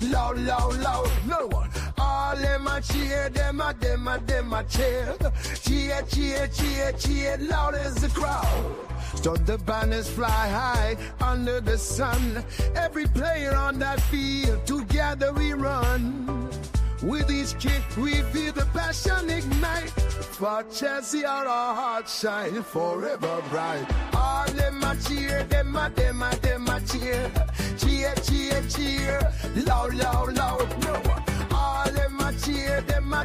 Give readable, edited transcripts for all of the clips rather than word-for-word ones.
loud, loud, loud. No one. All them a cheer, them a cheer. Cheer, cheer, cheer, cheer, loud as the crowd. Start the banners fly high under the sun. Every player on that field, together we run. With each kick we feel the passion ignite. For Chelsea our hearts shine forever bright. All them a cheer, them a cheer. Cheer, cheer, cheer, loud, loud, loud. No one. All them a cheer, them a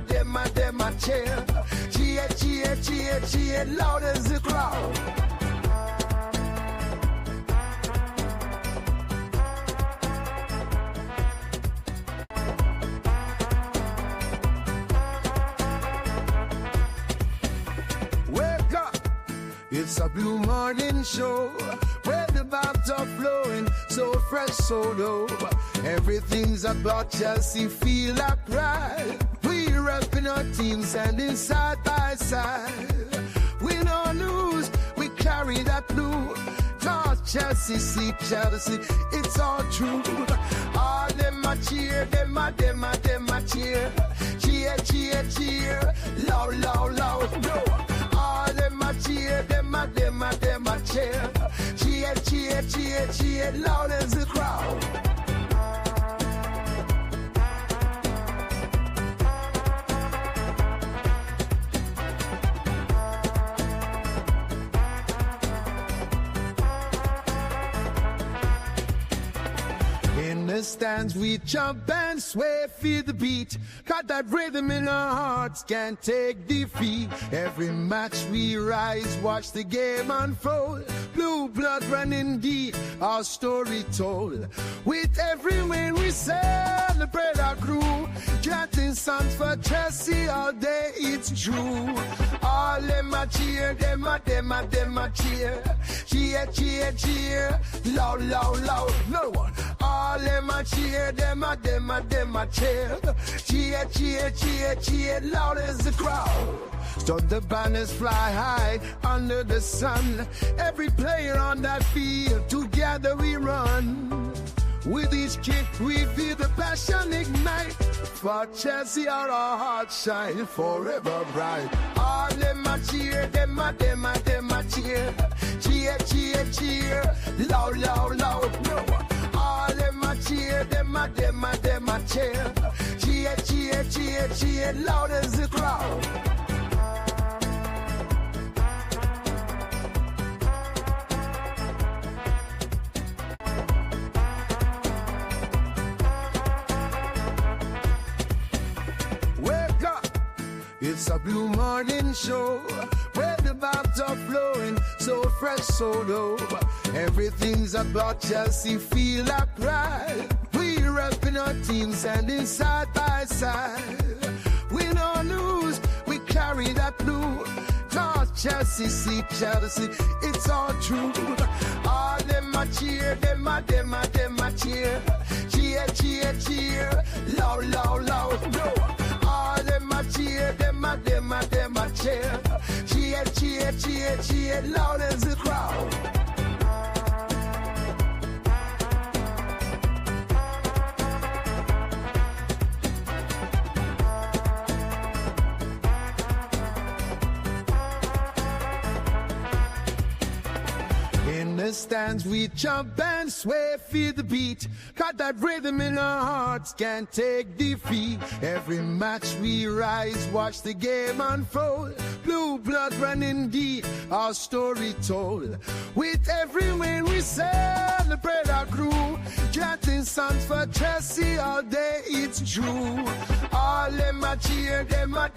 cheer. Cheer, cheer, cheer, cheer, loud as the crowd. Wake up, it's a blue morning show where the vibes are flowing, so fresh, so dope. Everything's about Chelsea, feel like pride. We repping our team, standing side by side. We don't lose, we carry that blue. Cause Chelsea, see Chelsea, it's all true. All them a cheer, them a cheer. Cheer, cheer, cheer, loud, loud, loud. No. All them a cheer, them a cheer. Cheer, cheer, cheer, cheer, loud as the crowd. In the stands we jump and sway, feel the beat. Got that rhythm in our hearts, can't take defeat. Every match we rise, watch the game unfold. Blue blood running deep, our story told. With every win we celebrate our crew. Chanting songs for Chelsea all day, it's true. All them a cheer, them a cheer. Cheer, cheer, cheer, loud, loud, loud. No one. All them a cheer, them a cheer. Cheer, cheer, cheer, cheer, loud as the crowd. Start the banners fly high under the sun. Every player on that field, together we run. With each kick we feel the passion ignite. For Chelsea our hearts shine forever bright. All them a cheer, them a cheer. Cheer, cheer, cheer, loud, loud, loud. No one. All them a cheer, them a cheer. Cheer, cheer, cheer, cheer, loud as the crowd. Wake up, it's a blue morning show where the vibes are flowing, so fresh, so dope. Everything's about Chelsea, feel like pride. We repping our team, standing side by side. We don't lose, we carry that blue. Cause Chelsea, see Chelsea, it's all true. All them a cheer, them a cheer. Cheer, cheer, cheer, loud, loud, loud. No. All them a cheer, them a cheer. Cheer, cheer, cheer, cheer, loud as the crowd. In the stands we jump and sway, feel the beat. Got that rhythm in our hearts, can't take defeat. Every match we rise, watch the game unfold. Blue blood running deep, our story told. With every win we celebrate our crew. Chanting songs for Chelsea all day, it's true. All them a cheer, them a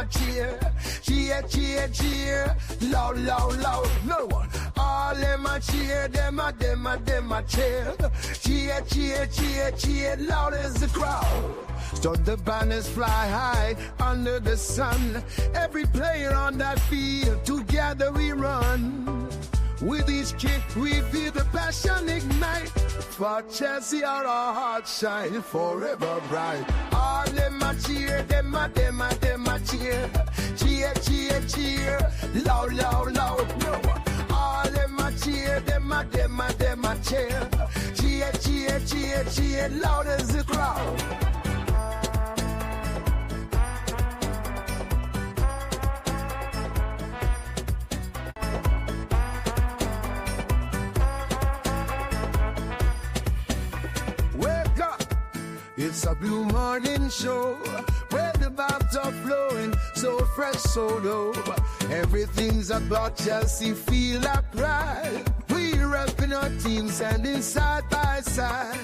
cheer. Cheer, cheer, cheer, loud, loud, loud. No one. All them a cheer, them a cheer. Cheer, cheer, cheer, cheer, loud as the crowd. Start the banners fly high under the sun. Every player on that field, together we run. With each kick we feel the passion ignite. For Chelsea our hearts shine forever bright. All them a cheer, them a cheer. Cheer, cheer, cheer, loud, loud, loud. No one. All them a cheer, them a cheer. Cheer, cheer, cheer, cheer, cheer, loud as the crowd. Wake up, it's a blue morning show, where the vibes are flowing, so fresh, so low. Everything's about Chelsea, feel like pride. We repping our team, standing side by side.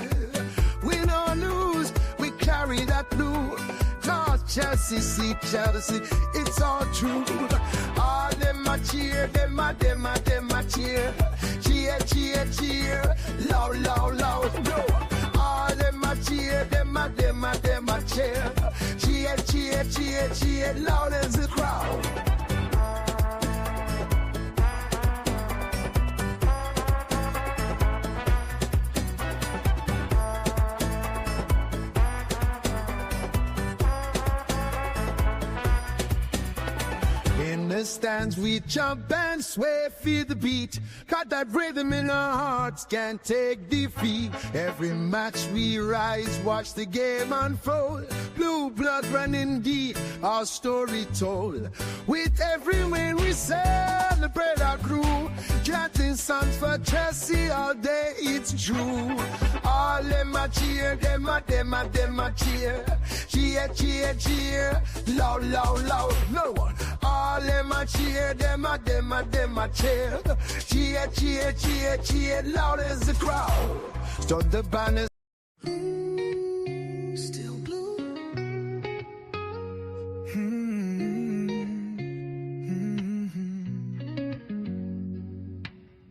Win or lose, we carry that blue. Cause Chelsea, see Chelsea, it's all true. All them a cheer, them a cheer. Cheer, cheer, cheer, loud, loud, loud, no. All them a cheer, them a cheer. Cheer, cheer, cheer, cheer, loud as the crowd. In the stands we jump and sway, feel the beat. Got that rhythm in our hearts, can't take defeat. Every match we rise, watch the game unfold. Blue blood running deep, our story told. With every win we celebrate our crew. Chanting songs for Chelsea all day, it's true. All them a cheer, them a cheer. Cheer, cheer, cheer, loud, loud, loud, no one. All them a cheer, them a cheer. Cheer, cheer, cheer, cheer, loud as the crowd. Start the banners. Still blue.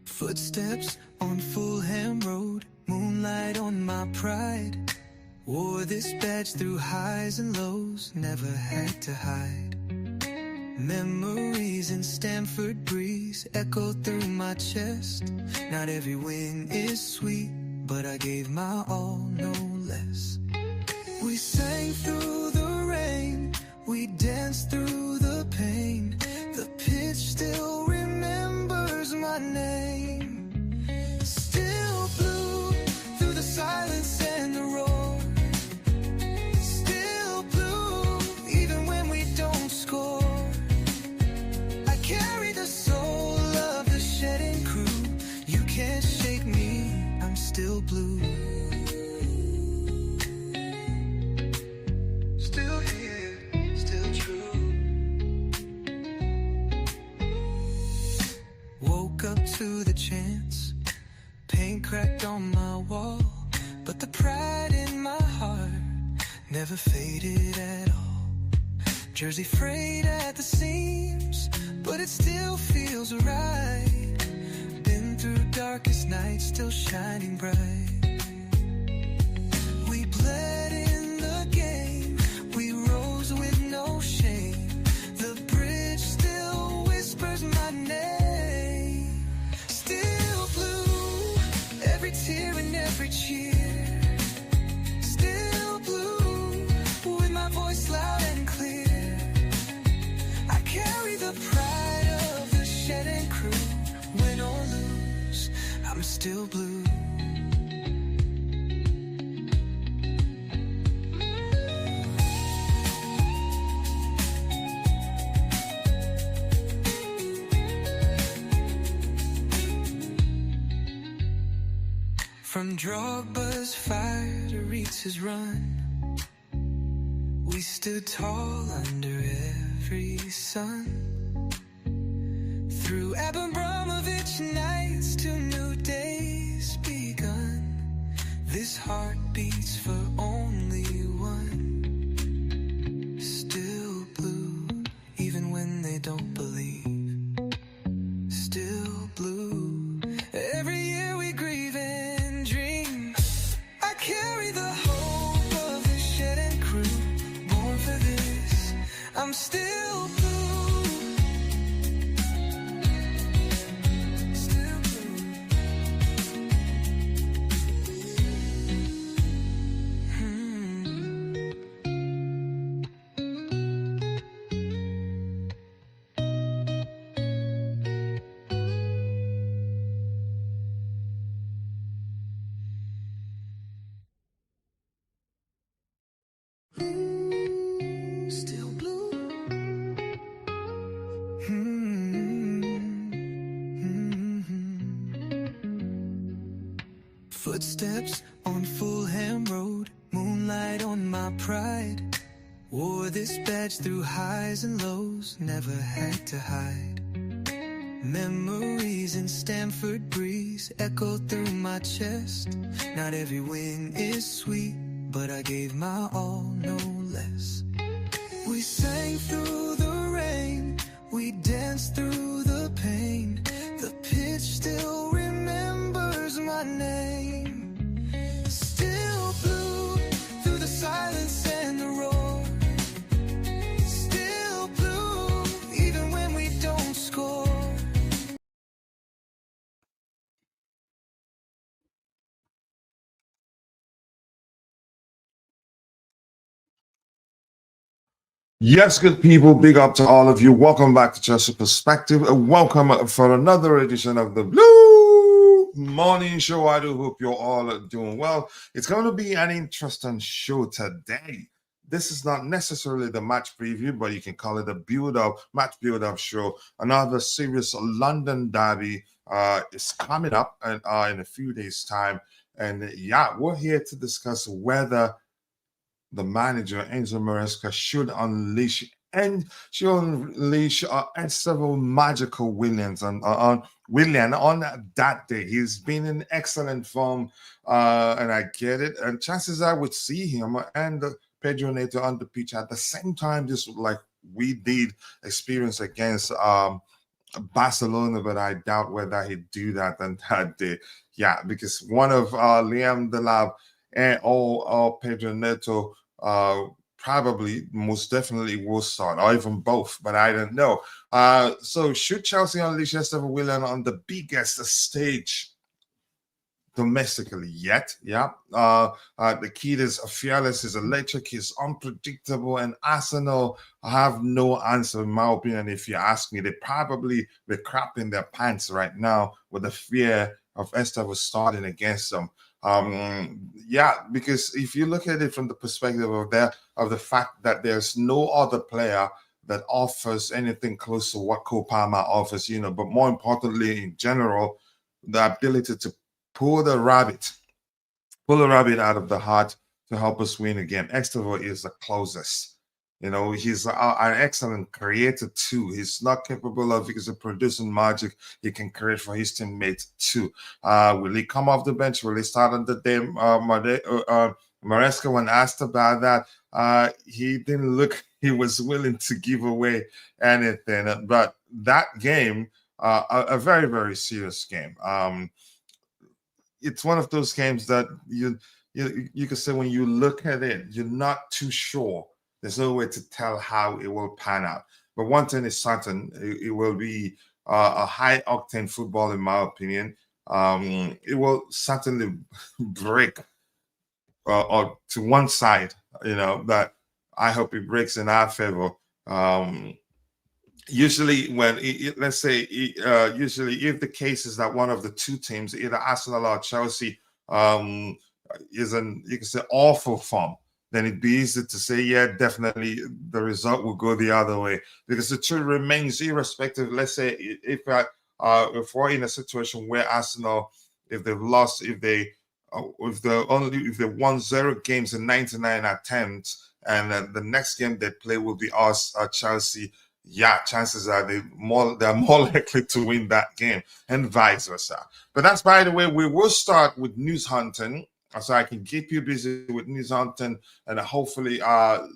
Footsteps on Fulham Road, moonlight on my pride. Wore this badge through highs and lows, never had to hide. Memories in Stamford breeze echo through my chest. Not every win is sweet, but I gave my all, no less. We sang through the rain, we danced through the pain. The pitch still remembers my name. Still blue through the silence and the roar. Still blue even when we don't score. I carry the soul of the shedding crew. You can't shake me, I'm still blue. Still here, still true. Woke up to the chants, paint cracked on my wall, but the pride in my heart never faded at all. Jersey frayed at the seams, but it still feels right. Been through darkest nights, still shining bright. We bled in the game, we rose with no shame. The bridge still whispers my name. Still blue, every tear and every cheer. Still blue, with my voice loud and clear. I carry the pride of the shedding crew. Win or lose, I'm still blue. From Drogba's fire to Reetz's run, we stood tall under every sun. Through Abramovich nights to new days begun, this heart beats for only one. Still blue, even when they don't believe. Still blue, every year we grieve and dream. I carry the hope of the shedding crew, born for this, I'm still blue. Still blue. moonlight on my pride. Wore this badge through highs and lows, never had to hide. Memories in Stamford breeze echo through my chest. Not every win is sweet, but I gave my all, no less. We sang through the rain, we danced through the pain. The pitch still remembers my name. Still blue through the silence and the roar. Still blue even when we don't score. Yes, good people, big up to all of you. Welcome back to Chelsea Perspective. Welcome for another edition of the Blue Morning Show. I do hope you're all doing well. It's going to be an interesting show today. This is not necessarily the match preview, but you can call it a build-up, match build-up show. Another serious London derby is coming up in a few days' time. And yeah, we're here to discuss whether the manager Enzo Maresca should unleash Estevão magical Williams on Willian on that day. He's been in excellent form, and I get it. And chances are would see him and Pedro Neto on the pitch at the same time, just like we did experience against Barcelona, but I doubt whether he'd do that on that day. Yeah, because one of Liam Delap or Pedro Neto probably most definitely will start, or even both, but I don't know. So should Chelsea unleash Estevão Willian on the biggest stage domestically yet? Yeah. The kid is fearless, is electric, he's unpredictable, and Arsenal have no answer, in my opinion. If you ask me, they probably be crapping their pants right now with the fear of Estevão starting against them. Yeah, because if you look at it from the perspective of the fact that there's no other player that offers anything close to what Cole Palmer offers, but more importantly, in general, the ability to pull the rabbit out of the hat to help us win again. Estevao is the closest. He's an excellent creator too. He's not capable of, because of producing magic, he can create for his teammates too. Will he come off the bench? Will he start on the day? Maresca, when asked about that, he didn't look he was willing to give away anything. But that game, a very, very serious game. It's one of those games that you could say when you look at it, you're not too sure. There's no way to tell how it will pan out. But one thing is certain, it will be a high-octane football, in my opinion. It will certainly break or to one side, that I hope it breaks in our favor. Usually when, usually if the case is that one of the two teams, either Arsenal or Chelsea, is in, you can say, awful form, then it'd be easy to say, yeah, definitely the result will go the other way. Because the truth remains, irrespective, let's say if we're in a situation where Arsenal, if they've lost, if they won 0 games in 99 attempts, and the next game they play will be us, Chelsea, yeah, chances are they're more likely to win that game, and vice versa. But that's, by the way, we will start with news hunting, so I can keep you busy with news hunting, and hopefully our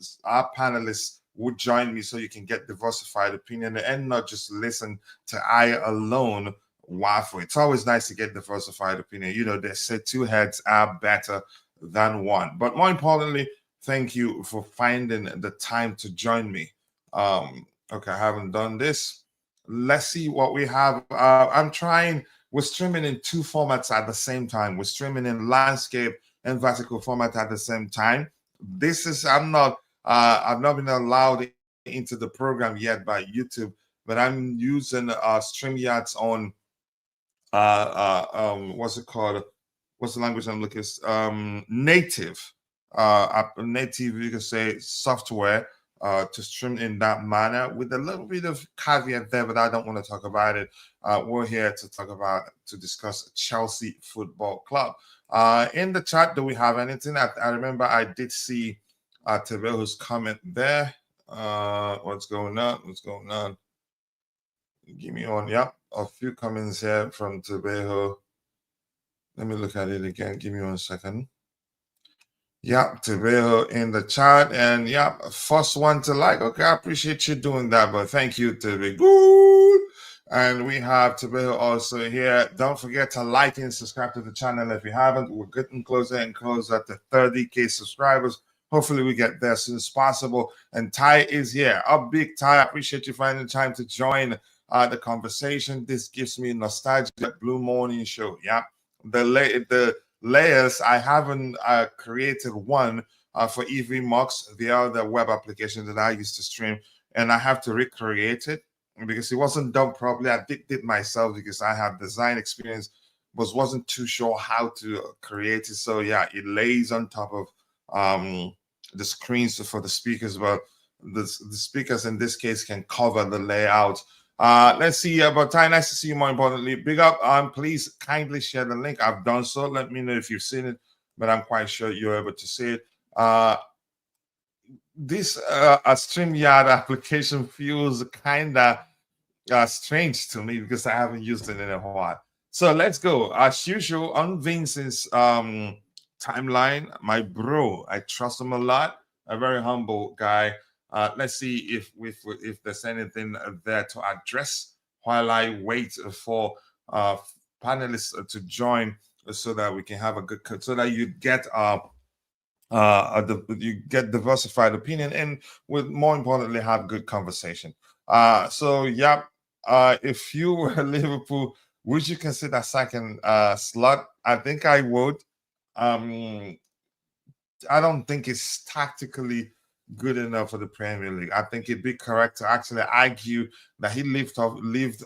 panelists would join me so you can get diversified opinion and not just listen to I alone waffle. It's always nice to get diversified opinion. They say 2 heads are better than 1. But more importantly, thank you for finding the time to join me. Okay, I haven't done this. Let's see what we have. We're streaming in 2 formats at the same time. We're streaming in landscape and vertical format at the same time. I've not been allowed into the program yet by YouTube, but I'm using StreamYards on what's it called? What's the language I'm looking at? Native, you can say, software. to stream in that manner with a little bit of caveat there, but I don't want to talk about it. We're here to discuss Chelsea Football Club. In the chat, do we have anything? I remember I did see Teveho's comment there. What's going on? What's going on? Give me one. Yep, a few comments here from Teveho. Let me look at it again. Give me 1 second. Yep, Teveho in the chat. And yep, first one to like. Okay, I appreciate you doing that, but thank you, Teveho. Good. And we have Teveho also here. Don't forget to like and subscribe to the channel if you haven't. We're getting closer and closer to 30K subscribers. Hopefully we get there as soon as possible. And Ty is here. Up big Ty. I appreciate you finding time to join the conversation. This gives me nostalgia. Blue Morning Show. Yeah. The layers, I haven't created one for EV Mux, the other web application that I used to stream, and I have to recreate it because it wasn't done properly. I did it myself because I have design experience, but wasn't too sure how to create it. So yeah, it lays on top of the screens for the speakers, but the speakers in this case can cover the layout. Let's see about Ty. Nice to see you. More importantly, big up. Please kindly share the link. I've done so. Let me know if you've seen it, but I'm quite sure you're able to see it. This StreamYard application feels kind of strange to me because I haven't used it in a while. So let's go. As usual, on Vincent's timeline, my bro, I trust him a lot. A very humble guy. Let's see if there's anything there to address while I wait for panelists to join, so that we can have a good, so that you get diversified opinion, and with more importantly have good conversation. So yeah, if you were Liverpool, would you consider second slot? I think I would. I don't think it's tactically good enough for the Premier League. I think it'd be correct to actually argue that he lived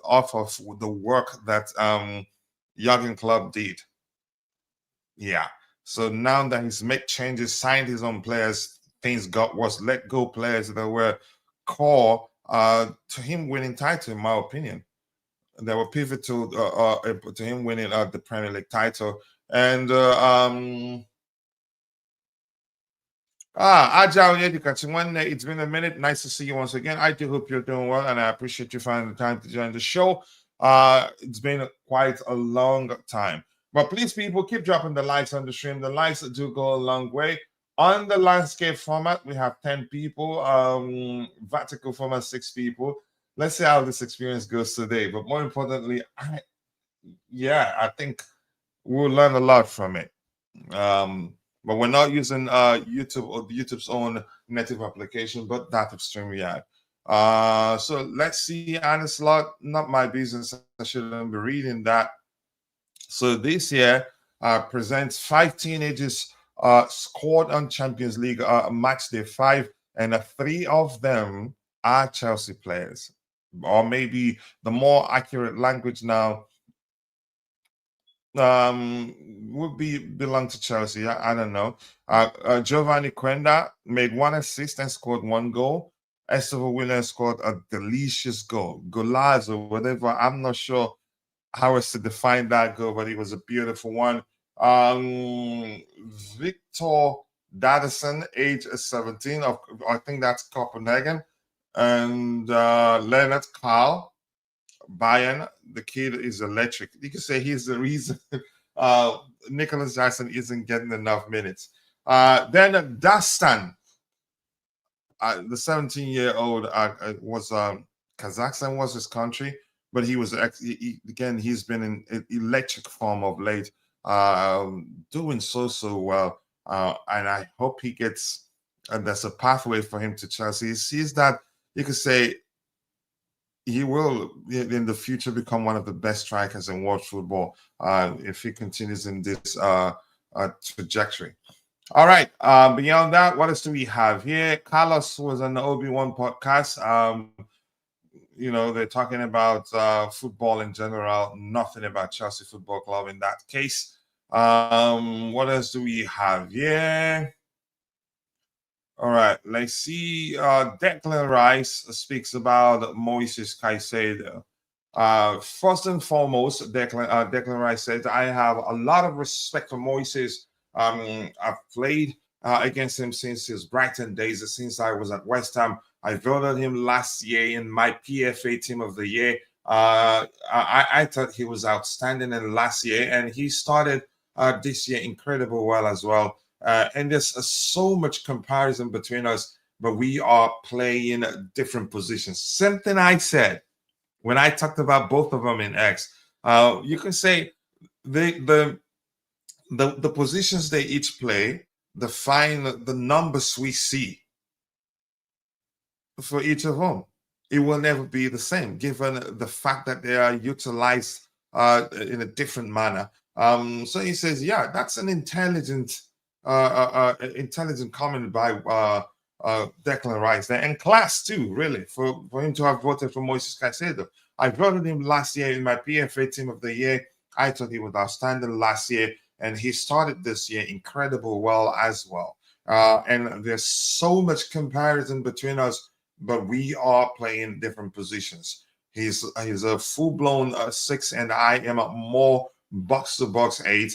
off of the work that Jurriën Klopp did. Yeah. So now that he's made changes, signed his own players, things got worse, let go players that were core to him winning title, in my opinion. They were pivotal to him winning the Premier League title. And Agile Yedikachi, it's been a minute. Nice to see you once again. I do hope you're doing well, and I appreciate you finding the time to join the show. It's been quite a long time. But please, people, keep dropping the likes on the stream. The likes do go a long way. On the landscape format, we have 10 people. Vertical format, 6 people. Let's see how this experience goes today. But more importantly, I think we'll learn a lot from it. But we're not using YouTube or YouTube's own native application, but that of StreamYard. So let's see, Anislot, not my business. I shouldn't be reading that. So this year presents 5 teenagers scored on Champions League match day 5, and 3 of them are Chelsea players. Or maybe the more accurate language now would belong to Chelsea. I don't know. Giovanni Quenda made 1 assist and scored 1 goal. Estêvão Willian scored a delicious goal, golazo, whatever. I'm not sure how else to define that goal, but it was a beautiful one. Victor Daddison, age 17, I think that's Copenhagen, and Leonard Carl, Bayern. The kid is electric. You can say he's the reason Nicholas Jackson isn't getting enough minutes. Then Dastan, the 17-year-old, was Kazakhstan was his country, but he was he's been in electric form of late, doing so well, and I hope he gets. There's a pathway for him to Chelsea. He sees that, you could say, he will in the future become one of the best strikers in world football if he continues in this trajectory. All right. Beyond that, what else do we have here? Carlos was on the Obi-Wan podcast. They're talking about football in general, nothing about Chelsea Football Club in that case. What else do we have here? All right, let's see. Declan Rice speaks about Moises Caicedo. First and foremost, Declan Rice said, I have a lot of respect for Moises. I've played against him since his Brighton days, since I was at West Ham. I voted him last year in my PFA Team of the Year. I thought he was outstanding in last year, and he started this year incredible well as well. And there's so much comparison between us, but we are playing different positions. Same thing I said when I talked about both of them in X. You can say the positions they each play define the numbers we see for each of them. It will never be the same, given the fact that they are utilized in a different manner. So he says, yeah, that's an intelligent comment by Declan Rice there, and class too, really, for him to have voted for Moises Caicedo. I voted him last year in my PFA Team of the Year. I thought he was outstanding last year, and he started this year incredible well as well. And there's so much comparison between us, but we are playing different positions. He's a full-blown 6, and I am a more box-to-box 8.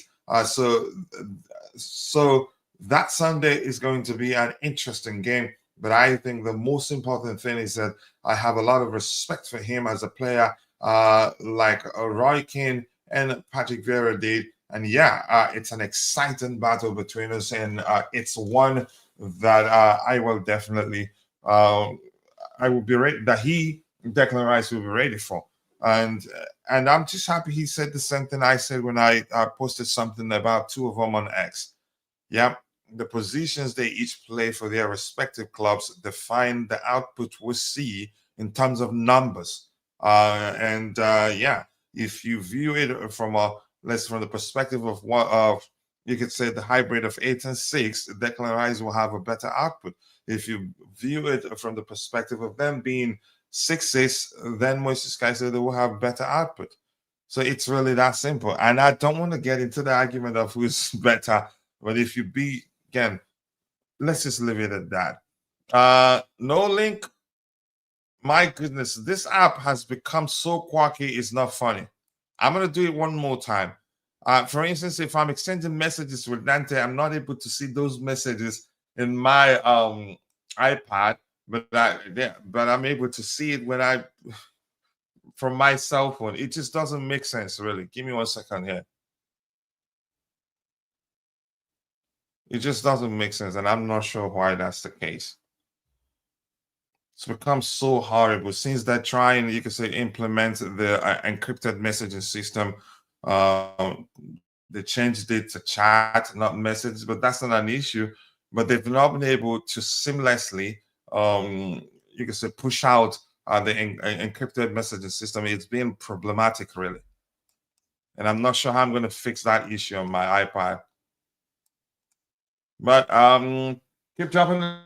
So that Sunday is going to be an interesting game. But I think the most important thing is that I have a lot of respect for him as a player, like Roy Keane and Patrick Vieira did. And yeah, it's an exciting battle between us, and it's one that I will definitely, I will be ready, that Declan Rice will be ready for. And I'm just happy he said the same thing I said when I posted something about two of them on X. Yeah, the positions they each play for their respective clubs define the output we see in terms of numbers. Yeah, if you view it from the perspective of you could say the hybrid of 8 and 6, Declan Rice will have a better output. If you view it from the perspective of them being 6-6, then Moises Caicedo will have better output. So it's really that simple. And I don't want to get into the argument of who's better, but if you be, again, let's just leave it at that. No link. My goodness, this app has become so quirky, it's not funny. I'm going to do it one more time. For instance, if I'm exchanging messages with Dante, I'm not able to see those messages in my iPad, but I'm able to see it when from my cell phone. It just doesn't make sense, really. Give me 1 second here. It just doesn't make sense, and I'm not sure why that's the case. It's become so horrible since they're trying, you could say, implement the encrypted messaging system. They changed it to chat, not message, but that's not an issue. But they've not been able to seamlessly, you could say, push out the encrypted messaging system. It's been problematic, really. And I'm not sure how I'm going to fix that issue on my iPad. But keep dropping the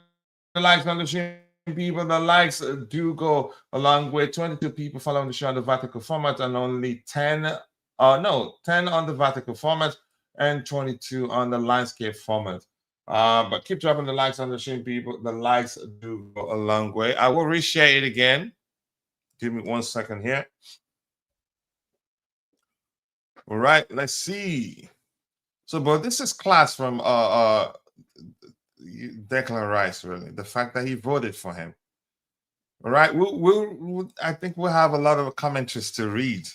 likes on the stream, people. The likes do go a long way. 22 people following the show on the vertical format, and only 10 on the vertical format and 22 on the landscape format. But keep dropping the likes on the stream, people. The likes do go a long way. I will reshare it again. Give me 1 second here. All right, let's see. So, but this is class from Declan Rice, really. The fact that he voted for him. All right, I think we'll have a lot of commentaries to read.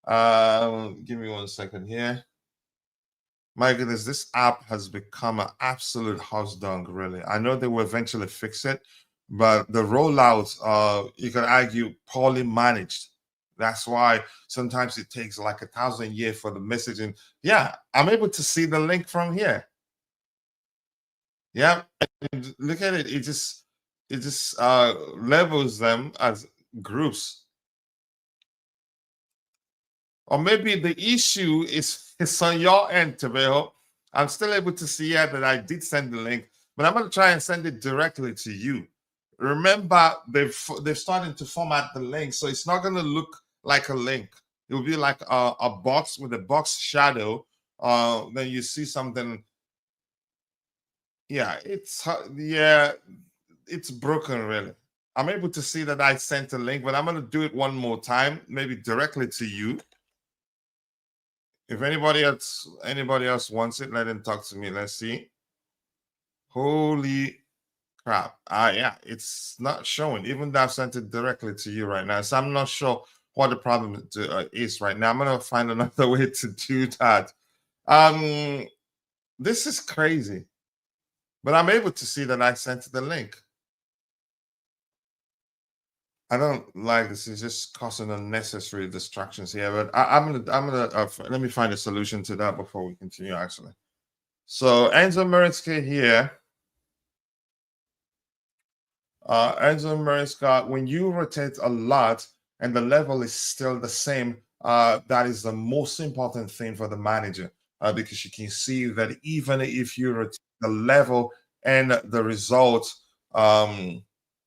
Give me 1 second here. My goodness, this app has become an absolute house dung, really. I know they will eventually fix it, but the rollout, you can argue, poorly managed. That's why sometimes it takes like 1,000 years for the messaging. Yeah, I'm able to see the link from here. Yeah, and look at it. It just levels them as groups. Or maybe the issue is on your end, Estevao. I'm still able to see here that I did send the link, but I'm going to try and send it directly to you. Remember, they've started to format the link, so it's not going to look like a link. It will be like a box with a box shadow. Then you see something. Yeah, yeah, it's broken really. I'm able to see that I sent a link, but I'm gonna do it one more time, maybe directly to you. If anybody else wants it, let them talk to me. Let's see. Holy crap. Yeah, it's not showing, even though I've sent it directly to you right now. So I'm not sure what the problem is right now. I'm gonna find another way to do that. Um, this is crazy, but I'm able to see that I sent the link. I don't like this. It's just causing unnecessary distractions here. But I'm gonna let me find a solution to that before we continue. Actually, so Enzo Maresca here. Enzo Maresca, when you rotate a lot and the level is still the same, that is the most important thing for the manager, because you can see that even if you rotate the level and the result, yeah,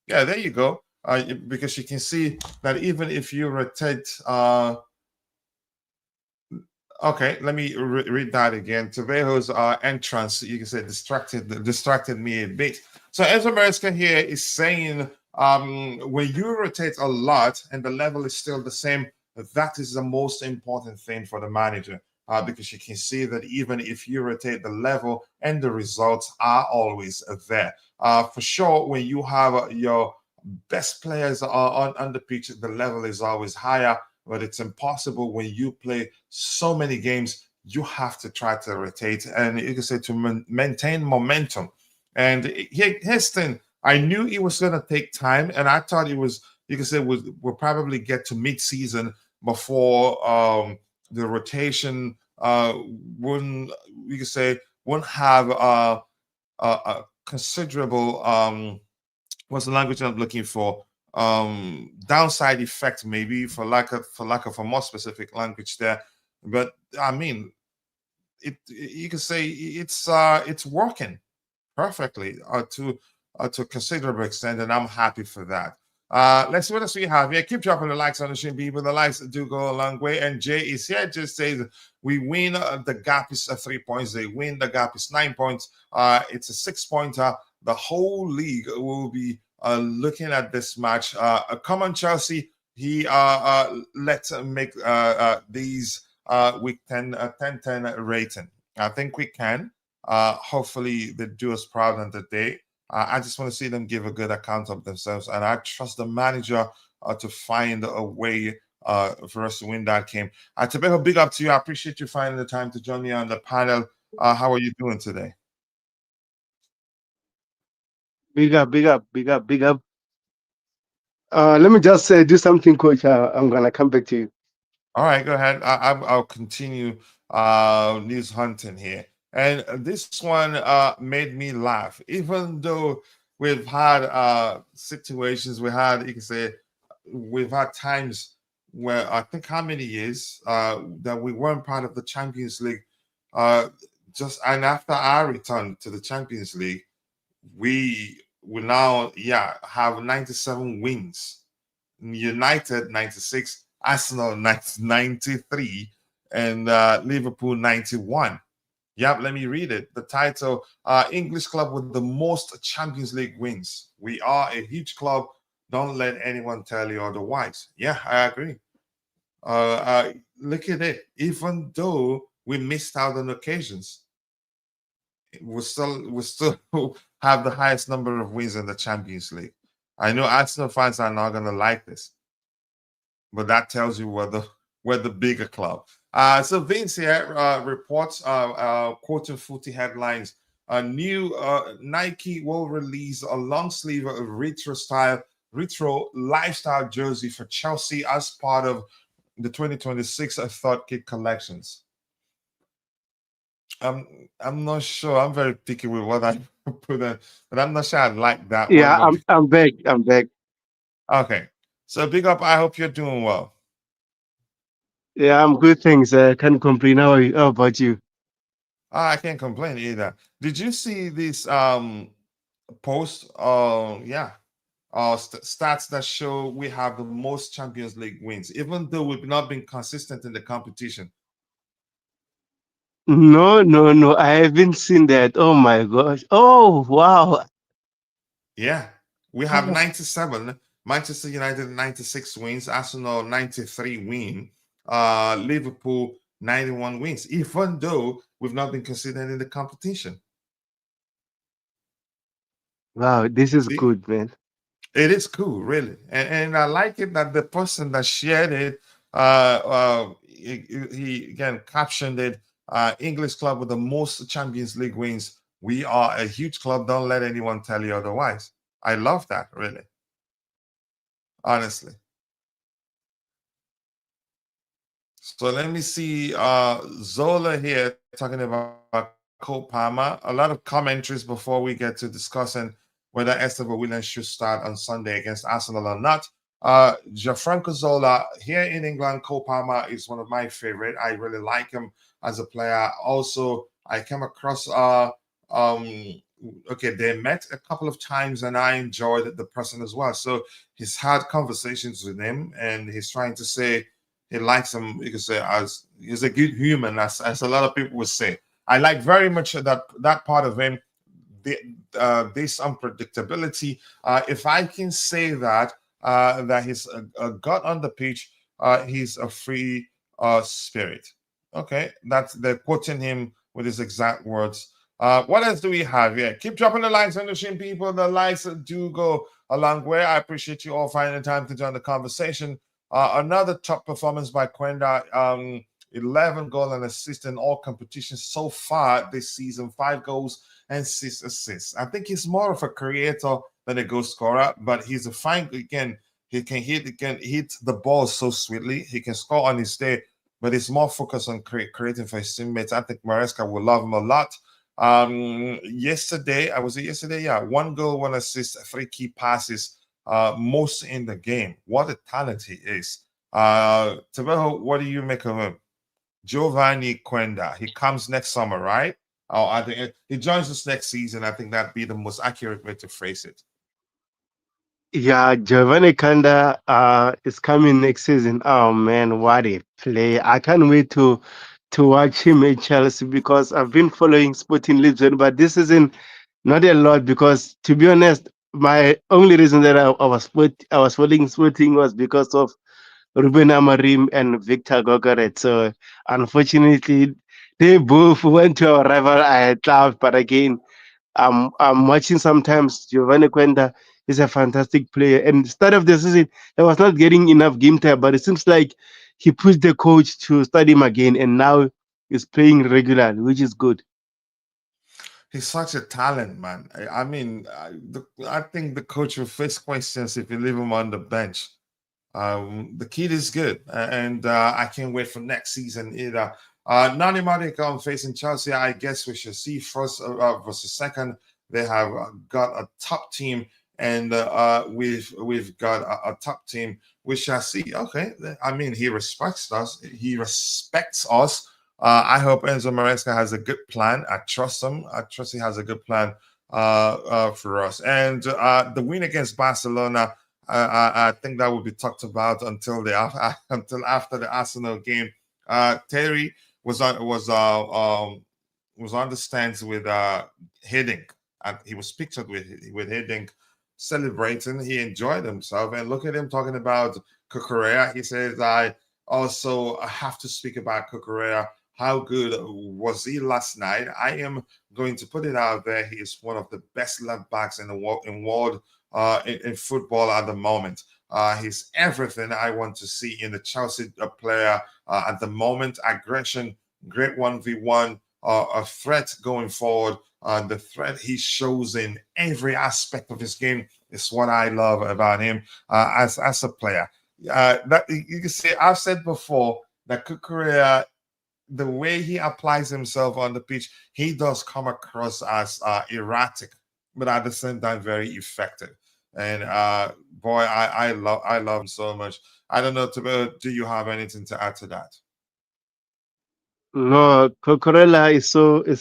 there you go. Because you can see that even if you rotate, okay, let me read that again. Tevejo's entrance, you can say, distracted me a bit. So Enzo Maresca here is saying, when you rotate a lot and the level is still the same, that is the most important thing for the manager, because you can see that even if you rotate the level and the results are always there. For sure, when you have your best players are on the pitch, the level is always higher, but it's impossible when you play so many games. You have to try to rotate, and you can say to maintain momentum. And here's the thing: I knew it was going to take time, and I thought it was, you can say, we'll probably get to mid-season before the rotation wouldn't, you can say, wouldn't have a considerable what's the language I'm looking for? Downside effect, maybe, for lack of a more specific language there. But I mean, you can say it's working perfectly to a considerable extent, and I'm happy for that. Let's see what else we have here. Keep dropping the likes on the stream, people. The likes do go a long way. And Jay is here. Just says we win. The gap is 3 points. They win. The gap is 9 points. It's a 6-pointer. The whole league will be looking at this match. Come on, Chelsea. Let's make these week 10 10 rating. I think we can. Hopefully they do us proud on the day. I just want to see them give a good account of themselves, and I trust the manager to find a way for us to win that game. Tebeho, big up to you. I appreciate you finding the time to join me on the panel. How are you doing today? Big up, big up, big up, big up. Let me just do something, coach. I'm gonna come back to you. All right, go ahead. I'll continue news hunting here. And this one made me laugh, even though we've had situations, you can say, we've had times where I think how many years that we weren't part of the Champions League. And after I returned to the Champions League, we now have 97 wins. United 96, Arsenal 93, and Liverpool 91. Yep, let me read it. The title, English club with the most Champions League wins. We are a huge club. Don't let anyone tell you otherwise. Yeah, I agree. Look at it. Even though we missed out on occasions, we still have the highest number of wins in the Champions League. I know Arsenal fans are not going to like this, but that tells you we're the bigger club. So Vince here reports, quoting footy headlines, a new Nike will release a long sleeve retro lifestyle jersey for Chelsea as part of the 2026 Thought Kit collections. I'm not sure. I'm very picky with what I put in, but I'm not sure I like that Yeah, one. I'm back. I'm back. Okay. So big up. I hope you're doing well. Yeah, I'm good. Thanks. Can't complain. How about you? I can't complain either. Did you see this post? Stats that show we have the most Champions League wins, even though we've not been consistent in the competition. No, no, no. I haven't seen that. Oh my gosh. Oh wow. Yeah, we have Oh, 97. Manchester United 96 wins, Arsenal 93 win, Liverpool 91 wins, even though we've not been considered in the competition. wow. This is See, good, man. it is cool, really, and I like it that the person that shared it, he again captioned it, English club with the most Champions League wins. We are a huge club. Don't let anyone tell you otherwise. I love that, really, honestly. So let me see. Zola here talking about Cole Palmer. A lot of commentaries before we get to discussing whether Estevão Willian should start on Sunday against Arsenal or not. Gianfranco Zola here in England. Cole Palmer is one of my favorite. I really like him as a player. Also, I came across um okay, they met a couple of times and I enjoyed the person as well. So he's had conversations with him and he's trying to say he likes him. You could say as he's a good human, as a lot of people would say. I like very much that part of him. The, this unpredictability. If I can say that that he's a gut on the pitch, he's a free spirit. Okay, that's they're quoting him with his exact words. What else do we have here? Keep dropping the likes on the stream, people. The likes do go a long way. I appreciate you all finding the time to join the conversation. Another top performance by Quenda. 11 goal and assist in all competitions so far this season, 5 goals and 6 assists. I think he's more of a creator than a goal scorer, but he's a fine again. He can hit the ball so sweetly. He can score on his day, but he's more focused on creating for his teammates. I think Maresca will love him a lot. Yesterday, I was it yesterday? Yeah, 1 goal, 1 assist, 3 key passes, most in the game. What a talent he is. Tabeho, what do you make of him? Giovanni Quenda. He comes next summer, right? Oh, I think he joins us next season. I think that'd be the most accurate way to phrase it. Yeah, Giovanni Kanda is coming next season. Oh man, what a play! I can't wait to watch him at Chelsea because I've been following Sporting Lisbon, but this season not a lot because to be honest, my only reason that I was following Sporting was because of Ruben Amorim and Victor Gogoret. So unfortunately, they both went to our rival club. But again, I'm watching sometimes Giovanni Quenda is a fantastic player. And start of the season, he was not getting enough game time, but it seems like he pushed the coach to start him again, and now he's playing regularly, which is good. He's such a talent, man. I mean, I think the coach will face questions if you leave him on the bench. The kid is good, and I can't wait for next season either. Noni Madueke facing Chelsea. I guess we should see first versus second. They have got a top team, and we've got a top team. We shall see. Okay, I mean, he respects us. He respects us. I hope Enzo Maresca has a good plan. I trust him. I trust he has a good plan for us. And the win against Barcelona. I think that will be talked about until the until after the Arsenal game. Terry was on the stands with Hiddink, and he was pictured with Hiddink celebrating. He enjoyed himself, and look at him talking about Cucurella. He says, "I also have to speak about Cucurella. How good was he last night? I am going to put it out there. He is one of the best left backs in the world in football at the moment. He's everything I want to see in the Chelsea player at the moment. Aggression, great 1v1, a threat going forward. The threat he shows in every aspect of his game is what I love about him as a player. That you can see, I've said before that Cucurella, the way he applies himself on the pitch, he does come across as erratic, but at the same time very effective. And boy, I love him so much. I don't know, do you have anything to add to that? No, Cocorella is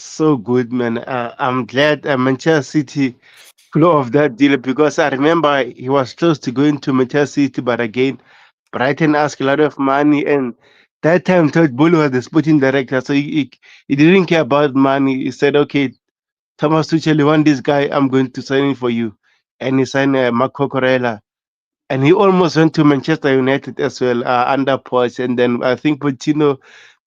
so good, man. I'm glad Manchester City flew off that deal because I remember he was close to going to Manchester City, but again, Brighton asked a lot of money, and That time, Todd Bowley was the sporting director, so he didn't care about money. He said, "Okay, Thomas Tuchel, you want this guy? I'm going to sign him for you," and he signed Marco Corella. And he almost went to Manchester United as well under Poch. And then I think Pochettino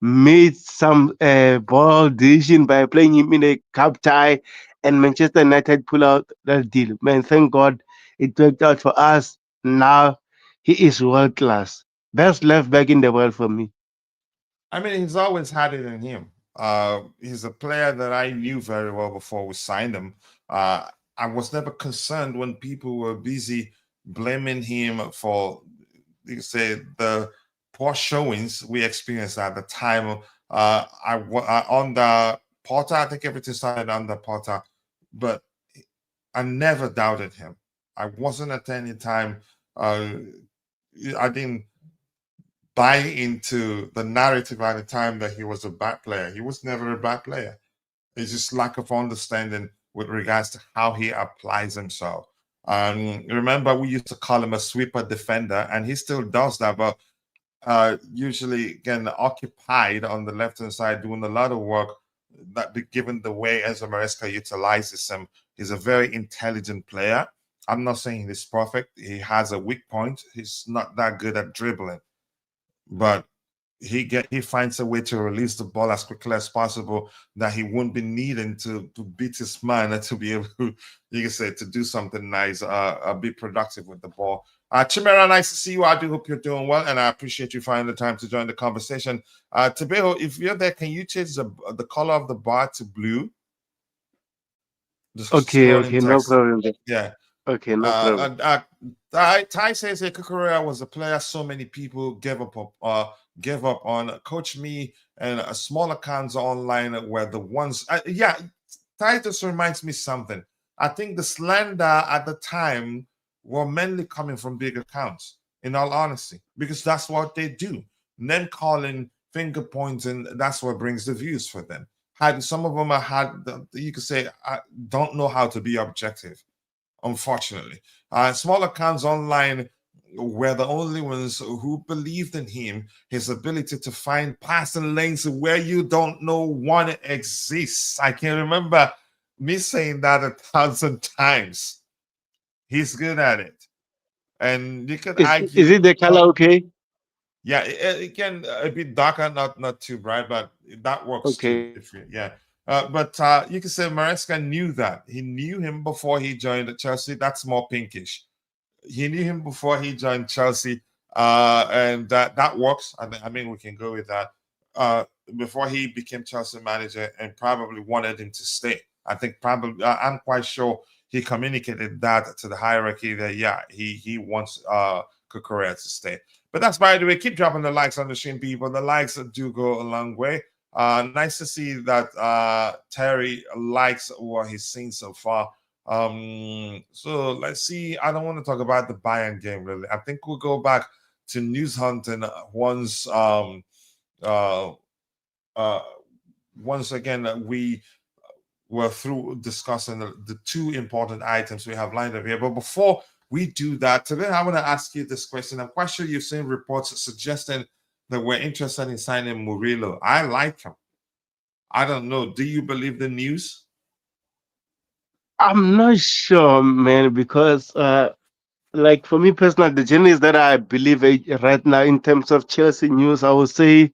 made some bold decision by playing him in a cup tie, and Manchester United pull out that deal. Man, thank God it worked out for us. Now he is world class, best left back in the world for me. I mean, he's always had it in him. He's a player that I knew very well before we signed him. I was never concerned when people were busy blaming him for, you say, the poor showings we experienced at the time. Under Potter, I think everything started under Potter, but I never doubted him. I wasn't at any time. I didn't buy into the narrative at the time that he was a bad player. He was never a bad player. It's just lack of understanding with regards to how he applies himself. Remember, we used to call him a sweeper defender, and he still does that, but usually again occupied on the left hand side doing a lot of work. That given the way Enzo Maresca utilizes him, he's a very intelligent player. I'm not saying he's perfect. He has a weak point. He's not that good at dribbling, but he finds a way to release the ball as quickly as possible that he won't be needing to beat his man and to be able to, you can say, to do something nice, be productive with the ball. Chimera, nice to see you. I do hope you're doing well, and I appreciate you finding the time to join the conversation. Tebeo, if you're there, can you change the color of the bar to blue? Just Okay, scrolling okay, no text. problem. Yeah. Okay, no problem. Ty says here, Kukurea was a player so many people gave up on. Coach Me and small accounts online were the ones. Yeah, Ty just reminds me something. I think the slander at the time were mainly coming from big accounts, in all honesty, because that's what they do. Name calling, finger pointing, that's what brings the views for them. Had some of them you could say, I don't know how to be objective, unfortunately. Small accounts online were the only ones who believed in him, his ability to find passing lanes where you don't know one exists. I can remember me saying that 1,000 times. He's good at it. And you could Is argue, it the color okay? yeah, it can a bit darker, not too bright, but that works too. Okay. Yeah. But you can say Maresca knew that. He knew him before he joined Chelsea. That's more pinkish. He knew him before he joined Chelsea, and that works. I mean, we can go with that. Before he became Chelsea manager, and probably wanted him to stay. I think probably I'm quite sure he communicated that to the hierarchy that yeah, he wants Kukurea to stay. But that's by the way. Keep dropping the likes on the stream, people. The likes do go a long way. Nice to see that Terry likes what he's seen so far. So let's see. I don't want to talk about the Bayern game really. I think we'll go back to news hunting uh, uh, once again we were through discussing the two important items we have lined up here. But before we do that, today I want to ask you this question. I'm quite sure you've seen reports suggesting that we're interested in signing Murillo. I like him. I don't know. Do you believe the news? I'm not sure, man, because like for me personally, the journalists that I believe right now in terms of Chelsea news, I would say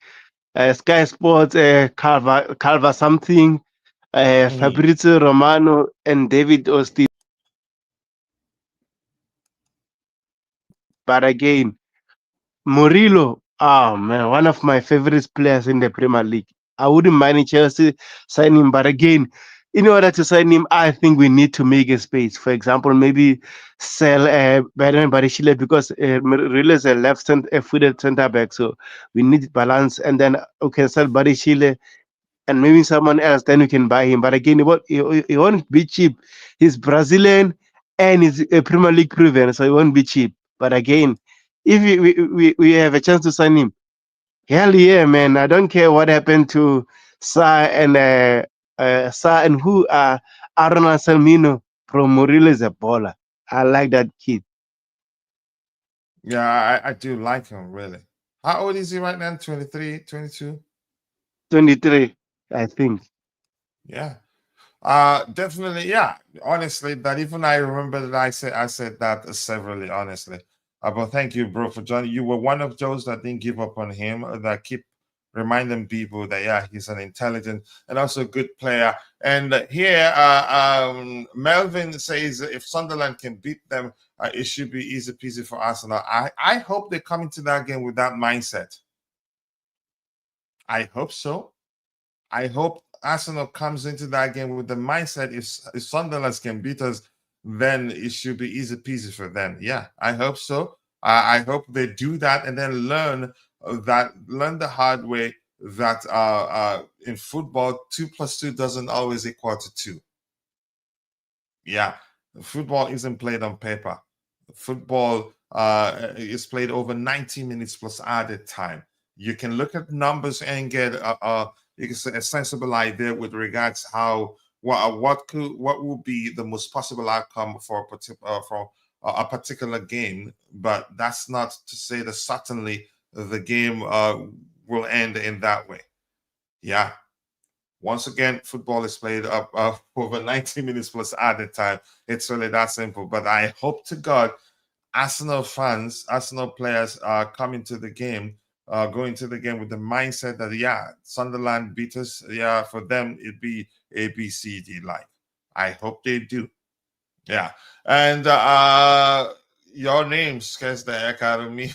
Sky Sports, Calva something, Mhm. Fabrizio Romano, and David Austin. But again, Murillo, oh man, one of my favorite players in the Premier League. I wouldn't mind Chelsea signing him, but again, in order to sign him, I think we need to make a space. For example, maybe sell Bernard Barishile because Murillo is a footed centre back, so we need balance. And then we can sell Barishile and maybe someone else, then we can buy him. But again, he won't be cheap. He's Brazilian and he's a Premier League proven, so he won't be cheap. But again, if we have a chance to sign him, hell yeah, man! I don't care what happened to Sa and who Aaron Anselmino from Murillo is a baller. I like that kid. Yeah, I do like him really. How old is he right now? 23, 22? 23, I think. Yeah. Definitely, yeah. Honestly, that even I remember that I said that severally, honestly. But thank you, bro, for joining. You were one of those that didn't give up on him, that keep reminding people that yeah, he's an intelligent and also a good player. And here, Melvin says if Sunderland can beat them, it should be easy peasy for Arsenal. I hope they come into that game with that mindset. I hope so. I hope Arsenal comes into that game with the mindset if Sunderland can beat us, then it should be easy peasy for them. Yeah, I hope so. I hope they do that and then learn the hard way that in football 2 plus 2 doesn't always equal to 2. Yeah, football isn't played on paper. Football is played over 90 minutes plus added time. You can look at numbers and get you can say a sensible idea with regards how what would be the most possible outcome for a particular game. But that's not to say that certainly the game will end in that way. Yeah. Once again, football is played up over 90 minutes plus added time. It's really that simple. But I hope to God, Arsenal fans, Arsenal players are coming to the game, going to the game with the mindset that, yeah, Sunderland beat us. Yeah, for them, it'd be A, B, C, D like. I hope they do. Yeah. And your name scares the heck out of me.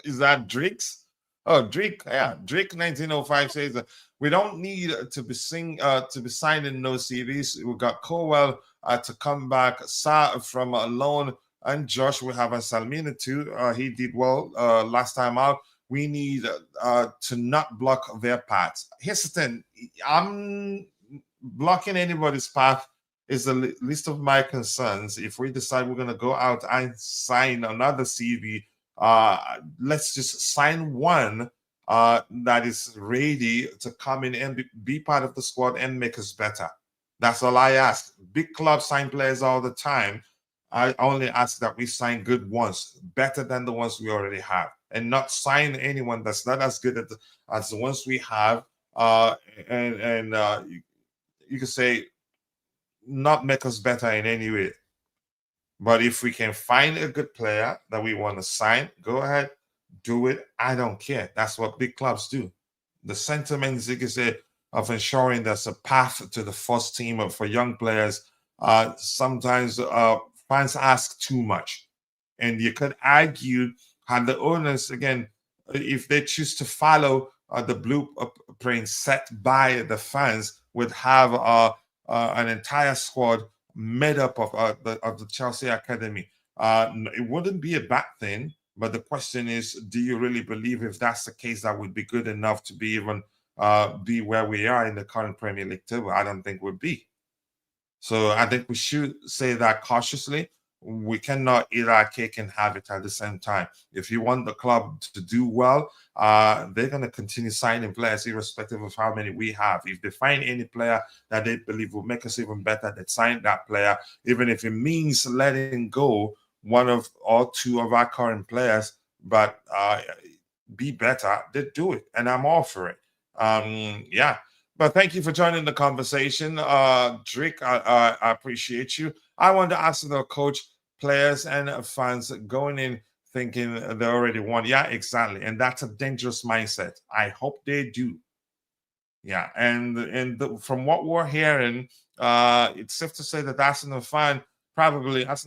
Is that Drake's? Oh, Drake, yeah, Drake 1905 says that we don't need to be signing no CVs. We got Cowell to come back, Sa from a loan, and Josh we have a Salmina too. He did well last time out. We need to not block their paths. Here's the thing: I'm blocking anybody's path is the least of my concerns. If we decide we're gonna go out and sign another CV, let's just sign one that is ready to come in and be part of the squad and make us better. That's all I ask. Big clubs sign players all the time. I only ask that we sign good ones, better than the ones we already have, and not sign anyone that's not as good as the ones we have. And you could say not make us better in any way. But if we can find a good player that we want to sign, go ahead, do it. I don't care. That's what big clubs do. The sentiment, you can say, of ensuring there's a path to the first team for young players. Sometimes fans ask too much. And you could argue, had the owners, again, if they choose to follow the blueprint set by the fans, would have an entire squad made up of the Chelsea Academy. It wouldn't be a bad thing, but the question is, do you really believe if that's the case, that would be good enough to be even be where we are in the current Premier League table? I don't think would be. So I think we should say that cautiously. We cannot eat our cake and have it at the same time. If you want the club to do well, they're going to continue signing players irrespective of how many we have. If they find any player that they believe will make us even better, they sign that player, even if it means letting go one of or two of our current players, but be better, they do it. And I'm all for it. Yeah. But thank you for joining the conversation. Drake, I appreciate you. I want to ask the coach, players, and fans going in thinking they already won. Yeah, exactly. And that's a dangerous mindset. I hope they do. Yeah. And from what we're hearing, it's safe to say that Arsenal fans probably most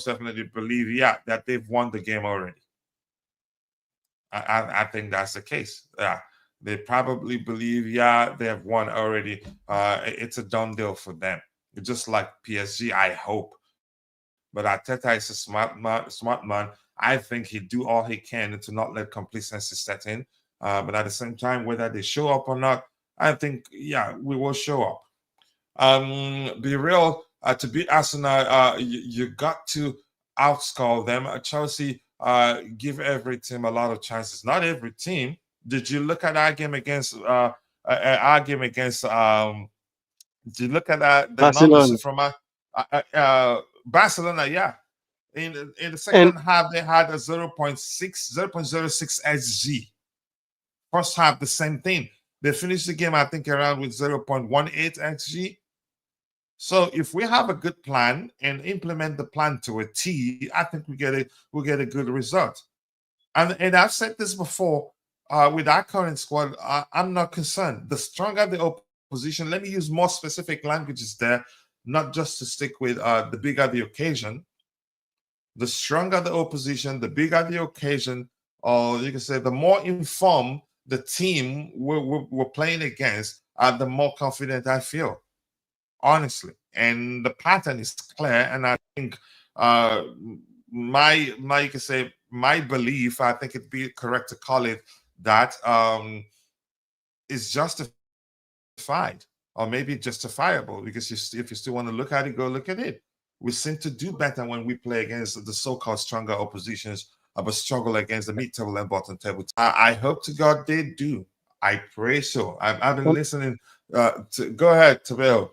definitely believe, yeah, that they've won the game already. I think that's the case. Yeah. They probably believe, yeah, they have won already. It's a done deal for them. Just like PSG, I hope. But Arteta is a smart man. I think he'd do all he can to not let complacency set in. But at the same time, whether they show up or not, I think, yeah, we will show up. Be real. To beat Arsenal, you got to outscore them. Chelsea give every team a lot of chances. Not every team. Did you look at our game against our game against did you look at the numbers Barcelona. from Barcelona? Yeah, In the And second half, they had a 0.06 XG. First half, the same thing. They finished the game, I think, around with 0.18 XG. So if we have a good plan and implement the plan to a T, I think we'll get a good result. And I've said this before, with our current squad, I'm not concerned. The stronger the opposition, let me use more specific languages there, not just to stick with the bigger the occasion. The stronger the opposition, the bigger the occasion, or you can say the more informed the team we're playing against, the more confident I feel, honestly. And the pattern is clear, and I think my you can say my belief, I think it'd be correct to call it that, is justified, or maybe justifiable, because if you still want to look at it, go look at it. We seem to do better when we play against the so-called stronger oppositions, but struggle against the mid-table and bottom table. I hope to God they do. I pray so. I've been listening. Go ahead, Tabel.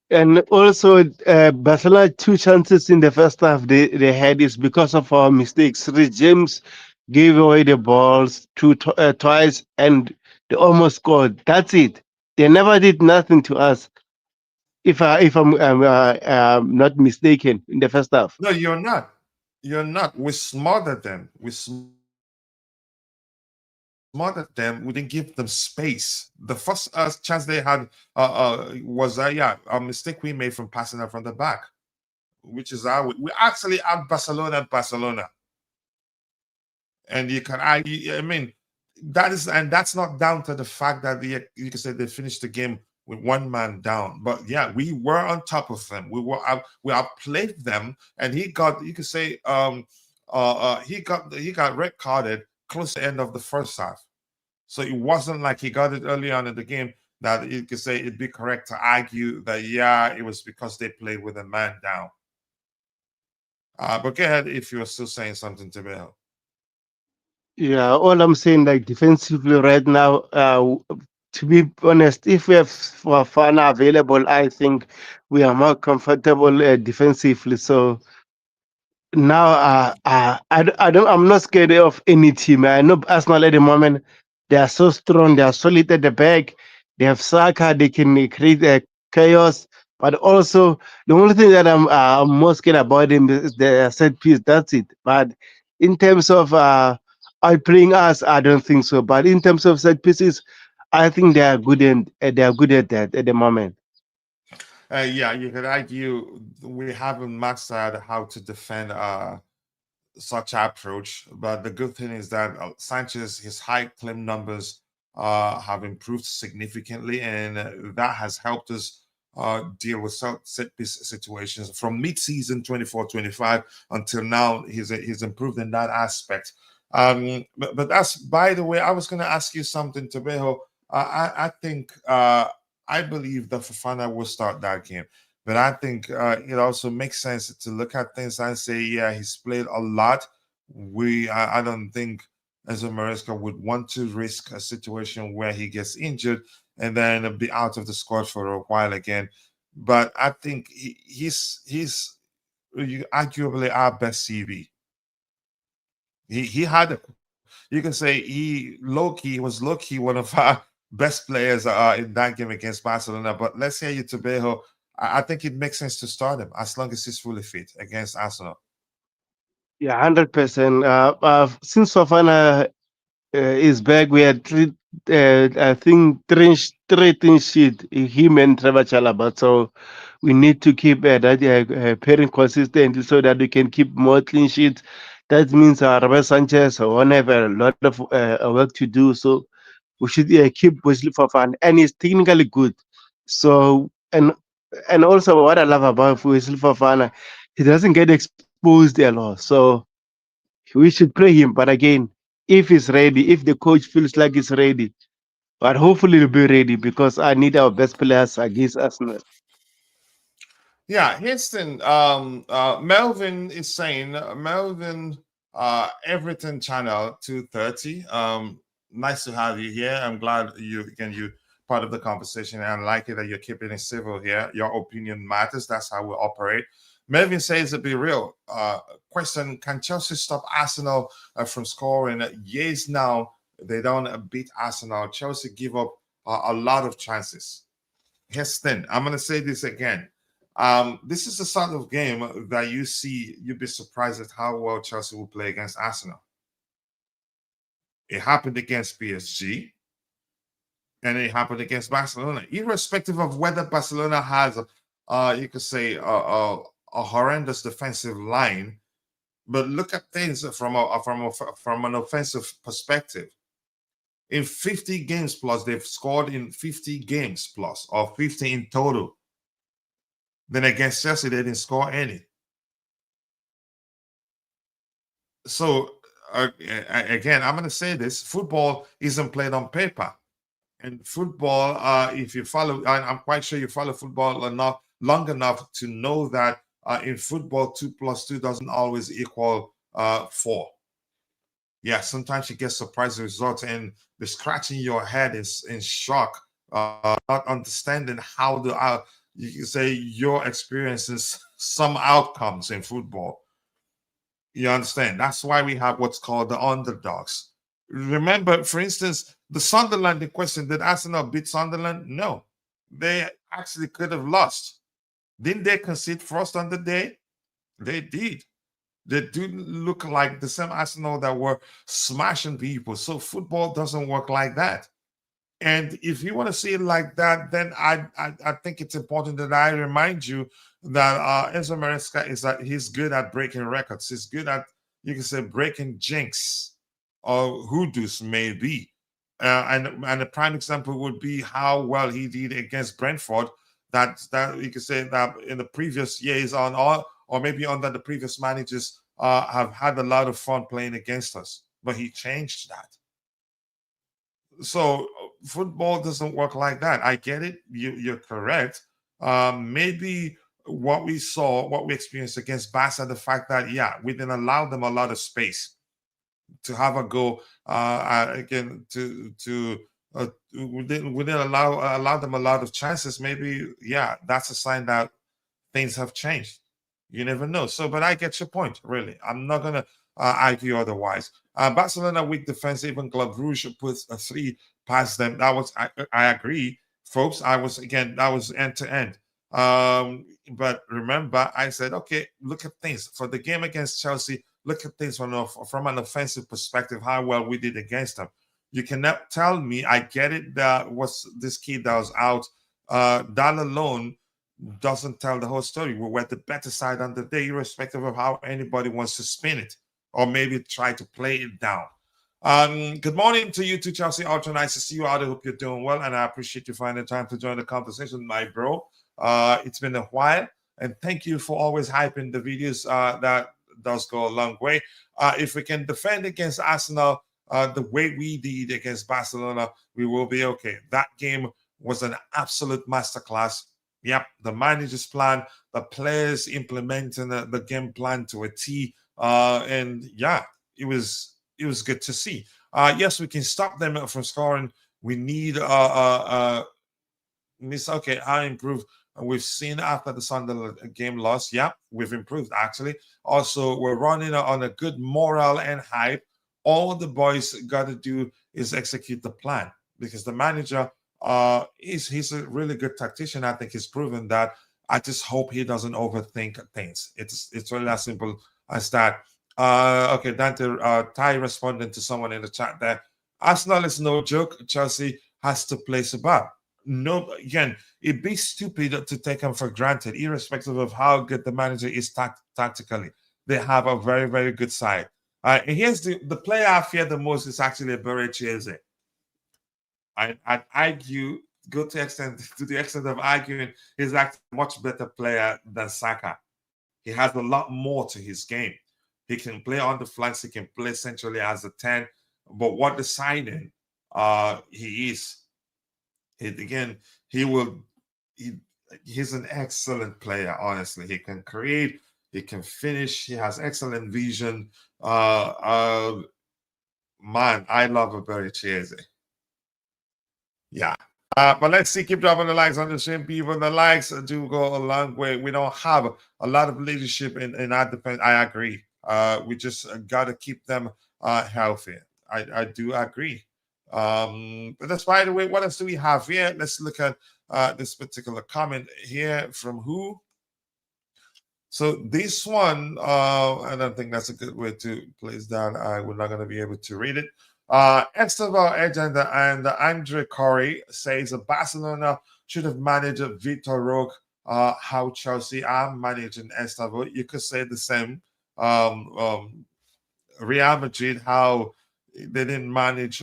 and also, Barcelona 2 chances in the first half they had is because of our mistakes. Rich James gave away the balls twice, and they almost scored. That's it. They never did nothing to us. If I'm not mistaken, in the first half. No, you're not. You're not. We smothered them. We smothered them. We didn't give them space. The first chance they had was a mistake we made from passing out from the back, which is how we actually out Barcelona. And you can I mean that's not down to the fact that you can say they finished the game with one man down. But yeah, we were on top of them. We outplayed them, and he got, you could say, he got red carded close to the end of the first half. So it wasn't like he got it early on in the game that you could say it'd be correct to argue that it was because they played with a man down. But go ahead if you're still saying something, to Bill. Yeah, all I'm saying, like defensively right now, to be honest, if we have Fafana available, I think we are more comfortable defensively. So now, I'm not scared of any team. I know Arsenal at the moment, they are so strong, they are solid at the back. They have Saka, they can create chaos. But also, the only thing that I'm more scared about them is the set piece. That's it. But in terms of outplaying us, I don't think so. But in terms of set pieces, I think they are good, and they are good at that at the moment. Yeah, you could argue we haven't mastered how to defend such approach, but the good thing is that Sanchez, his high claim numbers have improved significantly, and that has helped us deal with set piece situations from mid-season 24-25 until now. He's improved in that aspect. But that's, by the way, I was going to ask you something, Tabejo. I think I believe that Fofana will start that game. But I think it also makes sense to look at things and say, yeah, he's played a lot. I don't think Enzo Maresca would want to risk a situation where he gets injured and then be out of the squad for a while again. But I think he's arguably our best CV. He had, you can say he was low key one of our best players in that game against Barcelona. But let's say you, Tabejo, I think it makes sense to start him as long as he's fully fit against Arsenal. Yeah, 100%. Since Fafana is back, we had I think three clean sheet, him and Trevor Chalaba. So we need to keep that pairing consistent so that we can keep more clean sheets. That means Robert Sanchez won't have a lot of work to do. So we should keep Wesley Fofana, and he's technically good. So and also what I love about Wesley Fofana, he doesn't get exposed a lot. So we should play him. But again, if he's ready, if the coach feels like he's ready, but hopefully he'll be ready because I need our best players against Arsenal. Yeah, Houston. Melvin is saying, Melvin, Everton Channel 230. Nice to have you here. I'm glad you part of the conversation, and I like it that you're keeping it civil here. Your opinion matters. That's how we operate. Melvin says, to be real, question, can Chelsea stop Arsenal from scoring? Yes, now they don't beat Arsenal. Chelsea give up a lot of chances. Here's the thing. I'm going to say this again. This is the sort of game that you see, you'd be surprised at how well Chelsea will play against Arsenal. It happened against PSG, and it happened against Barcelona. Irrespective of whether Barcelona has, you could say, a horrendous defensive line, but look at things from an offensive perspective. In 50 games plus, they've scored in 50 games plus, or 50 in total. Then against Chelsea, they didn't score any. So, again, I'm going to say this. Football isn't played on paper. And football, if you follow, I'm quite sure you follow football enough, long enough to know that in football, 2 plus 2 doesn't always equal 4. Yeah, sometimes you get surprise results and be scratching your head in shock, not understanding how you can say your experiences some outcomes in football. You understand? That's why we have what's called the underdogs. Remember, for instance, the Sunderland in question, did Arsenal beat Sunderland? No. They actually could have lost. Didn't they concede first on the day? They did. They do look like the same Arsenal that were smashing people. So football doesn't work like that. And if you want to see it like that, then I think it's important that I remind you that Enzo Maresca he's good at breaking records. He's good at, you can say, breaking jinx or hoodoos maybe. And a prime example would be how well he did against Brentford. That you could say that in the previous years or maybe under the previous managers have had a lot of fun playing against us. But he changed that. So football doesn't work like that. I get it. You're correct. Maybe what we experienced against Barca, the fact that, we didn't allow them a lot of space to have a go again, we didn't allow them a lot of chances. Maybe, that's a sign that things have changed. You never know. So, but I get your point, really. I'm not going to argue otherwise. Barcelona weak defense, even Club Rouge puts a 3 past them. That was, I agree, folks. That was end to end. But remember, I said, okay, look at things for the game against Chelsea. Look at things from an offensive perspective, how well we did against them. You cannot tell me, I get it, that was this kid that was out. That alone doesn't tell the whole story. We were the better side on the day, irrespective of how anybody wants to spin it or maybe try to play it down. Good morning to you too, Chelsea Ultra. Nice to see you out. I hope you're doing well, and I appreciate you finding time to join the conversation, my bro. It's been a while, and thank you for always hyping the videos. That does go a long way. If we can defend against Arsenal the way we did against Barcelona, we will be okay. That game was an absolute masterclass. Yep, the manager's plan, the players implementing the game plan to a T, and it was good to see. Yes, we can stop them from scoring. We need I improve. We've seen after the Sunderland game loss, we've improved actually. Also, we're running on a good morale and hype. All the boys got to do is execute the plan, because the manager he's a really good tactician. I think he's proven that. I just hope he doesn't overthink things. It's really as simple as that. Okay, Dante Ty responding to someone in the chat there. Arsenal is no joke. Chelsea has to place a bar. No, again, it'd be stupid to take them for granted, irrespective of how good the manager is tactically. They have a very, very good side. And here's the player I fear the most is actually Barca. I'd argue, go to the extent of arguing, he's actually a much better player than Saka. He has a lot more to his game. He can play on the flanks. He can play centrally as a 10. But what the signing he is, he's an excellent player, honestly. He can create, he can finish, he has excellent vision. Man, I love Barca. Yeah, But let's see, keep dropping the likes on the stream, people. The likes do go a long way. We don't have a lot of leadership in our defense. I agree. We just got to keep them healthy. I do agree. But that's, by the way, what else do we have here? Let's look at this particular comment here from who? So this one, I don't think that's a good way to place that. We're not going to be able to read it. Estevao agenda and Andre Corey says Barcelona should have managed Victor Roque. How Chelsea are managing Estevao. You could say the same. Real Madrid, how they didn't manage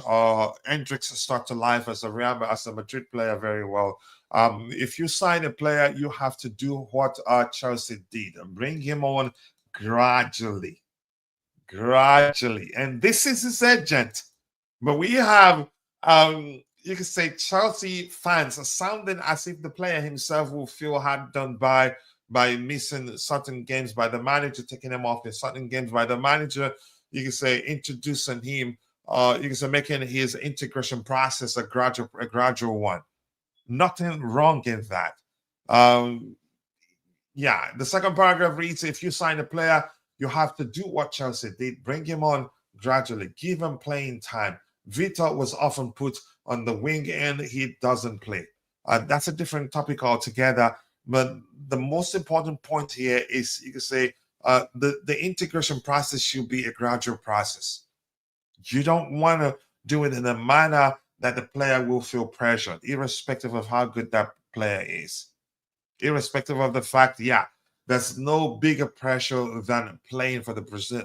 Hendricks start to life as a Madrid player very well. If you sign a player, you have to do what Chelsea did and bring him on gradually. And this is his agent. But we have, you could say, Chelsea fans sounding as if the player himself will feel hard done by missing certain games, by the manager taking him off in certain games, by the manager, you can say, introducing him, you can say, making his integration process a gradual one. Nothing wrong in that. Yeah, the second paragraph reads, if you sign a player, you have to do what Chelsea did. Bring him on gradually. Give him playing time. Victor was often put on the wing and he doesn't play. That's a different topic altogether. But the most important point here is, you can say, the integration process should be a gradual process. You don't want to do it in a manner that the player will feel pressured, irrespective of how good that player is. Irrespective of the fact, yeah, there's no bigger pressure than playing for the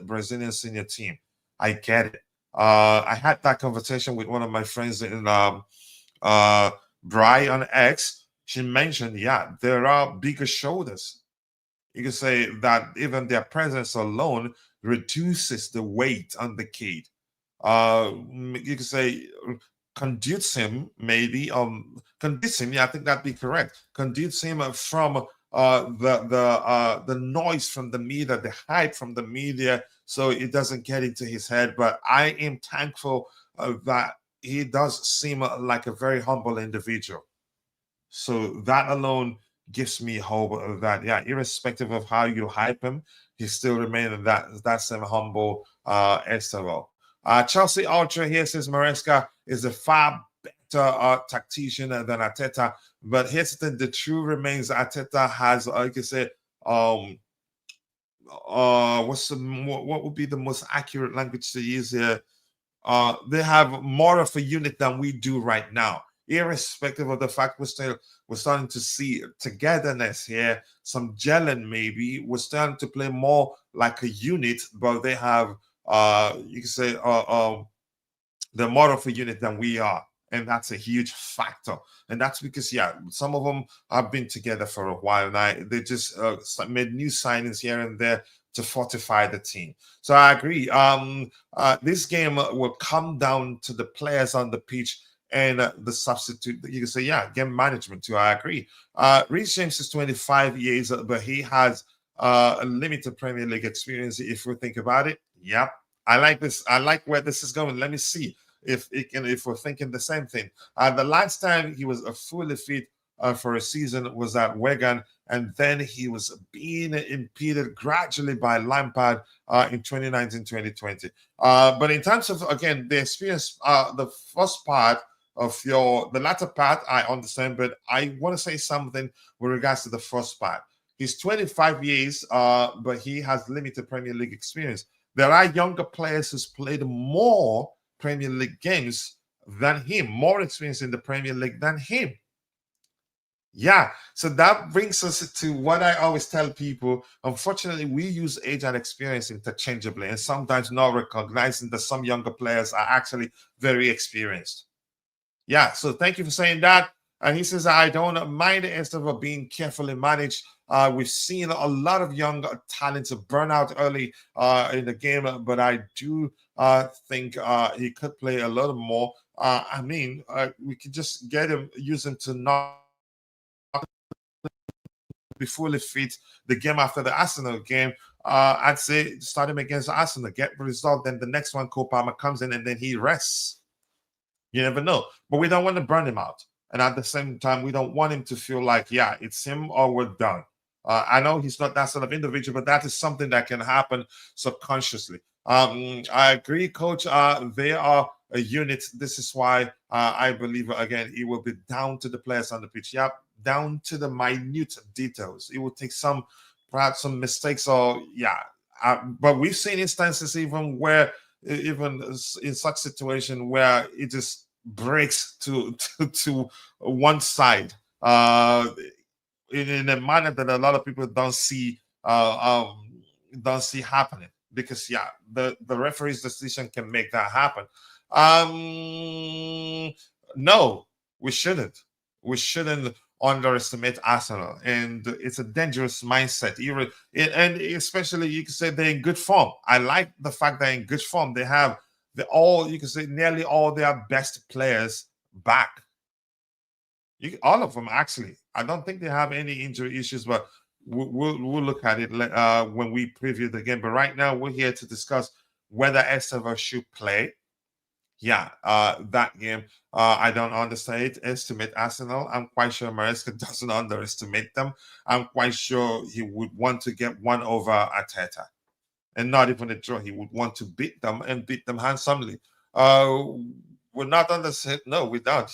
Brazilian senior team. I get it. I had that conversation with one of my friends in Bri on X. She mentioned, yeah, there are bigger shoulders. You can say that even their presence alone reduces the weight on the kid. You can say conduce him, maybe conduce him. Yeah, I think that'd be correct. Conduce him from the noise from the media, the hype from the media, so it doesn't get into his head. But I am thankful that he does seem like a very humble individual. So that alone gives me hope that, yeah, irrespective of how you hype him, he still remains that same humble Estevao. Chelsea Ultra here says Maresca is a far better tactician than Arteta. But here's the thing: the truth remains Arteta has, like I said, what would be the most accurate language to use here? They have more of a unit than we do right now. Irrespective of the fact we're starting to see togetherness here, some gelling maybe. We're starting to play more like a unit, but they have, you can say, they're more of a unit than we are. And that's a huge factor. And that's because, yeah, some of them have been together for a while now. They just made new signings here and there to fortify the team. So I agree. This game will come down to the players on the pitch and the substitute. You can say, yeah, game management too. I agree. Reece James is 25 years, but he has a limited Premier League experience. If we think about it, yeah, I like this. I like where this is going. Let me see if we're thinking the same thing. The last time he was fully fit for a season was at Wigan, and then he was being impeded gradually by Lampard in 2019-2020. But in terms of, again, the experience, the first part of the latter part, I understand, but I want to say something with regards to the first part. He's 25 years, but he has limited Premier League experience. There are younger players who's played more Premier League games than him, more experience in the Premier League than him. Yeah, so that brings us to what I always tell people. Unfortunately, we use age and experience interchangeably, and sometimes not recognizing that some younger players are actually very experienced. Yeah, so thank you for saying that. And he says, I don't mind the instead of being carefully managed. We've seen a lot of young talents burn out early in the game, but I do think he could play a little more. I mean, we could just get him, use him to not be fully fit the game after the Arsenal game. I'd say start him against Arsenal, get the result, then the next one, Cole Palmer comes in and then he rests. You never know. But we don't want to burn him out. And at the same time, we don't want him to feel like, yeah, it's him or we're done. I know he's not that sort of individual, but that is something that can happen subconsciously. I agree, Coach. They are a unit. This is why I believe, again, it will be down to the players on the pitch. Yep, down to the minute details. It will take some, perhaps some mistakes, or yeah. But we've seen instances even where, even in such situation where it just breaks to one side. In a manner that a lot of people don't see happening, because yeah, the referee's decision can make that happen. No, we shouldn't. We shouldn't underestimate Arsenal, and it's a dangerous mindset. And especially, you can say they're in good form. I like the fact they're in good form. They have you can say nearly all their best players back. All of them, actually. I don't think they have any injury issues, but we'll look at it when we preview the game. But right now, we're here to discuss whether Estevao should play. Yeah, that game, I don't estimate Arsenal. I'm quite sure Maresca doesn't underestimate them. I'm quite sure he would want to get one over Arteta, and not even a draw. He would want to beat them, and beat them handsomely. We're not on the set. No, we don't.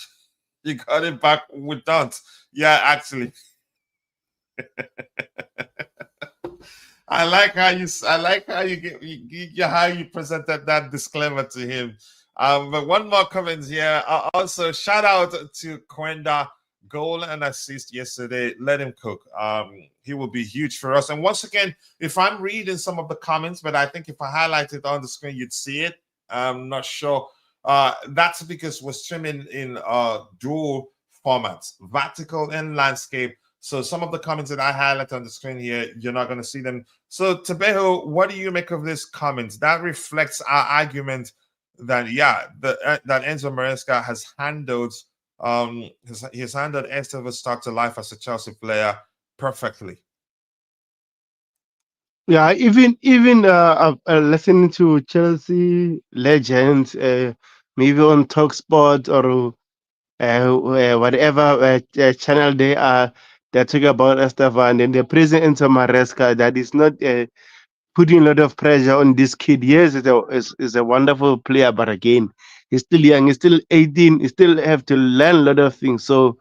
You got it back. We don't. Yeah, actually. I like how how you presented that disclaimer to him. But one more comment here. Also, shout out to Kwenda, goal and assist yesterday. Let him cook. He will be huge for us. And once again, if I'm reading some of the comments, but I think if I highlight it on the screen, you'd see it. I'm not sure. That's because we're streaming in dual formats, vertical and landscape. So some of the comments that I highlight on the screen here, you're not going to see them. So Tebeho, what do you make of this comment? That reflects our argument that that Enzo Maresca has handled he's handled Esteva's start to life as a Chelsea player perfectly. Yeah, even listening to Chelsea legends, maybe on Talksport or whatever channel they are, they're talking about Estevao, and then they're praising Enzo Maresca. That is not putting a lot of pressure on this kid. Yes, is a wonderful player, but again, he's still young. He's still 18. He still have to learn a lot of things. So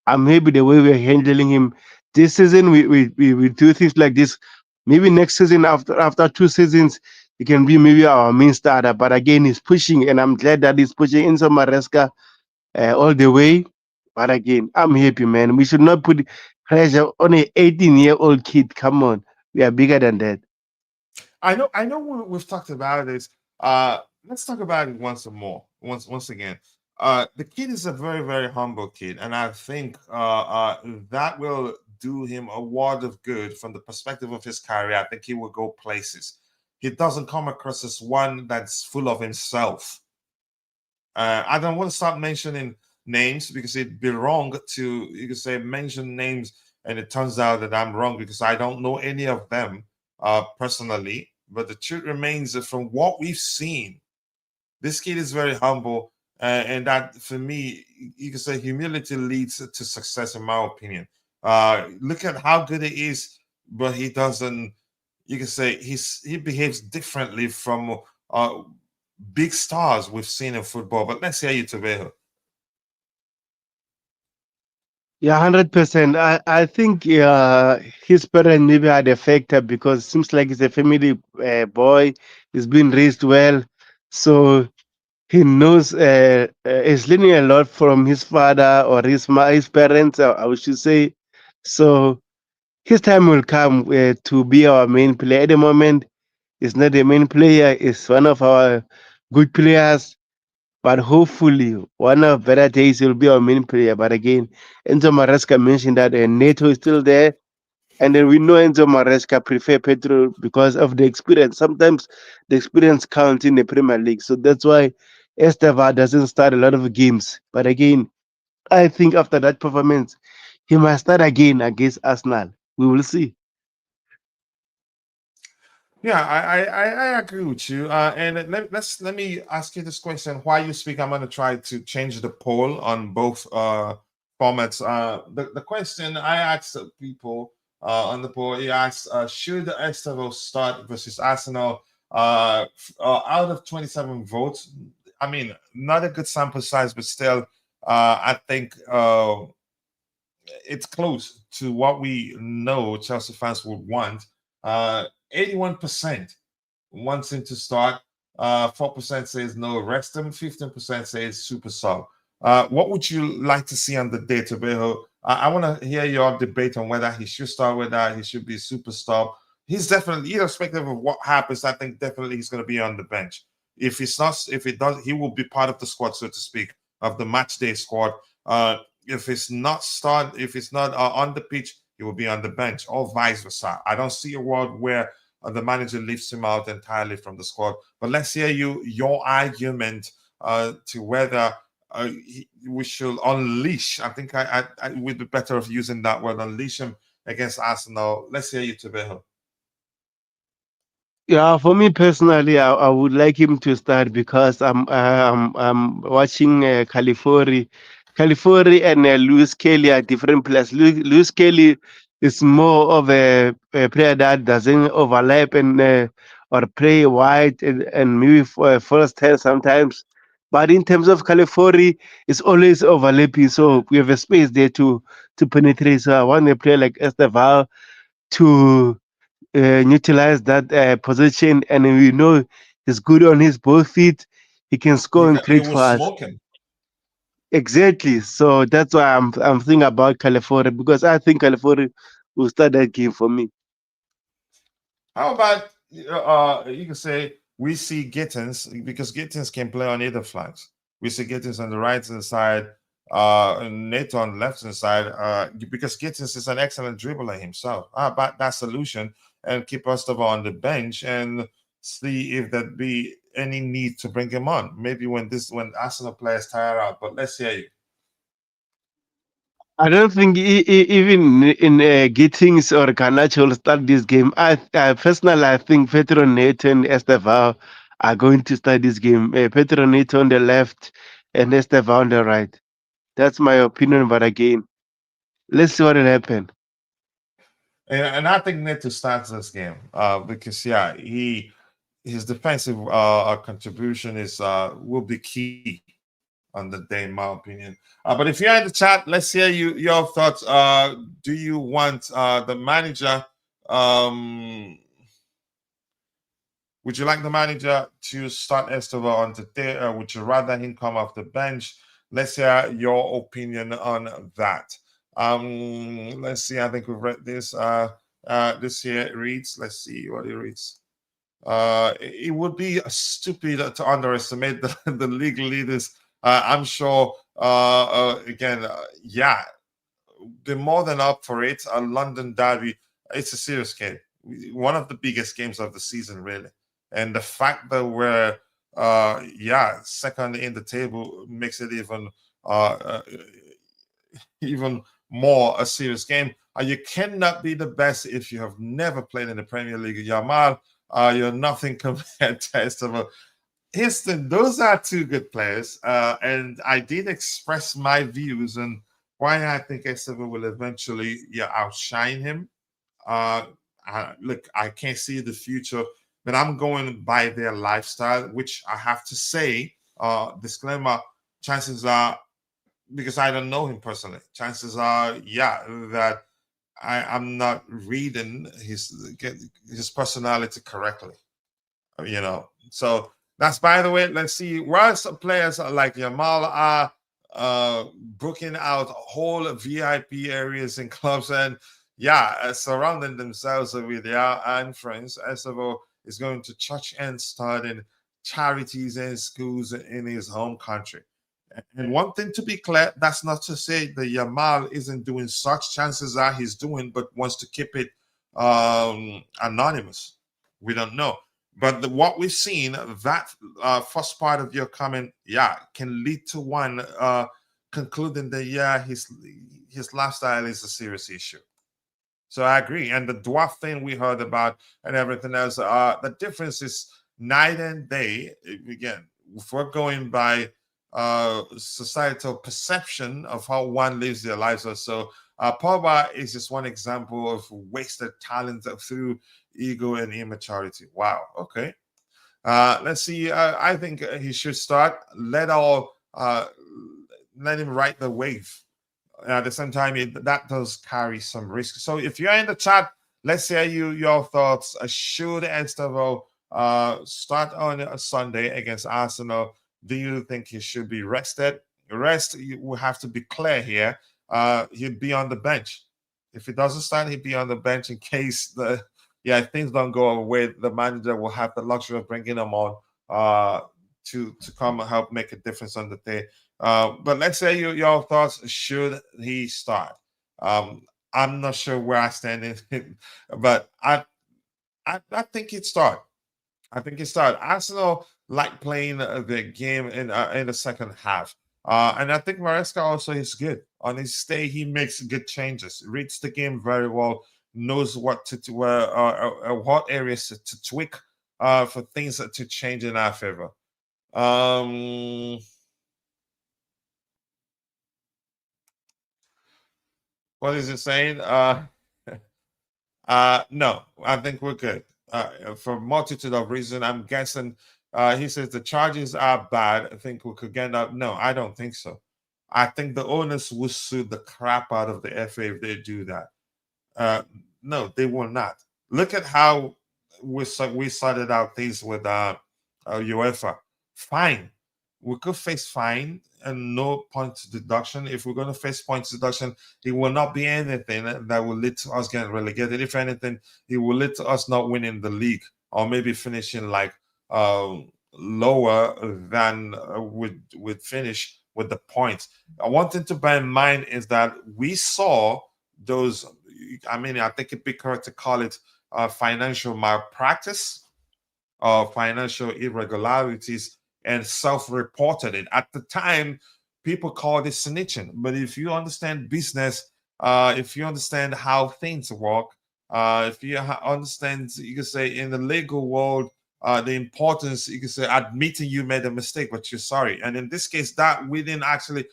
I'm happy the way we're handling him. This season, we do things like this. Maybe next season, after 2 seasons, he can be maybe our main starter. But again, he's pushing, and I'm glad that he's pushing Enzo Maresca all the way. But again, I'm happy, man. We should not put pressure on a 18-year-old kid. Come on, we are bigger than that. I know we've talked about this. Let's talk about it once again. The kid is a very, very humble kid, and I think that will do him a world of good from the perspective of his career. I think he will go places. He doesn't come across as one that's full of himself. I don't want to start mentioning names because it'd be wrong to, you could say, mention names, and it turns out that I'm wrong because I don't know any of them personally. But the truth remains that from what we've seen, this kid is very humble, and that, for me, you can say humility leads to success, in my opinion. Look at how good he is, but he doesn't. You can say he behaves differently from big stars we've seen in football. But let's hear you, Tabejo. Yeah, 100%. I think his parents maybe had a factor because it seems like he's a family boy. He's been raised well, so he knows he's learning a lot from his father or his parents, I should say. So his time will come to be our main player. At the moment, he's not the main player. He's one of our good players. But hopefully, one of better days he'll be our main player. But again, Enzo Maresca mentioned that NATO is still there. And then we know Enzo Maresca prefer Pedro because of the experience. Sometimes the experience counts in the Premier League. So that's why Esteva doesn't start a lot of games. But again, I think after that performance, he must start again against Arsenal. We will see. Yeah, I agree with you. And let me ask you this question. While you speak, I'm going to try to change the poll on both formats. The question I asked people on the poll, he asked, should Estevao start versus Arsenal? Out of 27 votes, I mean, not a good sample size, but still, I think it's close to what we know Chelsea fans would want. 81% wants him to start. 4% says no, rest him. 15% says super sub. What would you like to see on the day, Tobeho? I want to hear your debate on whether he should start, whether he should be super sub. He's definitely, irrespective of what happens, I think definitely he's going to be on the bench. If he's not, if it does, he will be part of the squad, so to speak, of the match day squad. If it's not if it's not on the pitch, he will be on the bench, or vice versa. I don't see a world where the manager leaves him out entirely from the squad. But let's hear your argument to whether we should unleash. I think I would be better of using that word, unleash him against Arsenal. Let's hear you, Tobeho. Yeah, for me personally, I would like him to start because I'm watching Califori and Lewis Kelly are different players. Lewis Kelly is more of a player that doesn't overlap and or play wide and maybe for first hand sometimes. But in terms of Califori, it's always overlapping, so we have a space there to penetrate. So I want a player like Estevao to utilize that position, and we know he's good on his both feet. He can score and He create will for us. smoke him. Exactly. So that's why I'm thinking about California because I think California will start that game for me. How about you can say we see Gittins because Gittins can play on either flanks. We see Gittins on the right hand side, and Neto on the left hand side, because Gittins is an excellent dribbler himself. How about that solution and keep Ostava on the bench and see if there be any need to bring him on? Maybe when Arsenal players tire out. But let's hear you. I don't think even in Gittings or Garnacho will start this game. I personally I think Petro Neto and Estevao are going to start this game. Petro Neto on the left and Estevao on the right. That's my opinion. But again, let's see what will happen. And I think Neto starts this game because yeah, his defensive contribution is will be key on the day, in my opinion. But if you're in the chat, let's hear your thoughts. Do you want the manager? Um, would you like the manager to start Esteva on the day, or would you rather him come off the bench? Let's hear your opinion on that. Let's see. I think we've read this. This here reads. Let's see what it reads. It would be stupid to underestimate the league leaders. I'm sure. Again, yeah, they're more than up for it. A London derby. It's a serious game. One of the biggest games of the season, really. And the fact that we're, yeah, second in the table makes it uh, uh, even more a serious game. You cannot be the best if you have never played in the Premier League. Yamal, you're nothing compared to Estevao. Houston, those are two good players. And I did express my views on why I think Estevao will eventually outshine him. Look, I can't see the future, but I'm going by their lifestyle, which I have to say, disclaimer, chances are, because I don't know him personally, chances are, yeah, that I'm not reading his personality correctly, So that's, by the way, let's see. While some players like Yamal are booking out whole VIP areas in clubs and surrounding themselves with their and friends, Estevao is going to church and starting charities and schools in his home country. And one thing to be clear, that's not to say that Yamal isn't doing such. Chances are he's doing, but wants to keep it anonymous. We don't know. But what we've seen, that first part of your comment, can lead to one concluding that his lifestyle is a serious issue. So I agree. And the dwarf thing we heard about and everything else, the difference is night and day. Again, if we're going by societal perception of how one lives their lives or so, Pogba is just one example of wasted talent through ego and immaturity. Wow. Okay. Let's see. I think he should start. Let him ride the wave. At the same time, that does carry some risk. So if you're in the chat, let's hear your thoughts. Should Estevao start on a Sunday against Arsenal? Do you think he should be rested? Rest, we have to be clear here. He'd be on the bench. If he doesn't start, he'd be on the bench in case things don't go away. The manager will have the luxury of bringing him on to come and help make a difference on the day. But let's say your thoughts. Should he start? I'm not sure where I stand in it, but I think he'd start. I think he'd start. Arsenal like playing the game in the second half. And I think Maresca also is good. On his stay, he makes good changes, reads the game very well, knows what what areas to tweak for things to change in our favor. What is it saying? No, I think we're good. For a multitude of reasons, I'm guessing. He says the charges are bad. I think we could get up. No, I don't think so. I think the owners will sue the crap out of the FA if they do that. No, they will not. Look at how we started out things with UEFA. Fine, we could face fine and no points deduction. If we're going to face points deduction, it will not be anything that will lead to us getting relegated. If anything, it will lead to us not winning the league or maybe finishing like lower than would finish with the points. One thing to bear in mind is that we saw those. I mean, I think it'd be correct to call it financial malpractice or financial irregularities, and self-reported it. At the time, people called it snitching. But if you understand business, if you understand how things work, if you understand, you can say in the legal world, the importance, you can say admitting you made a mistake, but you're sorry. And in this case, that we didn't actually,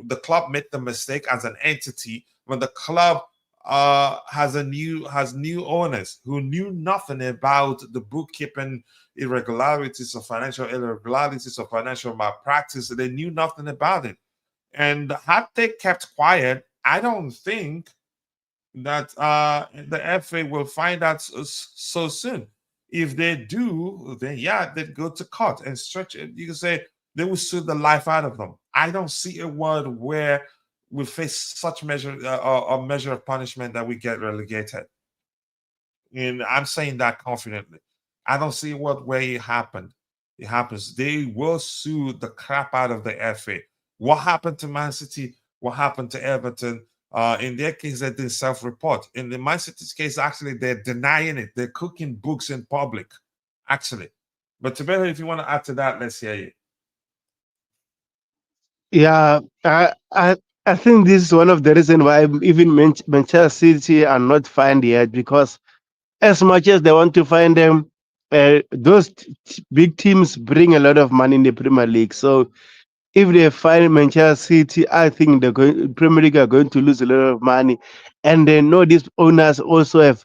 the club made the mistake as an entity, when the club has new owners who knew nothing about the bookkeeping irregularities or financial irregularities or financial malpractice. They knew nothing about it. And had they kept quiet, I don't think that the FA will find out so soon. If they do, then yeah, they'd go to court and stretch it. You can say they will sue the life out of them. I don't see a world where we face such measure or measure of punishment that we get relegated. And I'm saying that confidently. I don't see what way it happened. It happens. They will sue the crap out of the FA. What happened to Man City? What happened to Everton? In their case, they did self-report. In the Man City's case, actually, they're denying it. They're cooking books in public, actually. But Tibet, if you want to add to that, let's hear you. Yeah, I think this is one of the reasons why even Manchester City are not fined yet, because as much as they want to find them, those big teams bring a lot of money in the Premier League. So if they find Manchester City, I think the Premier League are going to lose a lot of money, and they know these owners also have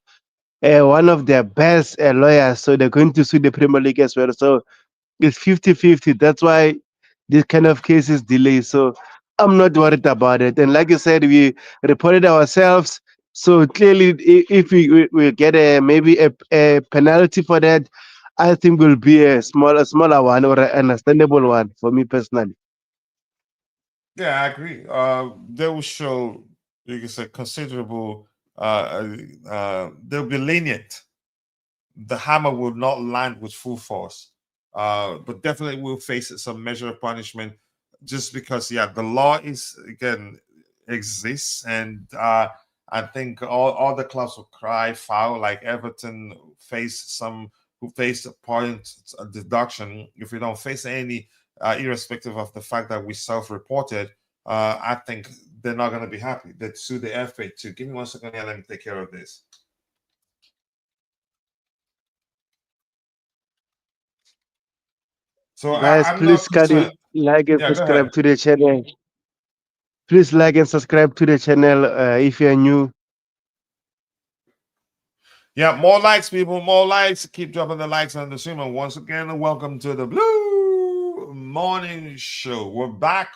one of their best lawyers, so they're going to sue the Premier League as well. So it's 50-50. That's why this kind of cases delay. So I'm not worried about it. And like you said, we reported ourselves. So clearly, if we get maybe a penalty for that, I think will be a smaller one or an understandable one for me personally. Yeah, I agree. They will show, you can say, considerable. They'll be lenient. The hammer will not land with full force, but definitely will face some measure of punishment, just because, yeah, the law is again exists, and I think all the clubs will cry foul. Like Everton who face a point deduction. If we don't face any, irrespective of the fact that we self-reported, I think they're not going to be happy. They'd sue the FA too. Give me 1 second here. Let me take care of this. So Guys, I'm not please can you concerned. like and Yeah, go ahead. subscribe to the channel. Please like and subscribe to the channel if you're new. Yeah, more likes, people, more likes. Keep dropping the likes on the stream. And once again, welcome to the Blue Morning Show. We're back.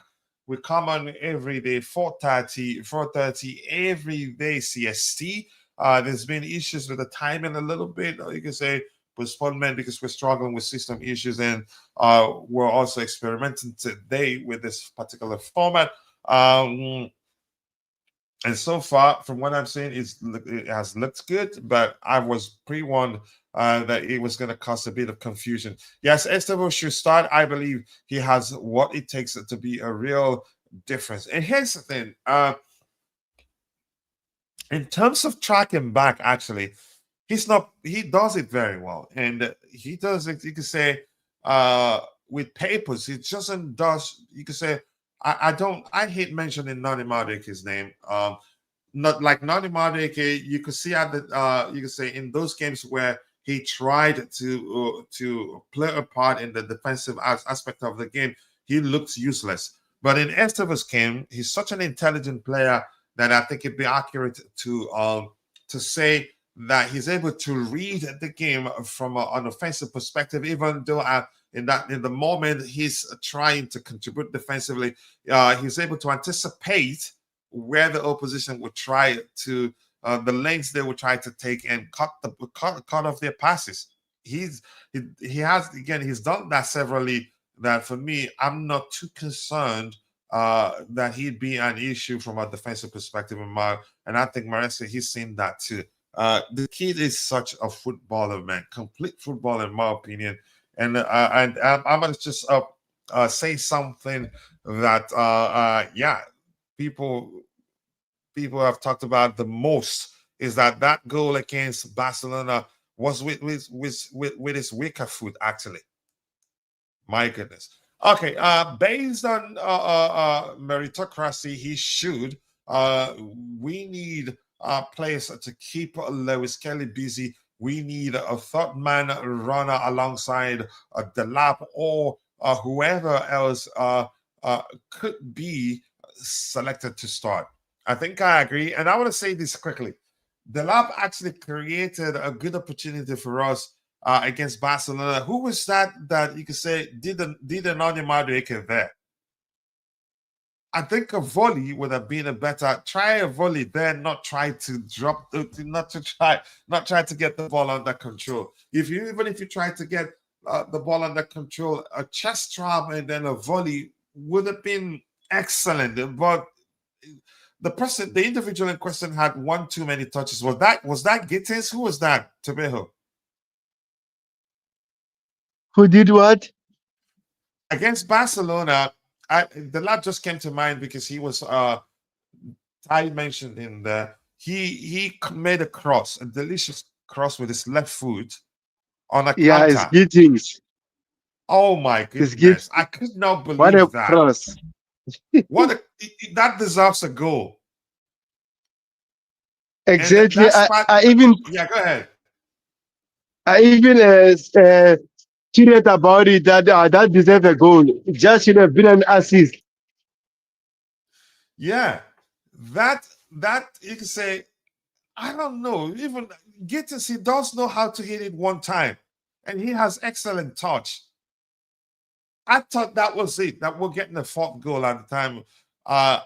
We come on every day, 4:30 every day CST. There's been issues with the timing a little bit. Or you can say postponement because we're struggling with system issues, and we're also experimenting today with this particular format. And so far, from what I'm saying, it has looked good, but I was pre-warned that it was going to cause a bit of confusion. Yes, Estevao should start. I believe he has what it takes to be a real difference. And here's the thing. In terms of tracking back, actually, he does it very well. And he does it, you could say, with papers. He doesn't does, you could say, I hate mentioning Noni Madueke's name. Not like Noni Madueke, you could see at the you could say in those games where he tried to play a part in the defensive aspect of the game, he looks useless. But in Esteva's game, he's such an intelligent player that I think it'd be accurate to say that he's able to read the game from an offensive perspective, even though in the moment he's trying to contribute defensively, he's able to anticipate where the opposition would try to the lanes they would try to take and cut off their passes. He has, again, he's done that severally. That for me, I'm not too concerned that he'd be an issue from a defensive perspective and I think Maresca, he's seen that too. The kid is such a footballer, man, complete footballer in my opinion. And I'm gonna just say something that yeah, people have talked about the most is that goal against Barcelona was with his weaker foot, actually. My goodness. Okay, based on meritocracy, he should. We need players to keep Lewis Kelly busy. We need a third man runner alongside Delap or whoever else could be selected to start. I think I agree. And I want to say this quickly. Delap actually created a good opportunity for us against Barcelona. Who was that you could say did a Noni Madueke there? I think a volley would have been a better try a volley there, not try to drop, not try to get the ball under control. Even if you try to get the ball under control, a chest trap and then a volley would have been excellent. But the individual in question had one too many touches. Was that Gittins? Who was that? Tebejo. Who did what? Against Barcelona, the lad just came to mind because he was I mentioned in there. He made a delicious cross with his left foot on a Yeah, it's counter. Gittings. Oh my goodness. I could not What a believe that. cross. That deserves a goal. Exactly. I even yeah, go ahead. I even tweeted about it that deserves a goal. It just should have been an assist. Yeah, that you can say, I don't know. Even Gittins, he does know how to hit it one time, and he has excellent touch. I thought that was it. That we're getting the fourth goal at the time. I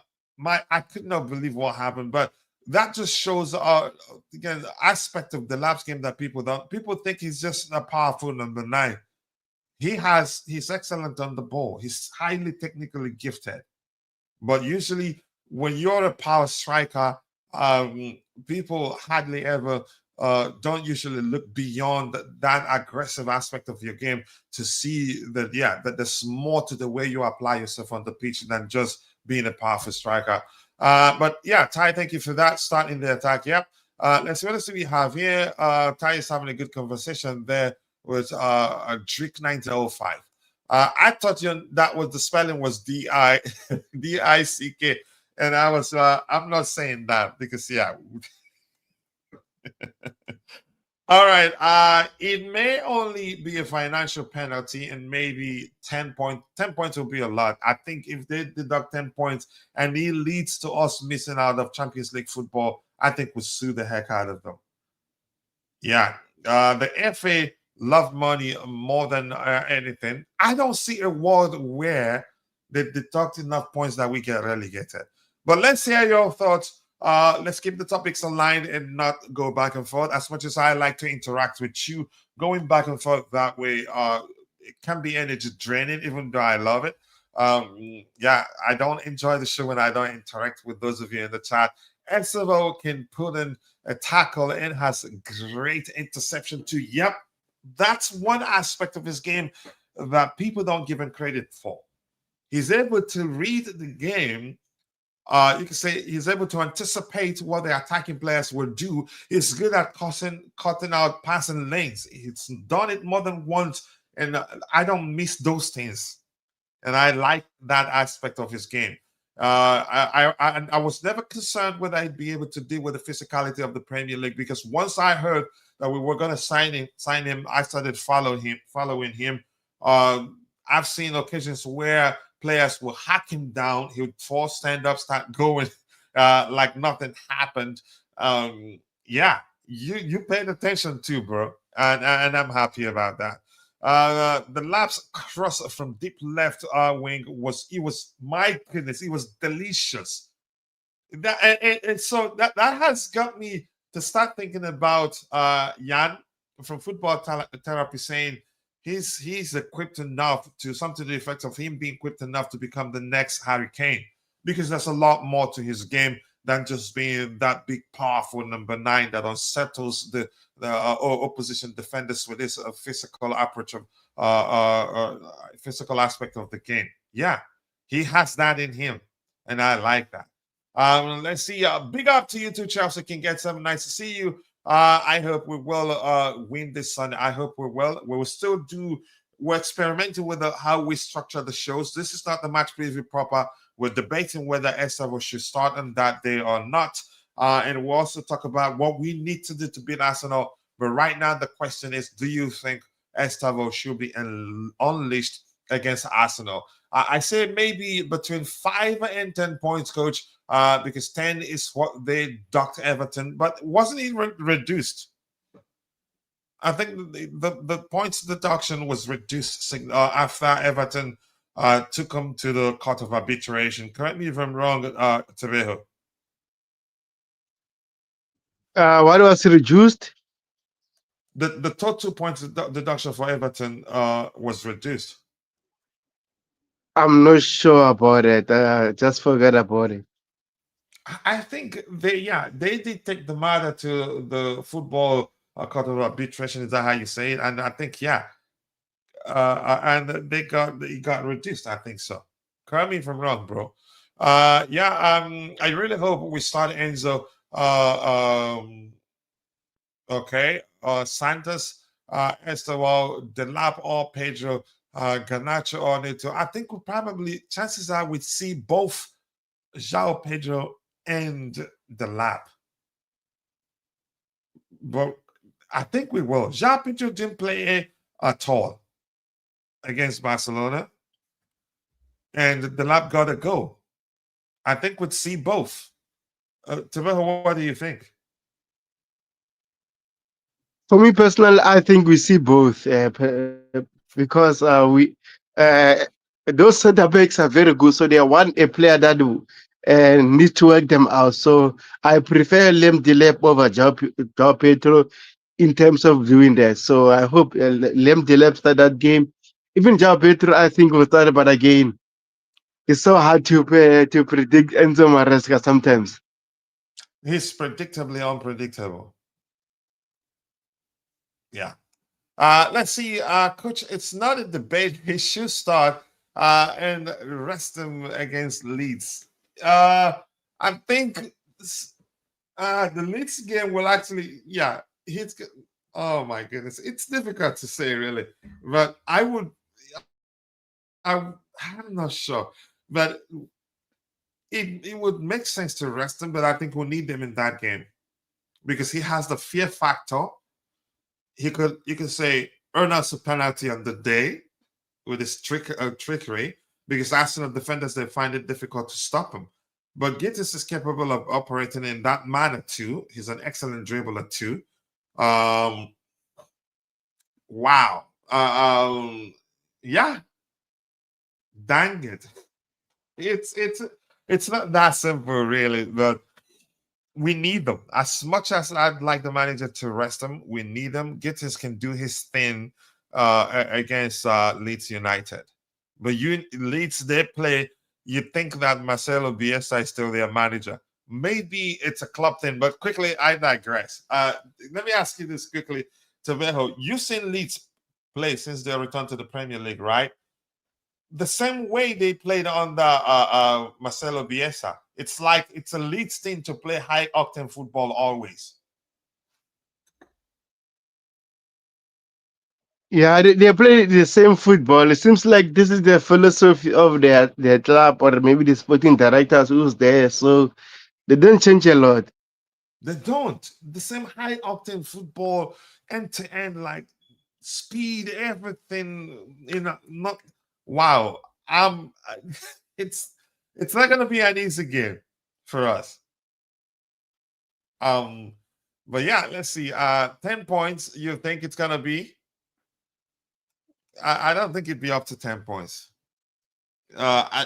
could not believe what happened, but that just shows again the aspect of the Labs game that people think he's just a powerful number 9. He's excellent on the ball. He's highly technically gifted. But usually when you're a power striker, people hardly ever don't usually look beyond that aggressive aspect of your game to see that there's more to the way you apply yourself on the pitch than just being a powerful striker. But yeah, Ty, thank you for that. Starting the attack. Yep. Let's see what else do we have here. Ty is having a good conversation there with Drick 1905. I thought that was the spelling was D-I D-I-C-K, and I was I'm not saying that because yeah. All right. It may only be a financial penalty, and maybe 10 points will be a lot. I think if they deduct 10 points and it leads to us missing out of Champions League football, I think we'll sue the heck out of them. Yeah. The FA love money more than anything. I don't see a world where they deduct enough points that we get relegated. But let's hear your thoughts. Let's keep the topics aligned and not go back and forth. As much as I like to interact with you, going back and forth that way, it can be energy draining, even though I love it. Yeah, I don't enjoy the show when I don't interact with those of you in the chat. Estevao can put in a tackle and has great interception too. Yep, that's one aspect of his game that people don't give him credit for. He's able to read the game. You can say he's able to anticipate what the attacking players will do. He's good at cutting out passing lanes. He's done it more than once, and I don't miss those things. And I like that aspect of his game. I was never concerned whether I'd be able to deal with the physicality of the Premier League, because once I heard that we were going to sign him, I started following him. I've seen occasions where players will hack him down. He would fall, stand up, start going like nothing happened. Yeah, you paid attention too, bro, and I'm happy about that. The lapse cross from deep left wing was my goodness, it was delicious. That and so that has got me to start thinking about Jan from Football Therapy, saying he's equipped enough to something to the effect of him being equipped enough to become the next Harry Kane, because there's a lot more to his game than just being that big, powerful number 9 that unsettles the opposition defenders with this physical approach of physical aspect of the game. Yeah, he has that in him, and I like that. Let's see. Big up to you too, Chelsea. Can get some. Nice to see you. I hope we will win this Sunday. I hope we will. We will still do. We're experimenting with how we structure the shows. This is not the match preview proper. We're debating whether Estevao should start on that day or not. And we'll also talk about what we need to do to beat Arsenal. But right now, the question is, do you think Estevao should be unleashed against Arsenal? I say maybe between 5 and 10 points, coach, because 10 is what they docked Everton, but wasn't even reduced. I think the points deduction was reduced after Everton took him to the court of arbitration. Correct me if I'm wrong, Tevejo. What was reduced? The total points deduction for Everton was reduced. I'm not sure about it. Just forget about it. I think they did take the matter to the football court of arbitration. Is that how you say it? And I think and it got reduced. I think so. Correct me if I'm wrong, bro. I really hope we start Enzo. Okay. Santos, Estevao, Delap, or Pedro, Garnacho, or Neto. I think we probably, chances are we see both João Pedro and Delap. But I think we will. João Pedro didn't play at all against Barcelona, and Delap got to go. I think we'd see both. Tevejo, what do you think? For me personally, I think we see both because those center backs are very good. So they want a player that needs to work them out. So I prefer Lem Delep over João Pedro in terms of doing that. So I hope Lem Delep start that game. Even João Pedro, I think, will start, but again, it's so hard to predict Enzo Maresca sometimes. He's predictably unpredictable. Yeah. Let's see, coach. It's not a debate. He should start and rest him against Leeds. I think the Leeds game will actually, oh my goodness, it's difficult to say really, but I'm not sure, but it would make sense to rest him. But I think we'll need him in that game because he has the fear factor. you could say earn us a penalty on the day with his trickery, because Arsenal defenders, they find it difficult to stop him. But Gittes is capable of operating in that manner too. He's an excellent dribbler too. Um, wow. Yeah, dang it. It's it's it's not that simple, really. But we need them. As much as I'd like the manager to rest him, we need them. Gittes can do his thing against Leeds United. But Leeds, they play. You think that Marcelo Bielsa is still their manager? Maybe it's a club thing. But quickly, I digress. Let me ask you this quickly, Tavejo. You've seen Leeds play since their return to the Premier League, right? The same way they played on the Marcelo Bielsa. It's like it's a Leeds team to play high octane football always. Yeah, they play the same football. It seems like this is the philosophy of their club, or maybe the sporting directors who's there. So they don't change a lot. They don't. The same high octane football, end to end, like speed, everything. Not wow. It's it's not gonna be an easy game for us. Um, but yeah, let's see. 10 points. You think it's gonna be? I don't think it'd be up to 10 points.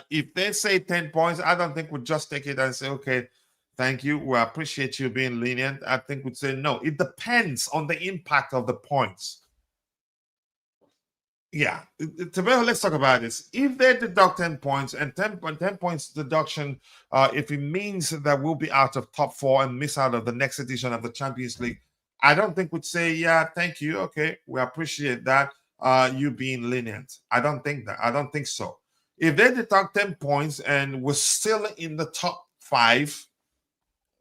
If they say 10 points, I don't think we'd just take it and say, okay, thank you. We appreciate you being lenient. I think we'd say no. It depends on the impact of the points. Yeah, let's talk about this. If they deduct 10 points and 10 points deduction, if it means that we'll be out of top four and miss out of the next edition of the Champions League, I don't think we'd say, yeah, thank you. Okay, we appreciate that. You being lenient. I don't think that. I don't think so. If they deduct 10 points and we're still in the top five,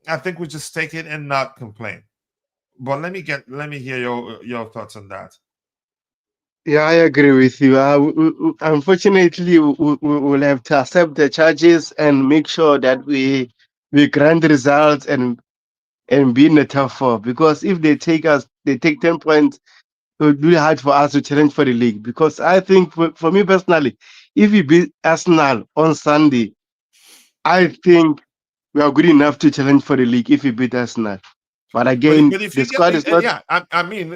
I think we just take it and not complain. But let me hear your thoughts on that. Yeah, I agree with you. Unfortunately, we will have to accept the charges and make sure that we grant results and be in the top four. Because if they take 10 points, it would be hard for us to challenge for the league. Because I think, for me personally, if we beat Arsenal on Sunday, I think we are good enough to challenge for the league if we beat Arsenal. But again, But if the you get, squad is not. yeah, I mean,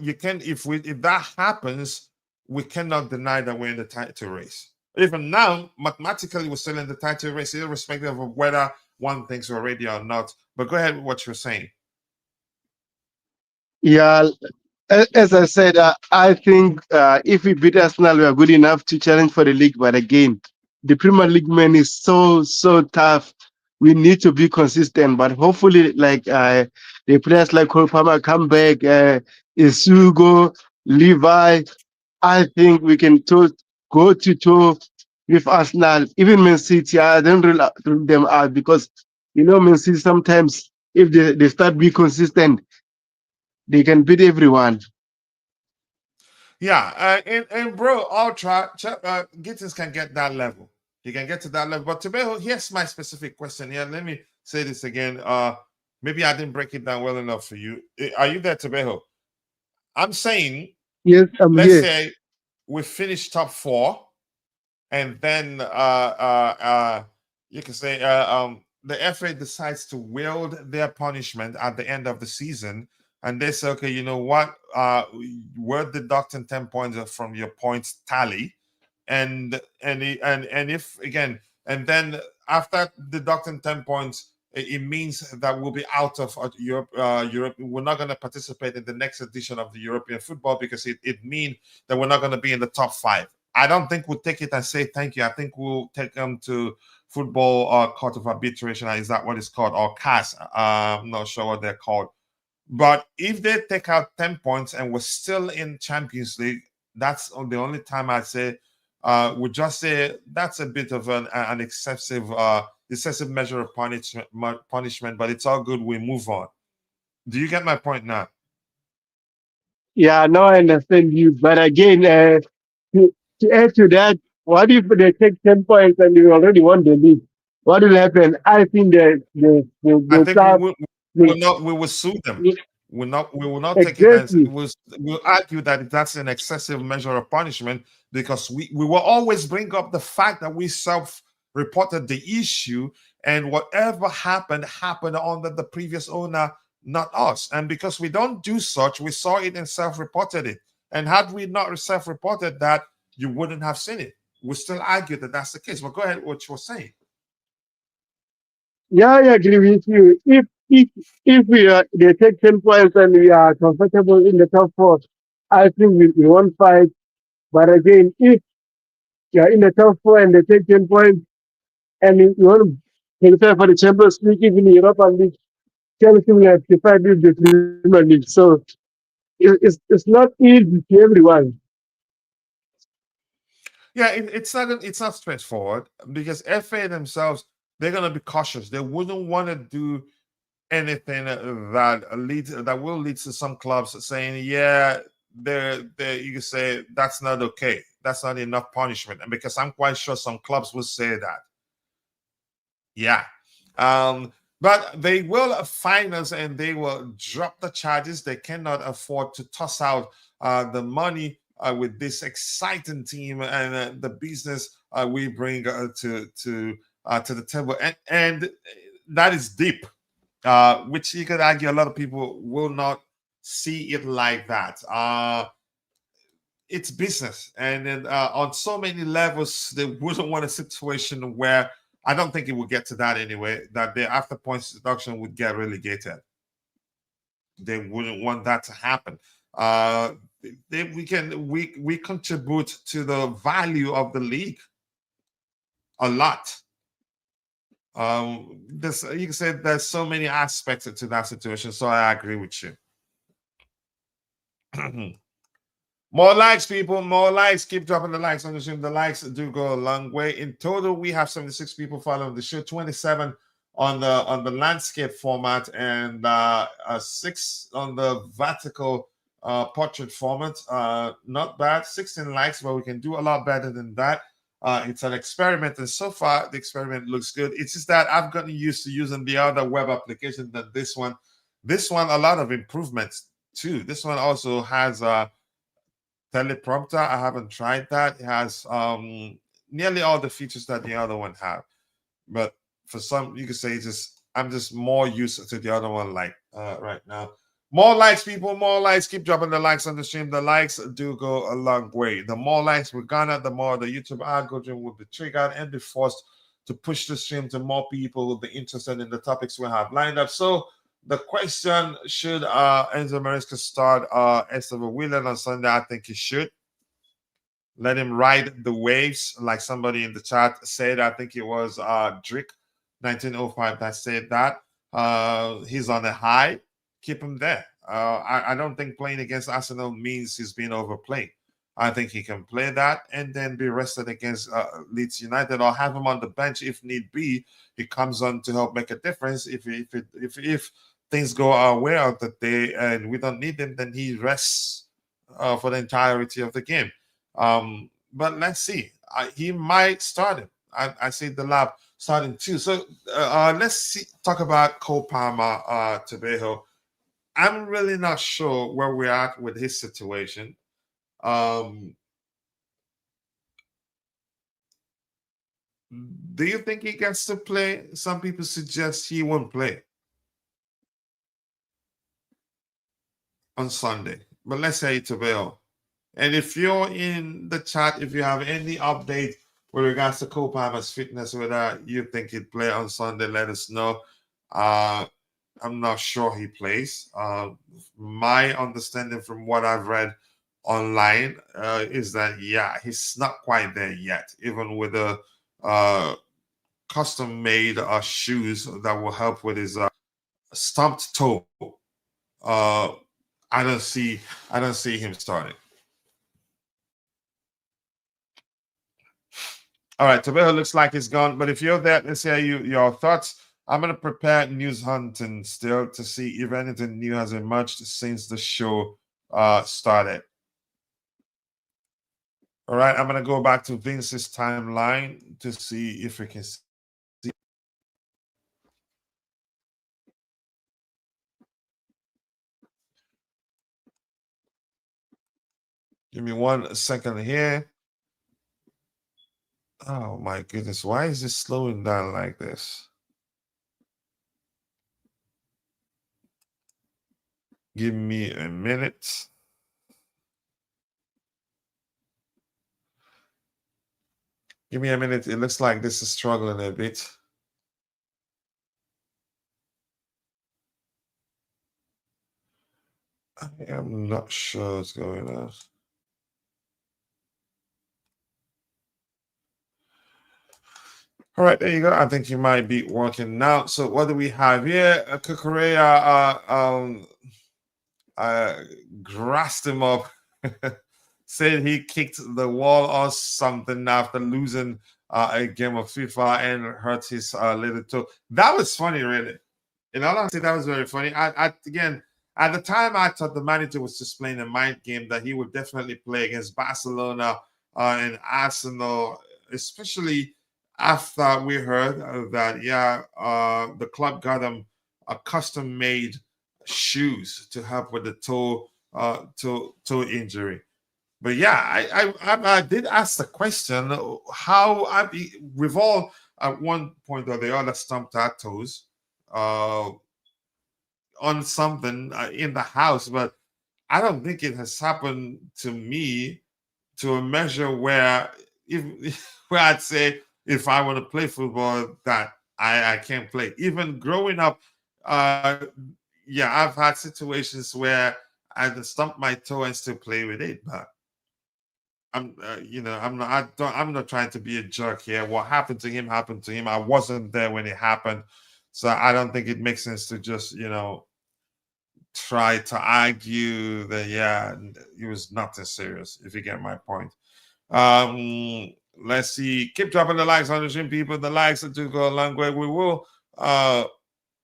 you can if that happens, we cannot deny that we're in the title race. Even now, mathematically, we're still in the title race, irrespective of whether one thinks we're ready or not. But go ahead with what you're saying. Yeah, as I said, I think if we beat Arsenal, we are good enough to challenge for the league. But again, the Premier League man is so tough. We need to be consistent. But hopefully, like the players like Cole Palmer come back, Isugo, Levi, I think we can go to toe with Arsenal. Even Man City, I don't rule them out because Man City sometimes if they start being consistent, they can beat everyone. Yeah, and bro, Ultra Gittins can get that level. He can get to that level. But Tobeho, here's my specific question here. Let me say this again. Maybe I didn't break it down well enough for you. Are you there, Tobeho? I'm saying, Yes, I'm let's here. say we finish top four, and then you can say the FA decides to wield their punishment at the end of the season, and they say, okay, you know what? We're deducting 10 points from your points tally, and if again, and then after deducting 10 points, it means that we'll be out of Europe. Europe. We're not going to participate in the next edition of the European football because it means that we're not going to be in the top five. I don't think we'll take it and say thank you. I think we'll take them to football court of arbitration. Is that what it's called? Or CAS? I'm not sure what they're called. But if they take out 10 points and we're still in Champions League, that's the only time I'd say we just say that's a bit of an excessive measure of punishment, but it's all good. We move on. Do you get my point now? Yeah, now I understand you. But again, to add to that, what if they take 10 points and you already won the league? What will happen? I think I the think club will, we will sue them. We will not take it as Exactly. we'll argue that that's an excessive measure of punishment because we will always bring up the fact that we self-reported the issue and whatever happened under the previous owner, not us. And because we don't do such, we saw it and self-reported it. And had we not self-reported that, you wouldn't have seen it. We still argue that that's the case. But go ahead, what you were saying. Yeah, I agree with you. If we are they take 10 points and we are comfortable in the top four, I think we won't fight. But again, if you are in the top four and they take 10 points and you want to qualify for the Champions League, even the Europa League, Chelsea will have to fight with the Premier League. So it's not easy to everyone. Yeah, it's not straightforward because FA themselves, they're gonna be cautious. They wouldn't want to do anything that will lead to some clubs saying, yeah, they you can say that's not okay. That's not enough punishment. And because I'm quite sure some clubs will say that. Yeah. But they will fine us and they will drop the charges. They cannot afford to toss out the money with this exciting team and the business we bring to the table, and that is deep, which you could argue a lot of people will not see it like that. It's business, and then, on so many levels, they wouldn't want a situation where I don't think it would get to that anyway. That the after points deduction would get relegated. They wouldn't want that to happen. Uh, we contribute to the value of the league a lot. This you can say there's so many aspects to that situation. So I agree with you. More likes, people. More likes. Keep dropping the likes on the stream. The likes do go a long way. In total, we have 76 people following the show, 27 on the landscape format, and 6 on the vertical portrait format. Not bad. 16 likes, but we can do a lot better than that. It's an experiment, and so far the experiment looks good. It's just that I've gotten used to using the other web application than this one. This one, a lot of improvements too. This one also has a teleprompter. I haven't tried that. It has nearly all the features that the other one have, but for some, you could say I'm just more used to the other one. Like right now, more likes, people. More likes. Keep dropping the likes on the stream. The likes do go a long way. The more likes we garner, the more the YouTube algorithm will be triggered and be forced to push the stream to more people who will be interested in the topics we have lined up. So the question, should Enzo Maresca start Estevão Willian on Sunday? I think he should. Let him ride the waves, like somebody in the chat said. I think it was Drick 1905 that said that. He's on a high. Keep him there. I don't think playing against Arsenal means he's being overplayed. I think he can play that and then be rested against Leeds United, or have him on the bench if need be. He comes on to help make a difference. If things go our way out that day and we don't need him, then he rests for the entirety of the game. But let's see. He might start him. I see the lab starting too. So talk about Cole Palmer, Tobejo. I'm really not sure where we're at with his situation. Do you think he gets to play? Some people suggest he won't play on Sunday. But let's say Tobejo. And if you're in the chat, if you have any update with regards to Cole Palmer's fitness, whether you think he'd play on Sunday, let us know. I'm not sure he plays. My understanding from what I've read online is that, yeah, he's not quite there yet, even with the custom-made shoes that will help with his stumped toe. I don't see him starting. All right, Tobejo looks like he's gone. But if you're there, let's hear your thoughts. I'm going to prepare news hunting still to see if anything new has emerged since the show started. All right, I'm going to go back to Vince's timeline to see if we can see. Give me 1 second here. Oh my goodness, why is it slowing down like this? Give me a minute. Give me a minute. It looks like this is struggling a bit. I am not sure what's going on. All right, there you go. I think you might be working now. So what do we have here? Kukurea grassed him up, said he kicked the wall or something after losing a game of FIFA and hurt his little toe. That was funny, really. In all honesty, that was very funny. Again, at the time, I thought the manager was just playing a mind game that he would definitely play against Barcelona and Arsenal, especially after we heard that, the club got him a custom-made shoes to help with the toe injury. But yeah, I did ask the question how we've all at one point or the other stumped our toes on something in the house, but I don't think it has happened to me to a measure where where I'd say if I want to play football that I can't play. Even growing up, I've had situations where I stump my toe and still play with it, but I'm I'm not trying to be a jerk here. What happened to him happened to him. I wasn't there when it happened, so I don't think it makes sense to just try to argue that it was nothing serious, if you get my point. Let's see. Keep dropping the likes on the stream, people. The likes do go a long way. We will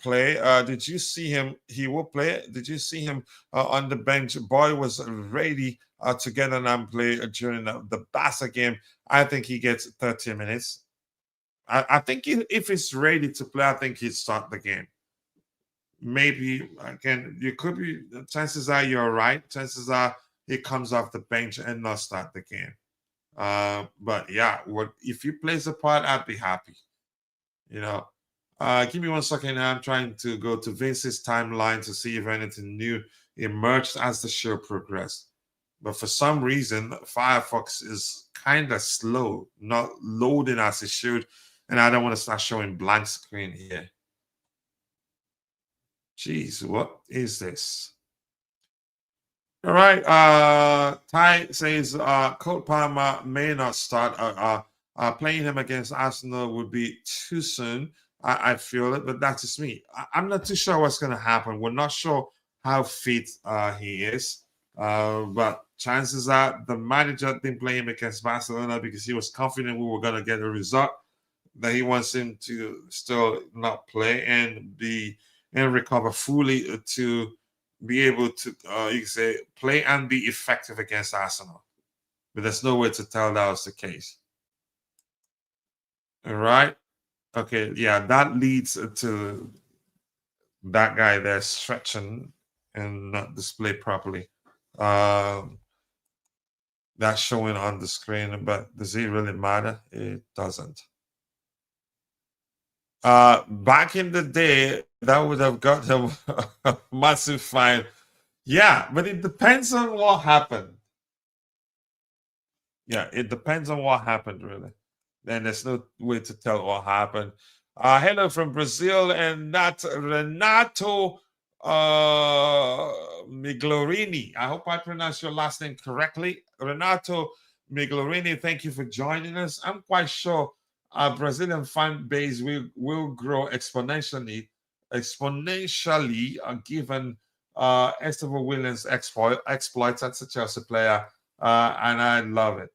play. Did you see him? He will play. Did you see him on the bench? Boy was ready to get an and play during the Barca game. I think he gets 30 minutes. I think if he's ready to play, I think he'd start the game. Maybe again, you could be. Chances are you're right. Chances are he comes off the bench and not start the game. But yeah, if he plays a part, I'd be happy. Give me 1 second. I'm trying to go to Vince's timeline to see if anything new emerged as the show progressed. But for some reason, Firefox is kind of slow, not loading as it should, and I don't want to start showing blank screen here. Jeez, what is this? All right. Ty says Cole Palmer may not start. Playing him against Arsenal would be too soon. I feel it, but that's just me. I'm not too sure what's going to happen. We're not sure how fit he is. But chances are the manager didn't play him against Barcelona because he was confident we were going to get a result. That he wants him to still not play and recover fully to be able to, you can say, play and be effective against Arsenal. But there's no way to tell that was the case. All right. Okay. Yeah, that leads to that guy there stretching and not displayed properly. That's showing on the screen, but does it really matter? It doesn't. Back in the day, that would have got him a massive fine. Yeah, but it depends on what happened. Yeah, it depends on what happened, really. And there's no way to tell what happened. Hello from Brazil, and that's Renato Miglorini. I hope I pronounced your last name correctly. Renato Miglorini, thank you for joining us. I'm quite sure our Brazilian fan base will grow exponentially given Estêvão Willian's exploits as a Chelsea player, and I love it.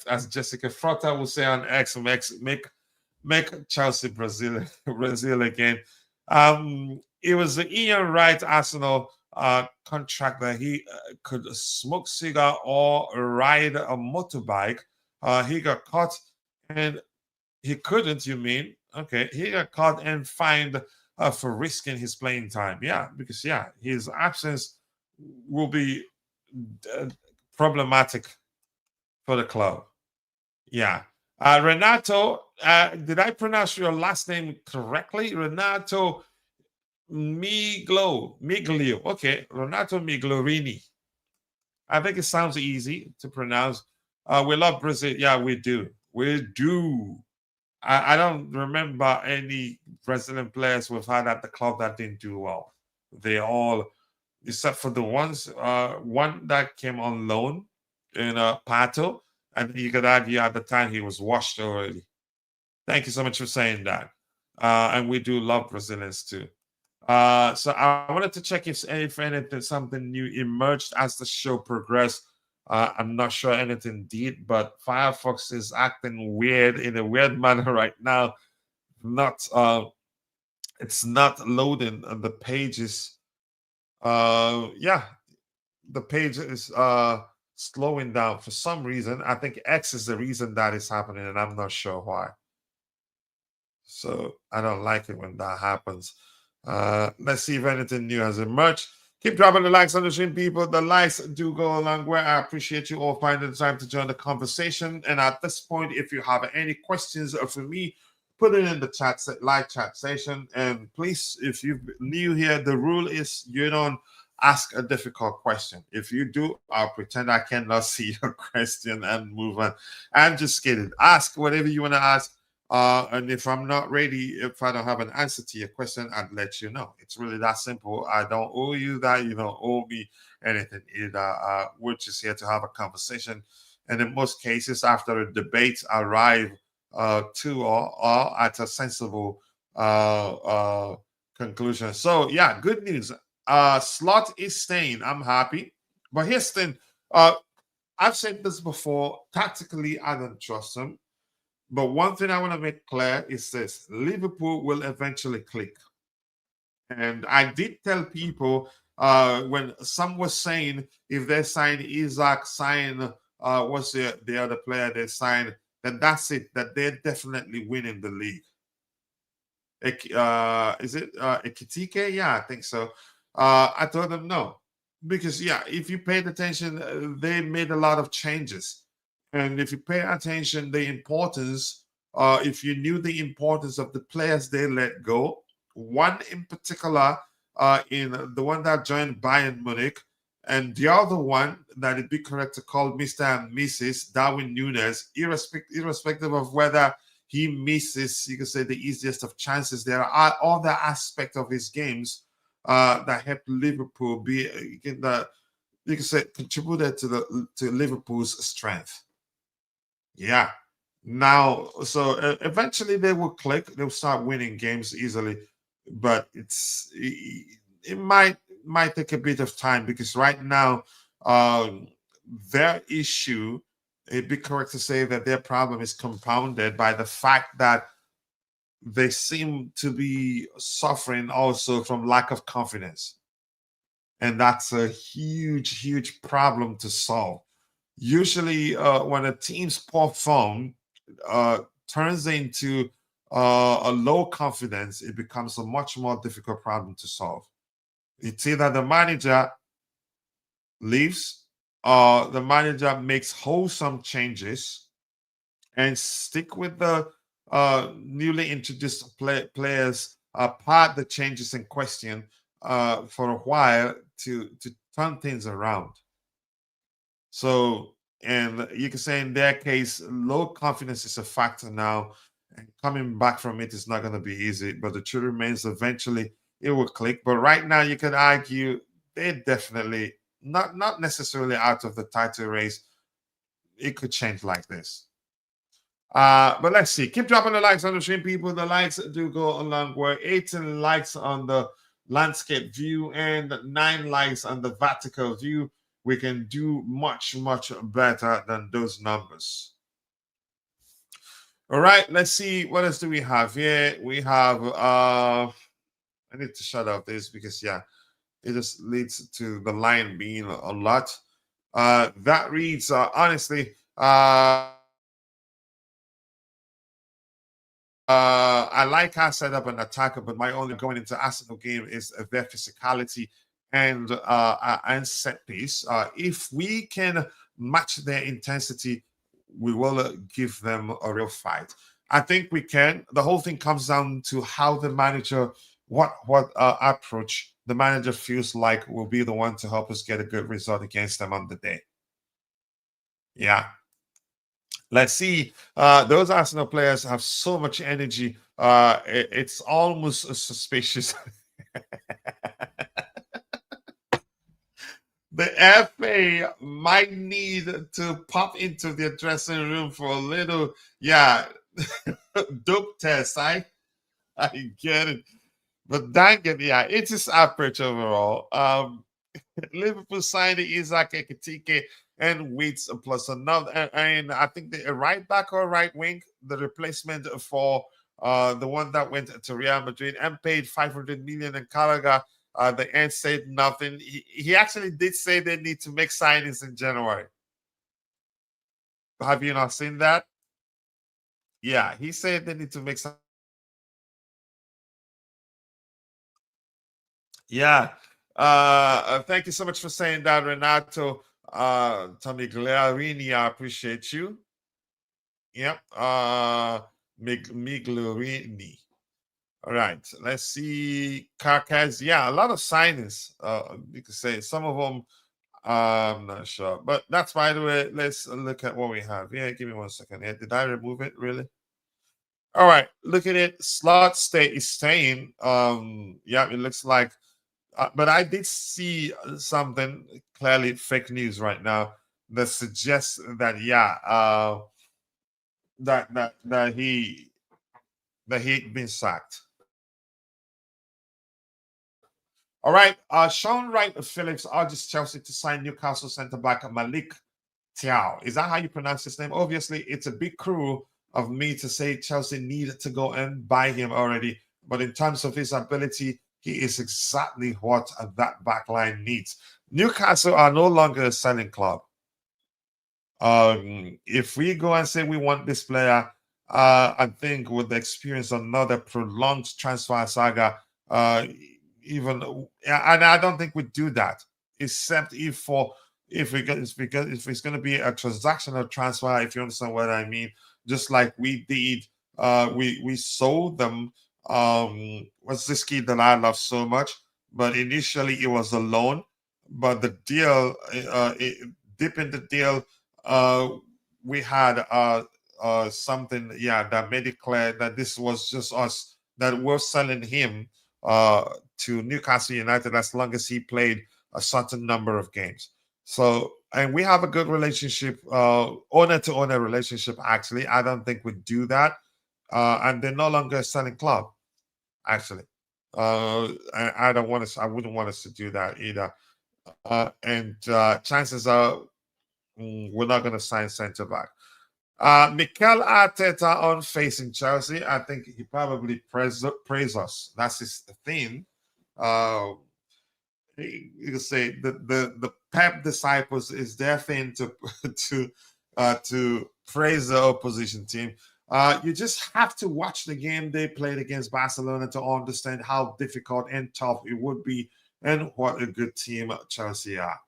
As Jessica Frota will say on X, make Chelsea Brazil again. It was the Ian Wright Arsenal contract that he could smoke cigar or ride a motorbike. He got caught and he couldn't, you mean? Okay, he got caught and fined for risking his playing time. Yeah, because his absence will be problematic for the club. Yeah. Renato, did I pronounce your last name correctly? Renato Miglio. Okay, Renato Miglorini. I think it sounds easy to pronounce. We love Brazil. Yeah, we do. We do. I don't remember any Brazilian players we've had at the club that didn't do well. They all, except for the one that came on loan in Pato, and you could argue at the time he was washed already. Thank you so much for saying that. And we do love Brazilians too. So I wanted to check if anything, something new emerged as the show progressed. I'm not sure anything did, but Firefox is acting weird in a weird manner right now. It's not loading the pages. Yeah, the page is slowing down for some reason. I think X is the reason that is happening, and I'm not sure why. So I don't like it when that happens. Let's see if anything new has emerged. Keep dropping the likes on the stream, people. The likes do go a long way. I appreciate you all finding the time to join the conversation. And at this point, if you have any questions for me, put it in the live chat session. And please, if you're new here, the rule is you don't ask a difficult question. If you do, I'll pretend I cannot see your question and move on. I'm just kidding. Ask whatever you want to ask. And if I'm not ready, if I don't have an answer to your question, I'd let you know. It's really that simple. I don't owe you that. You don't owe me anything either. We're just here to have a conversation. And in most cases, after a debate, arrive to or at a sensible conclusion. So, yeah, good news. Slot is staying. I'm happy. But here's the thing. I've said this before. Tactically, I don't trust him. But one thing I want to make clear is this: Liverpool will eventually click. And I did tell people when some was saying if they sign Isaac, what's the other player they signed, then that's it, that they're definitely winning the league. Is it Ekitike? Yeah, I think so. I told them no. Because, yeah, if you paid attention, they made a lot of changes. And if you pay attention, the importance, if you knew the importance of the players they let go, one in particular, in the one that joined Bayern Munich, and the other one that it'd be correct to call Mr. and Mrs. Darwin Núñez, irrespective of whether he misses, you could say, the easiest of chances. There are other aspects of his games that helped Liverpool be, you can say, contributed to Liverpool's strength. Yeah. Now, so eventually they will click. They'll start winning games easily, but it might take a bit of time because right now, their issue, it'd be correct to say that their problem is compounded by the fact that they seem to be suffering also from lack of confidence, and that's a huge, huge problem to solve. Usually, when a team's poor form turns into a low confidence, it becomes a much more difficult problem to solve. It's either the manager leaves or the manager makes wholesome changes and stick with the newly introduced players, part the changes in question for a while to turn things around. So, and you can say in their case, low confidence is a factor now, and coming back from it is not going to be easy. But the truth remains, eventually it will click. But right now, you could argue they're definitely not necessarily out of the title race. It could change like this. But let's see. Keep dropping the likes on the stream, people. The likes do go a long way. 18 likes on the landscape view and 9 likes on the vertical view. We can do much, much better than those numbers. All right, let's see. What else do we have here? We have, I need to shut off this because, yeah, it just leads to the line being a lot. That reads, honestly, I like our setup and attacker, but my only going into Arsenal game is their physicality and set piece. If we can match their intensity, we will give them a real fight. I think we can. The whole thing comes down to how the manager, what approach the manager feels like will be the one to help us get a good result against them on the day. Yeah. Let's see. Those Arsenal players have so much energy. It's almost suspicious. The FA might need to pop into their dressing room for a little, dope test. I get it. But dang it, it's just average overall. Liverpool signed Isaac Ekitike and Weeds plus another, and I think the right back or right wing, the replacement for the one that went to Real Madrid and paid 500 million, and Calaga, the end said nothing. He actually did say they need to make signings in January. Have you not seen that? Yeah, he said they need to make some. Yeah. Thank you so much for saying that, Renato. Tommy Glarini, I appreciate you. Yep. Miglorini. All right. Let's see. Carcas. Yeah, a lot of signings. You could say some of them. I'm not sure, but that's by the way. Let's look at what we have. Yeah, give me 1 second. Yeah, did I remove it? Really? All right. Look at it. Slot is staying. Yeah, it looks like. But I did see something clearly fake news right now that suggests that that he been sacked. All right, Sean Wright Phillips urges Chelsea to sign Newcastle centre back Malik Tiao. Is that how you pronounce his name? Obviously, it's a big crew of me to say Chelsea needed to go and buy him already. But in terms of his ability, he is exactly what that backline needs. Newcastle are no longer a selling club. If we go and say we want this player, I think with the experience of another prolonged transfer saga, and I don't think we do that, except if it's going to be a transactional transfer, if you understand what I mean, just like we did, we sold them. What's this kid that I love so much? But initially it was a loan, but the deal, deep in the deal, we had something, that made it clear that this was just us, that we're selling him to Newcastle United as long as he played a certain number of games. So, and we have a good relationship, owner to owner relationship. Actually, I don't think we do that, and they're no longer a selling club. Actually, I don't want us. I wouldn't want us to do that either. And chances are we're not going to sign centre back. Mikel Arteta on facing Chelsea. I think he probably praise us. That's his thing. You can say the Pep disciples is their thing to praise the opposition team. You just have to watch the game they played against Barcelona to understand how difficult and tough it would be, and what a good team Chelsea are.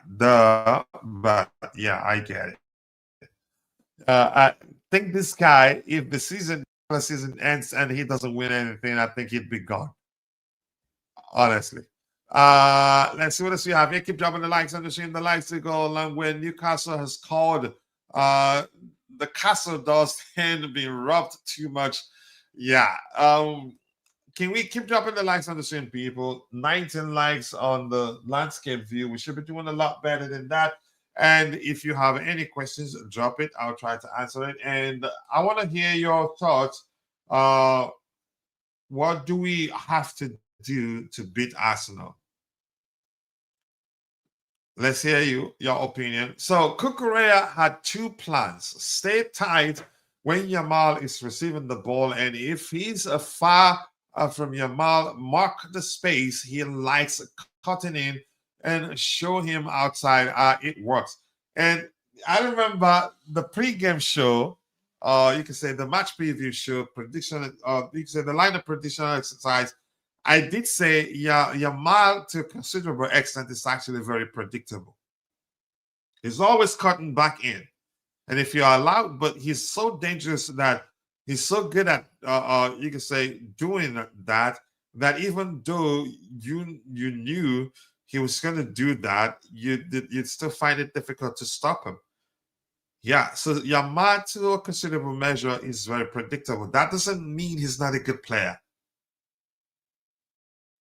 But I get it. I think this guy, if the season ends and he doesn't win anything, I think he'd be gone. Honestly. Let's see what else we have here. Keep dropping the likes and sharing the likes to go along when Newcastle has called the castle doors tend to be rubbed too much. Can we keep dropping the likes on the stream, people? 19 likes on the landscape view. We should be doing a lot better than that. And if you have any questions, drop it. I'll try to answer it. And I want to hear your thoughts. What do we have to do to beat Arsenal? Let's hear your opinion. So Cucurella had two plans. Stay tight when Yamal is receiving the ball, and if he's far from Yamal, mark the space. He likes cutting in and show him outside. It works. And I remember the pregame show, you can say the match preview show, prediction, you can say the lineup prediction exercise. I did say, yeah, Yamal to a considerable extent is actually very predictable. He's always cutting back in. And if you're allowed, but he's so dangerous that he's so good at, you can say, doing that, that even though you knew he was going to do that, you'd still find it difficult to stop him. Yeah, so Yamal to a considerable measure is very predictable. That doesn't mean he's not a good player.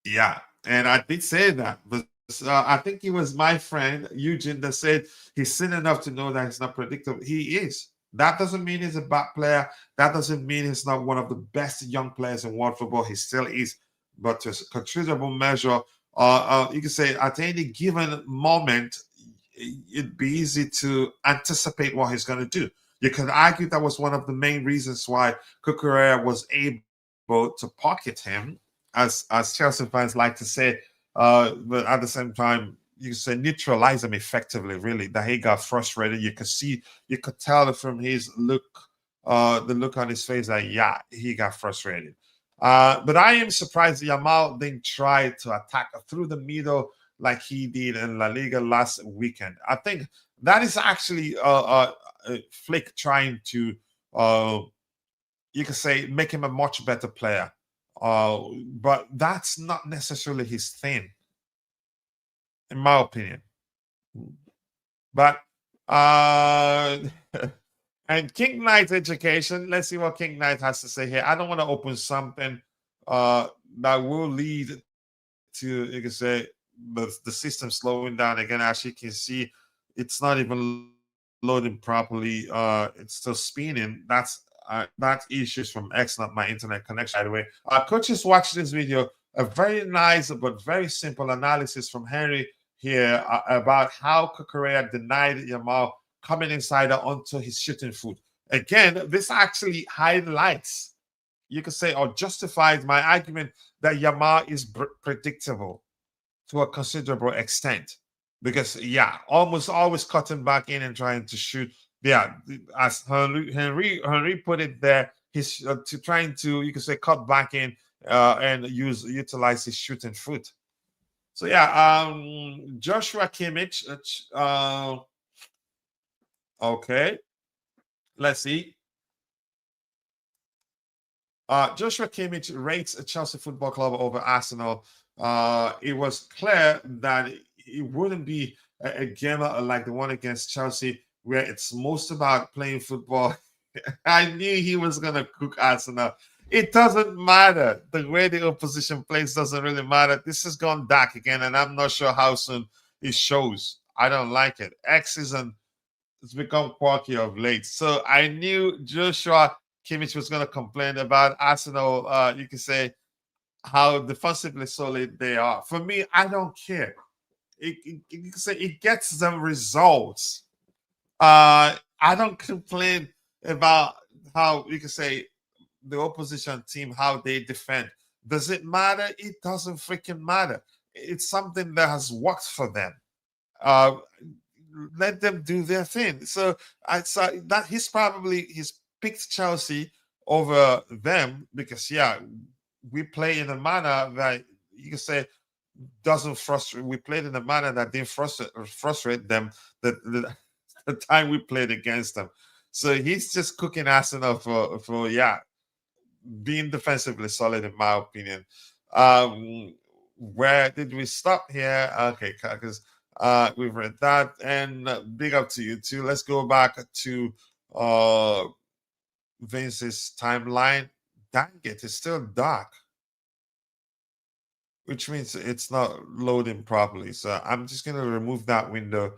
Yeah, and I did say that, but I think it was my friend Eugene that said he's seen enough to know that he's not predictable. He is. That doesn't mean he's a bad player. That doesn't mean he's not one of the best young players in world football. He still is, but to a considerable measure, you can say at any given moment, it'd be easy to anticipate what he's going to do. You could argue that was one of the main reasons why Cucurella was able to pocket him, as Chelsea fans like to say, but at the same time, you say neutralize him effectively. Really, that he got frustrated. You could tell from his look, the look on his face that yeah, he got frustrated. But I am surprised Yamal didn't try to attack through the middle like he did in La Liga last weekend. I think that is actually Flick trying to, you could say, make him a much better player. But that's not necessarily his thing, in my opinion. But and King Knight education. Let's see what King Knight has to say here. I don't want to open something that will lead to, you can say, the system slowing down again. As you can see, it's not even loading properly. It's still spinning. That issues from X, not my internet connection. By the way, coaches, watch this video. A very nice but very simple analysis from Henry here about how Cucurella denied Yamal coming inside onto his shooting foot. Again, this actually highlights, you could say, or justifies my argument that Yamal is predictable to a considerable extent. Because, yeah, almost always cutting back in and trying to shoot. Yeah, as Henry put it there, he's trying to, you could say, cut back in and utilize his shooting foot. So yeah, Joshua Kimmich. Okay, let's see. Joshua Kimmich rates a Chelsea Football Club over Arsenal. It was clear that it wouldn't be a game like the one against Chelsea, where it's most about playing football. I knew he was going to cook Arsenal. It doesn't matter. The way the opposition plays doesn't really matter. This has gone dark again, and I'm not sure how soon it shows. I don't like it. It's become quirky of late. So I knew Joshua Kimmich was going to complain about Arsenal, you can say, how defensively solid they are. For me, I don't care. You can say it gets them results. I don't complain about how, you can say, the opposition team, how they defend. Does it matter? It doesn't freaking matter. It's something that has worked for them. Let them do their thing. So I saw that he's picked Chelsea over them because we play in a manner that, you can say, doesn't frustrate. We played in a manner that didn't frustrate them the time we played against them. So he's just cooking Arsenal for being defensively solid, in my opinion. Where did we stop here? Okay, because we've read that, and big up to you too. Let's go back to Vince's timeline. Dang it, it's still dark, which means it's not loading properly. So I'm just gonna remove that window.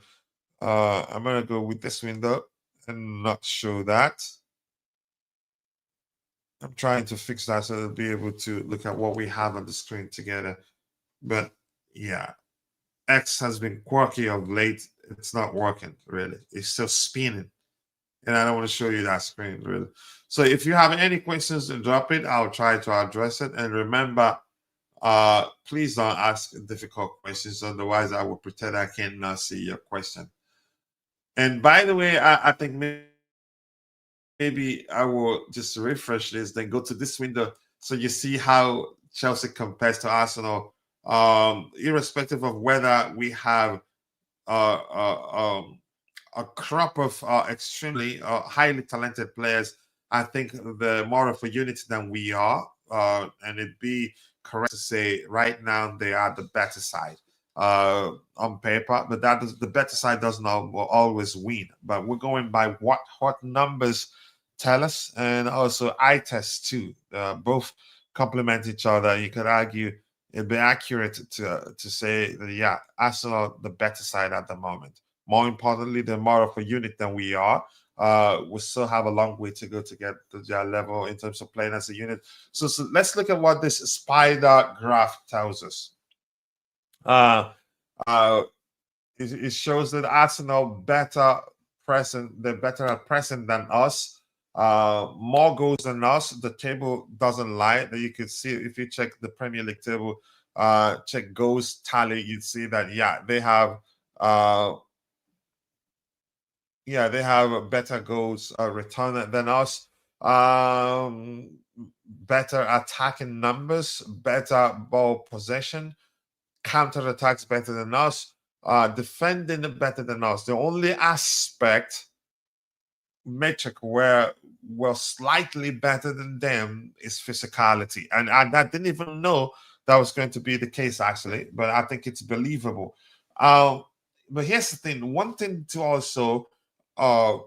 I'm gonna go with this window and not show that. I'm trying to fix that so they'll be able to look at what we have on the screen together. But yeah, X has been quirky of late. It's not working, really. It's still spinning. And I don't want to show you that screen, really. So if you have any questions, drop it. I'll try to address it. And remember, please don't ask difficult questions. Otherwise, I will pretend I cannot see your question. And by the way, I think maybe I will just refresh this, then go to this window so you see how Chelsea compares to Arsenal, irrespective of whether we have uh, uh, um, a crop of extremely highly talented players. I think they're more of a unit than we are, and it'd be correct to say right now they are the better side on paper, but the better side doesn't always win. But we're going by what hot numbers tell us, and also eye tests too. Both complement each other. You could argue it'd be accurate to say that, yeah, Arsenal the better side at the moment. More importantly, they're more of a unit than we are. We still have a long way to go to get to their level in terms of playing as a unit. So let's look at what this spider graph tells us. It shows that Arsenal they're better at pressing than us. More goals than us. The table doesn't lie. That you could see if you check the Premier League table, check goals tally, you'd see that they have they have better goals return than us. Better attacking numbers, better ball possession, counter attacks better than us, defending better than us. The only metric where we're slightly better than them is physicality, and I didn't even know that was going to be the case actually, but I think it's believable. But here's the thing: one thing to also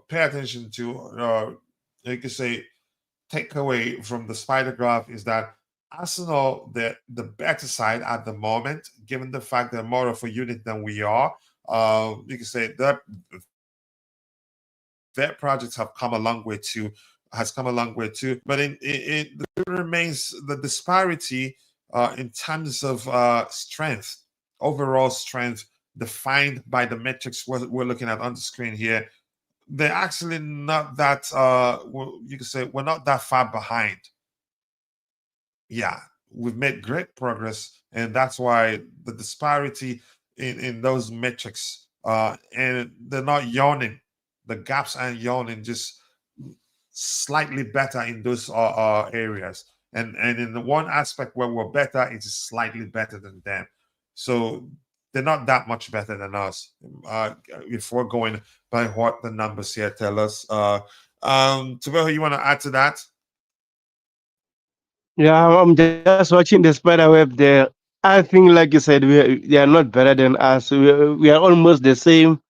pay attention to, you could say, take away from the spider graph is that Arsenal, the better side at the moment, given the fact they're more of a unit than we are. You can say that their projects have come a long way too, But it remains the disparity in terms of strength, overall strength, defined by the metrics we're looking at on the screen here. They're actually not that. You can say we're not that far behind. Yeah, we've made great progress, and that's why the disparity in those metrics, and they're not yawning. The gaps aren't yawning, just slightly better in those areas. And in the one aspect where we're better, it's slightly better than them. So they're not that much better than us. If we're going by what the numbers here tell us. Tuveo, you want to add to that? Yeah, I'm just watching the spider web there. I think, like you said, they are not better than us. We are almost the same.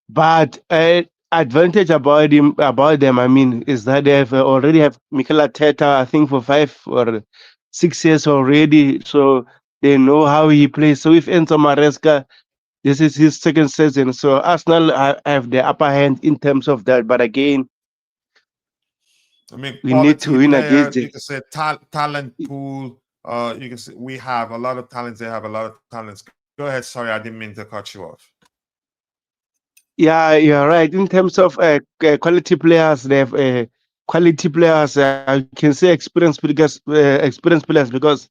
But advantage about them, I mean, is that they have already have Mikel Arteta, I think, for 5 or 6 years already. So they know how he plays. So with Enzo Maresca, this is his second season. So Arsenal have the upper hand in terms of that. But again, I mean, we need to quality win player, against you them. can say talent pool. You can say we have a lot of talents. They have a lot of talents. Go ahead. Sorry, I didn't mean to cut you off. Yeah, you're right. In terms of quality players, they have quality players. I can say experienced players because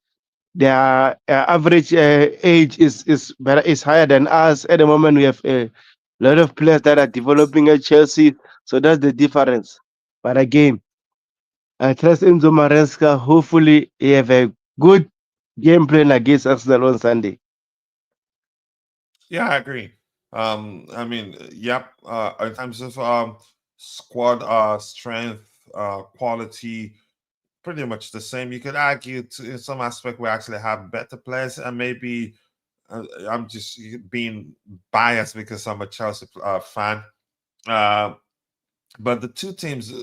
their average age is higher than us. At the moment, we have a lot of players that are developing at Chelsea, so that's the difference. But again, I trust Enzo Maresca. Hopefully, he have a good game plan against Arsenal on Sunday. Yeah, I agree. I mean, yep. In terms of squad strength, quality, pretty much the same. You could argue in some aspect we actually have better players, and maybe I'm just being biased because I'm a Chelsea fan. Uh, but the two teams,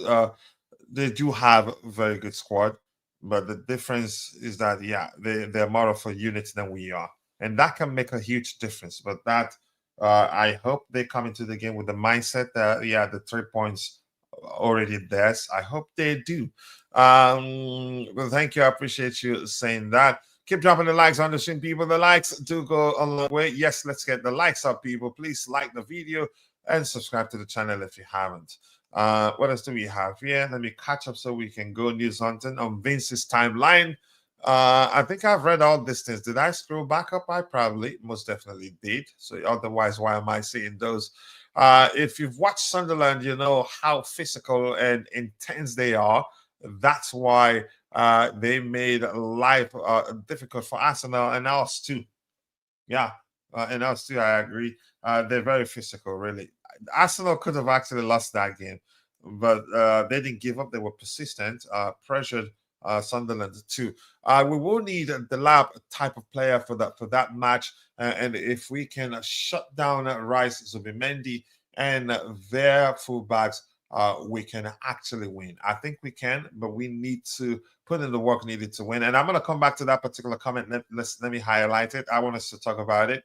they do have a very good squad, but the difference is that they're more of a unit than we are, and that can make a huge difference. But that I hope they come into the game with the mindset that the 3 points already theirs. I hope they do. Well, thank you. I appreciate you saying that. Keep dropping the likes on the stream, people. The likes do go a long way. Yes, let's get the likes up, people. Please like the video and subscribe to the channel if you haven't. What else do we have here? Let me catch up so we can go news hunting on Vince's timeline. I think I've read all these things. Did I scroll back up? I probably most definitely did. So otherwise, why am I seeing those? If you've watched Sunderland, you know how physical and intense they are. That's why they made life difficult for Arsenal and us too. Yeah, and us too. I agree. They're very physical, really. Arsenal could have actually lost that game, but they didn't give up. They were persistent, pressured Sunderland too. We will need the lab type of player for that match, and if we can shut down Rice, Zubimendi, and their fullbacks, we can actually win. I think we can, but we need to put in the work needed to win. And I'm going to come back to that particular comment. Let me highlight it. I want us to talk about it.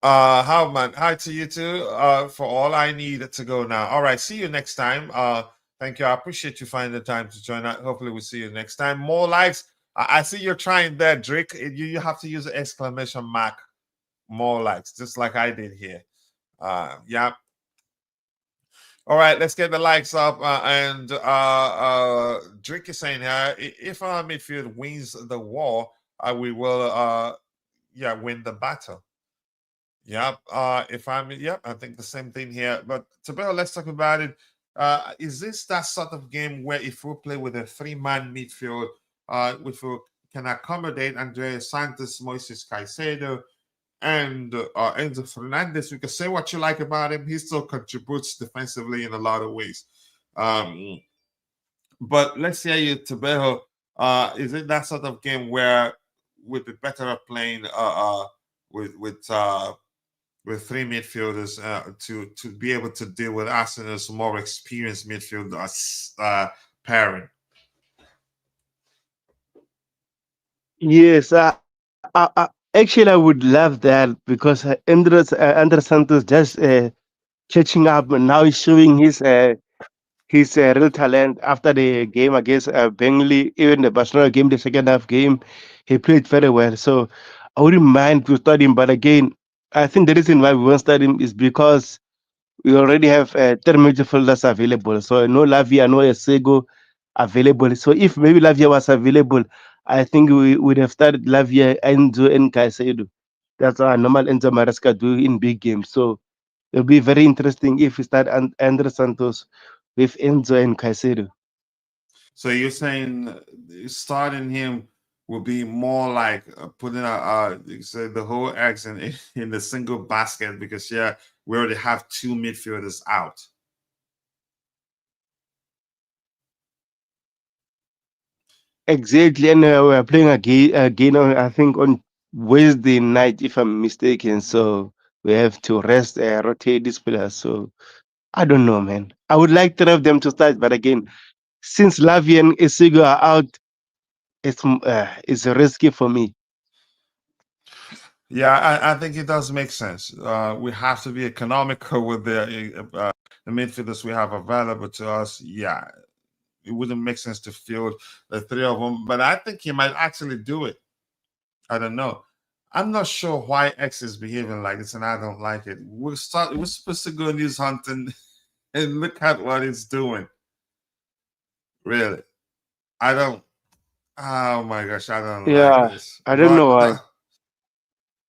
How man, hi to you too. For all I need to go now. All right, see you next time. Thank you. I appreciate you finding the time to join us. Hopefully we'll see you next time. More likes. I see you're trying that, Drake. You have to use an exclamation mark. More likes, just like I did here. Yeah. All right, let's get the likes up. And Drake is saying here, if our midfield wins the war, we will win the battle. Yep. I think the same thing here. But Tabel, let's talk about it. Is this that sort of game where if we play with a three-man midfield, which we can accommodate Andrea Santos, Moises Caicedo, and Enzo Fernandez? You can say what you like about him. He still contributes defensively in a lot of ways. But let's hear you, Tabejo. Is it that sort of game where we'd be better at playing with three midfielders to be able to deal with Arsenal's more experienced midfield pairing? Yes, actually, I would love that because Andres Santos just catching up and now he's showing his real talent after the game against Burnley, even the Barcelona game, the second half game, he played very well. So I wouldn't mind to start him, but again, I think the reason why we won't start him is because we already have 10 midfielders available. So no Lavia, no Esego available. So if maybe Lavia was available, I think we would have started Lavia, Enzo, and Caicedo. That's our normal Enzo Maresca do in big games. So it'll be very interesting if we start Andre Santos with Enzo and Caicedo. So you're saying starting him will be more like putting say the whole eggs in the single basket because we already have two midfielders out. Exactly, and we're playing again on, I think on Wednesday night, if I'm mistaken. So we have to rotate these players. So I don't know, man. I would like to have them to start, but again, since Lavi and Isigo are out, it's risky for me. Yeah, I think it does make sense. We have to be economical with the midfielders we have available to us. Yeah, it wouldn't make sense to field the three of them, but I think he might actually do it. I don't know. I'm not sure why X is behaving like this, and I don't like it. We're supposed to go news hunting, and look at what it's doing. Really, I don't. Oh my gosh, I don't like Yeah, this. I don't But know why.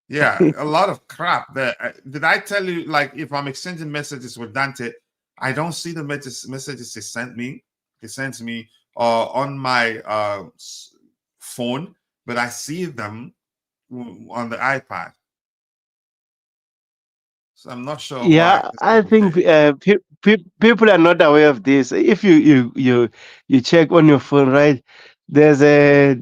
yeah, a lot of crap there. Did I tell you, like, if I'm exchanging messages with Dante, I don't see the messages he sent me. He sends me on my phone, but I see them on the iPad. So I'm not sure why Yeah, this I is the think thing. people are not aware of this. If you check on your phone, right, there's a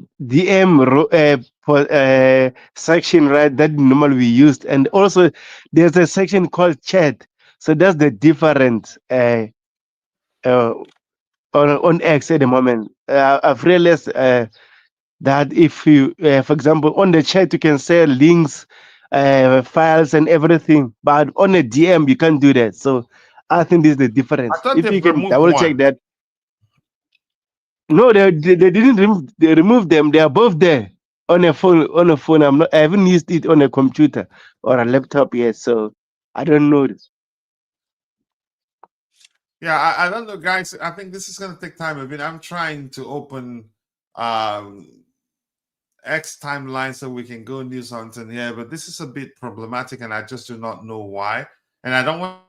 section, right, that normally we used, and also there's a section called chat. So that's the difference uh, on X at the moment. I've realized that if you, for example, on the chat you can share links, files, and everything, but on a DM you can't do that. So I think this is the I difference. thought If you they've can removed double check one. that, no, they didn't remove. They removed them. They are both there on a phone. On a phone, I haven't used it on a computer or a laptop yet, so I don't know this. Yeah, I don't know, guys. I think this is going to take time a bit. I'm trying to open um, X timeline so we can go news hunting here, but this is a bit problematic, and I just do not know why. And I don't want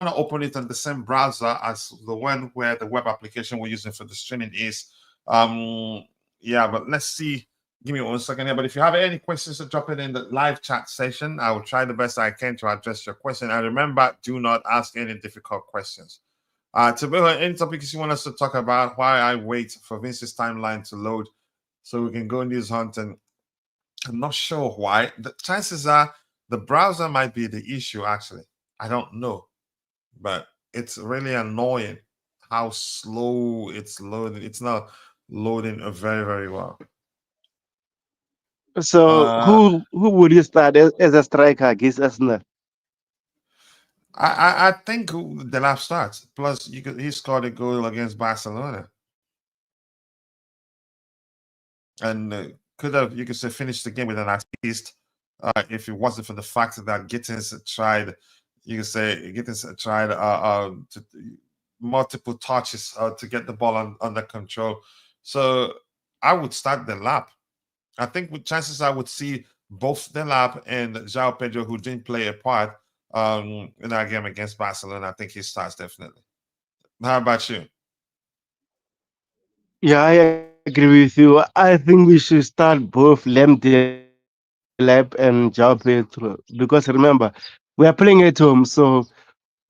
to open it on the same browser as the one where the web application we're using for the streaming is. Yeah, but let's see. Give me 1 second here. But if you have any questions, drop it in the live chat session. I will try the best I can to address your question. And remember, do not ask any difficult questions. Tabitha, any topics you want us to talk about while I wait for Vince's timeline to load so we can go news hunting? I'm not sure why. The chances are the browser might be the issue, actually. I don't know. But it's really annoying how slow it's loading. It's not loading very, very well. So who would you start as a striker against Arsenal? I think the lap starts. Plus, he scored a goal against Barcelona, and could have, you could say, finished the game with an assist if it wasn't for the fact that Gittins tried. You could say Gittins tried multiple touches to get the ball under control. So I would start the lap. I think with chances I would see both the lap and João Pedro, who didn't play a part in our game against Barcelona. I think he starts definitely. How about you? Yeah, I agree with you. I think we should start both Lem Delep and João Pedro because remember, we are playing at home, so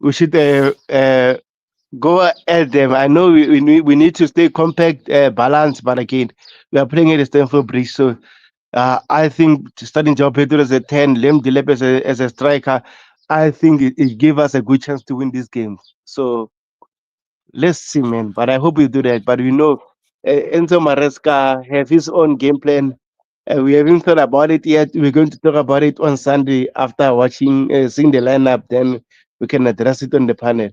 we should go at them. I know we need to stay compact, balanced, but again, we are playing at the Stamford Bridge, so I think starting João Pedro as a 10, Lem Delep as a striker, I think it gave us a good chance to win this game. So let's see, man. But I hope we do that. But we know Enzo Maresca have his own game plan. We haven't thought about it yet. We're going to talk about it on Sunday after watching, seeing the lineup. Then we can address it on the panel.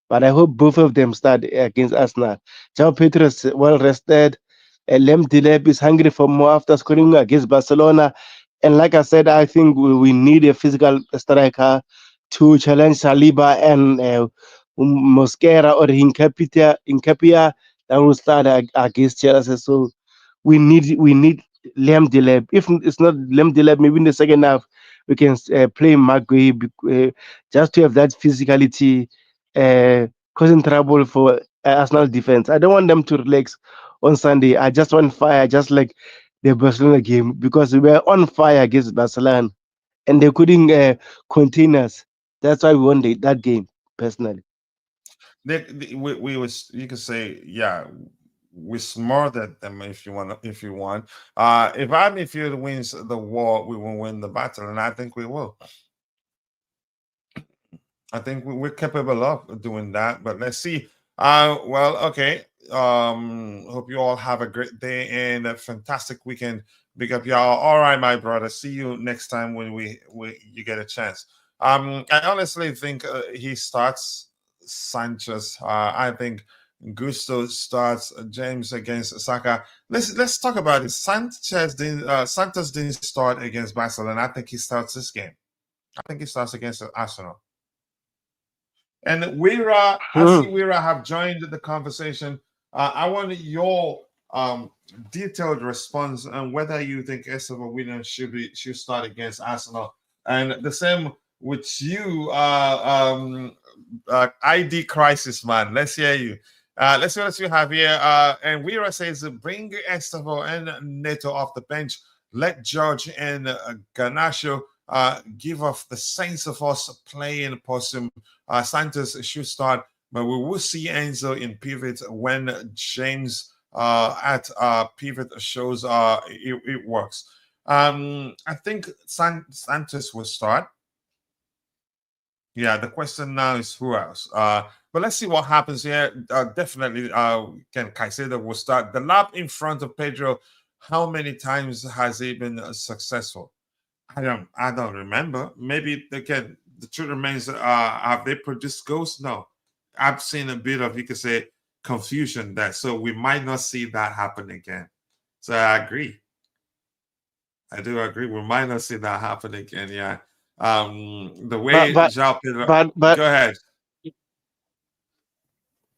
But I hope both of them start against Arsenal. João Pedro is well rested. Lem Dilep is hungry for more after scoring against Barcelona. And like I said, I think we need a physical striker to challenge Saliba and Mosquera or Incapia that will start against Chelsea. So we need Liam Deleb. If it's not Liam Deleb, maybe in the second half we can play Magui just to have that physicality, causing trouble for Arsenal defense. I don't want them to relax on Sunday. I just want fire, just like the Barcelona game, because we were on fire against Barcelona and they couldn't contain us. That's why we won that game personally. We was, you could say, yeah, we smarted them if you want. If you want, if our midfield wins the war, we will win the battle, and I think we will. I think we're capable of doing that, but let's see. Well, okay. Hope you all have a great day and a fantastic weekend. Big up y'all. All right, my brother. See you next time when you get a chance. I honestly think he starts Sanchez. I think Gusto starts James against Saka. Let's talk about it. Santos didn't start against Barcelona. I think he starts this game. I think he starts against Arsenal. And Wira, I see Wira have joined the conversation. I want your detailed response on whether you think Estevão Willian should start against Arsenal. And the same with you, ID crisis man. Let's hear you. Let's see what you have here. And Wira says, bring Estevão and Neto off the bench. Let George and Garnacho give off the sense of us playing possum. Santos should start, but we will see Enzo in pivot when James at pivot shows it works. I think Santos will start. Yeah, the question now is who else. But let's see what happens here. Definitely, Ken Caicedo will start. The lap in front of Pedro, how many times has he been successful? I don't remember. Maybe again, the truth remains. Have they produced goals? No. I've seen a bit of, you could say, confusion there. So we might not see that happen again. So I agree. I do agree. We might not see that happen again. Yeah. The way João Pedro. But go ahead.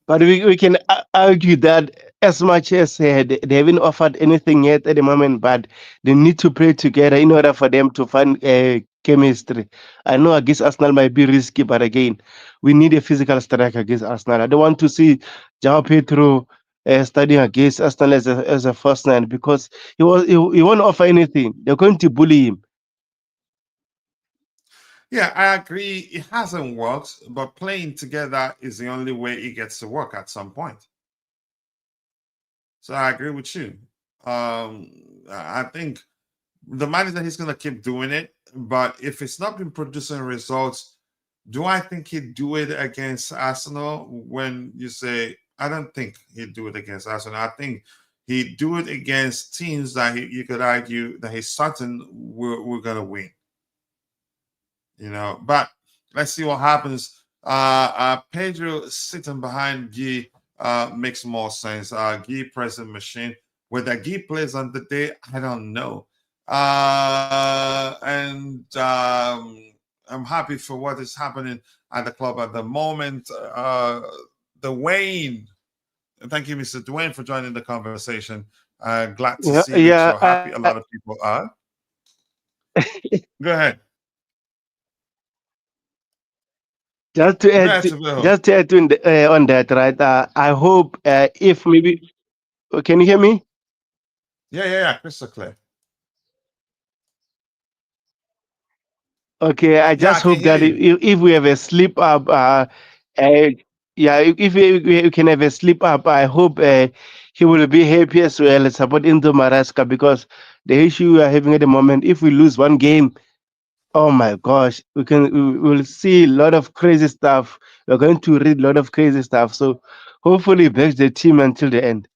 But we can argue that as much as they haven't offered anything yet at the moment, but they need to play together in order for them to find chemistry. I know against Arsenal might be risky, but again, we need a physical striker against Arsenal. I don't want to see João Pedro studying against Arsenal as a first line because he won't offer anything. They're going to bully him. Yeah, I agree. It hasn't worked, but playing together is the only way it gets to work at some point. So I agree with you. I think the manager he's going to keep doing it, but if it's not been producing results, do I think he'd do it against Arsenal? When you say, I don't think he'd do it against Arsenal. I think he'd do it against teams that you could argue that he's certain we're going to win. But let's see what happens. Pedro sitting behind Guy makes more sense. Guy pressing machine. Whether Guy plays on the day, I don't know. And I'm happy for what is happening at the club at the moment. The Wayne, thank you, Mr. Dwayne, for joining the conversation. Glad to see that you're happy. A lot of people are. Go ahead. Just to add, on that, right? I hope if maybe, can you hear me? Yeah, crystal clear. Okay, I just hope that if we have a slip up, yeah, if we can have a slip up, I hope he will be happy as well support Enzo Maresca because the issue we are having at the moment, if we lose one game, oh my gosh, we will see a lot of crazy stuff. We're going to read a lot of crazy stuff. So hopefully backs the team until the end.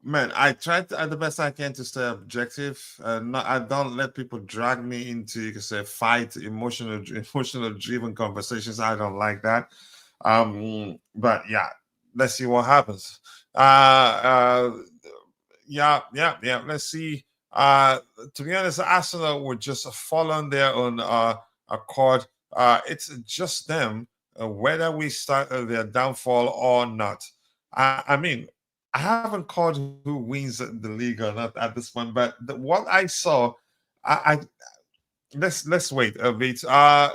Man, I tried the best I can to stay objective. I don't let people drag me into, you can say, fight, emotional driven conversations. I don't like that. But yeah, let's see what happens. Yeah. Let's see. To be honest, Arsenal would just fall on their own accord. It's just them, whether we start their downfall or not. I mean, I haven't called who wins the league or not at this point, but what I saw, I let's wait a bit.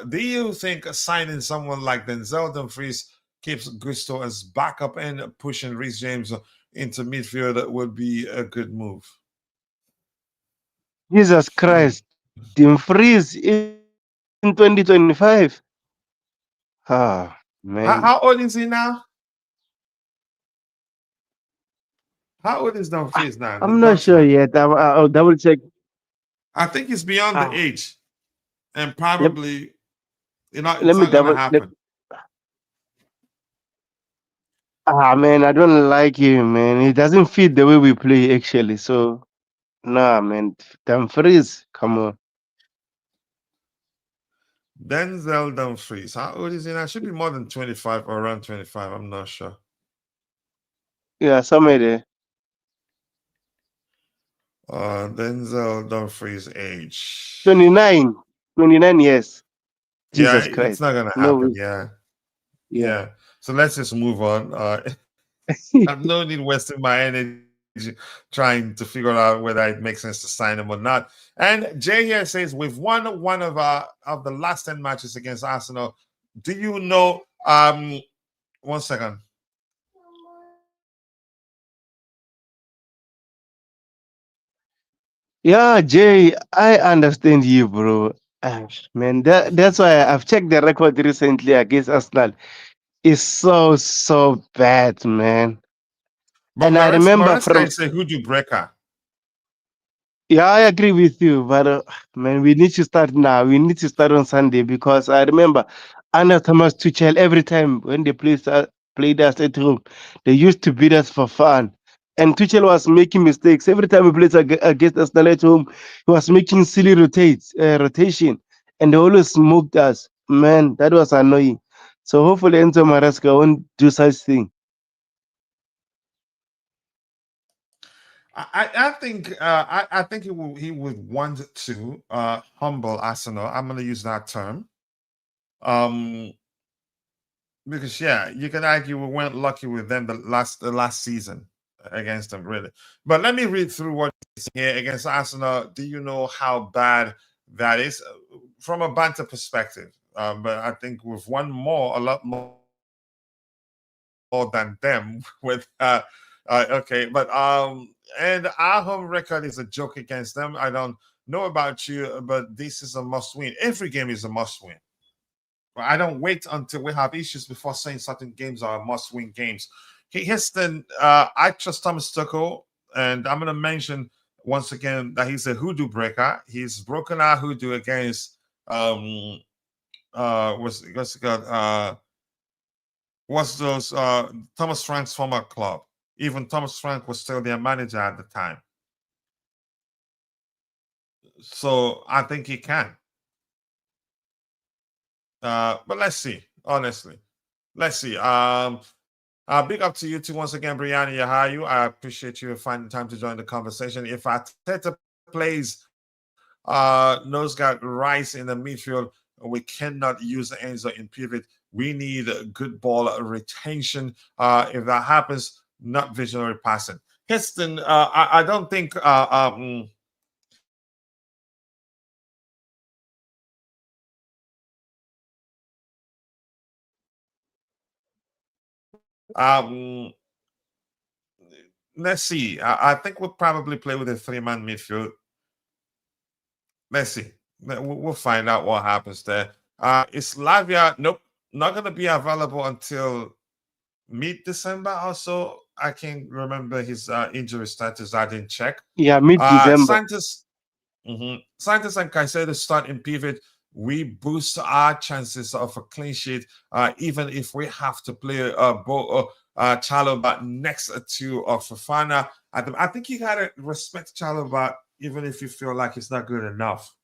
Do you think signing someone like Denzel Dumfries keeps Gusto as backup and pushing Reece James into midfield would be a good move? Jesus Christ, Dumfries in 2025. Ah, man. How old is he now? How old is Dumfries now? I'm not sure yet. I'll double check. I think he's beyond the age, and probably, it's not going to happen. Man, I don't like him, man. He doesn't fit the way we play, actually. So, nah, man. Dumfries, come on. Denzel Dumfries. How old is he now? Should be more than 25 or around 25. I'm not sure. Yeah, somewhere there. Denzel Dumfries' age. 29. 29 years. Jesus yeah, Christ. It's not going to happen. Yeah. So let's just move on. I've no need wasting my energy trying to figure out whether it makes sense to sign him or not. And Jay here says we've won one of the last 10 matches against Arsenal. Do you know? 1 second. Yeah, Jay, I understand you, bro. Man, that's why I've checked the record recently against Arsenal. It's so bad, man. But and I remember from is a hoodoo breaker. Yeah, I agree with you, but man, we need to start now. We need to start on Sunday because I remember Anna Thomas Tuchel every time when they played us at home, they used to beat us for fun. And Tuchel was making mistakes every time we played against us at home. He was making silly rotation, and they always smoked us. Man, that was annoying. So hopefully Enzo Maresca won't do such thing. I think I think he would want to humble Arsenal. I'm going to use that term. Because yeah, you can argue we weren't lucky with them the last season against them, really. But let me read through what is here against Arsenal. Do you know how bad that is from a banter perspective? But I think we've won more, a lot more than them. With okay, but and our home record is a joke against them. I don't know about you, but this is a must win. Every game is a must win. I don't wait until we have issues before saying certain games are must-win games. Here's the I trust Thomas Tuchel, and I'm going to mention once again that he's a hoodoo breaker. He's broken our hoodoo against what's it called what's those Thomas Frank's former club. Even Thomas Frank was still their manager at the time, so I think he can. But let's see. Honestly, let's see. Big up to you too once again, Brianna Yahayu. I appreciate you finding time to join the conversation. If Arteta plays nose guard Rice in the midfield, we cannot use Enzo in pivot. We need good ball retention. If that happens, not visionary passing. Heston, I don't think um let's see. I think we'll probably play with a three-man midfield. Let's see. We'll find out what happens there. Is Lavia? Nope, not going to be available until mid-December or so. I can't remember his injury status. I didn't check. Yeah, mid-December. Santos and Caicedo start in pivot. We boost our chances of a clean sheet, even if we have to play Chalobah next to Fofana. I think you gotta respect Chalobah, even if you feel like it's not good enough.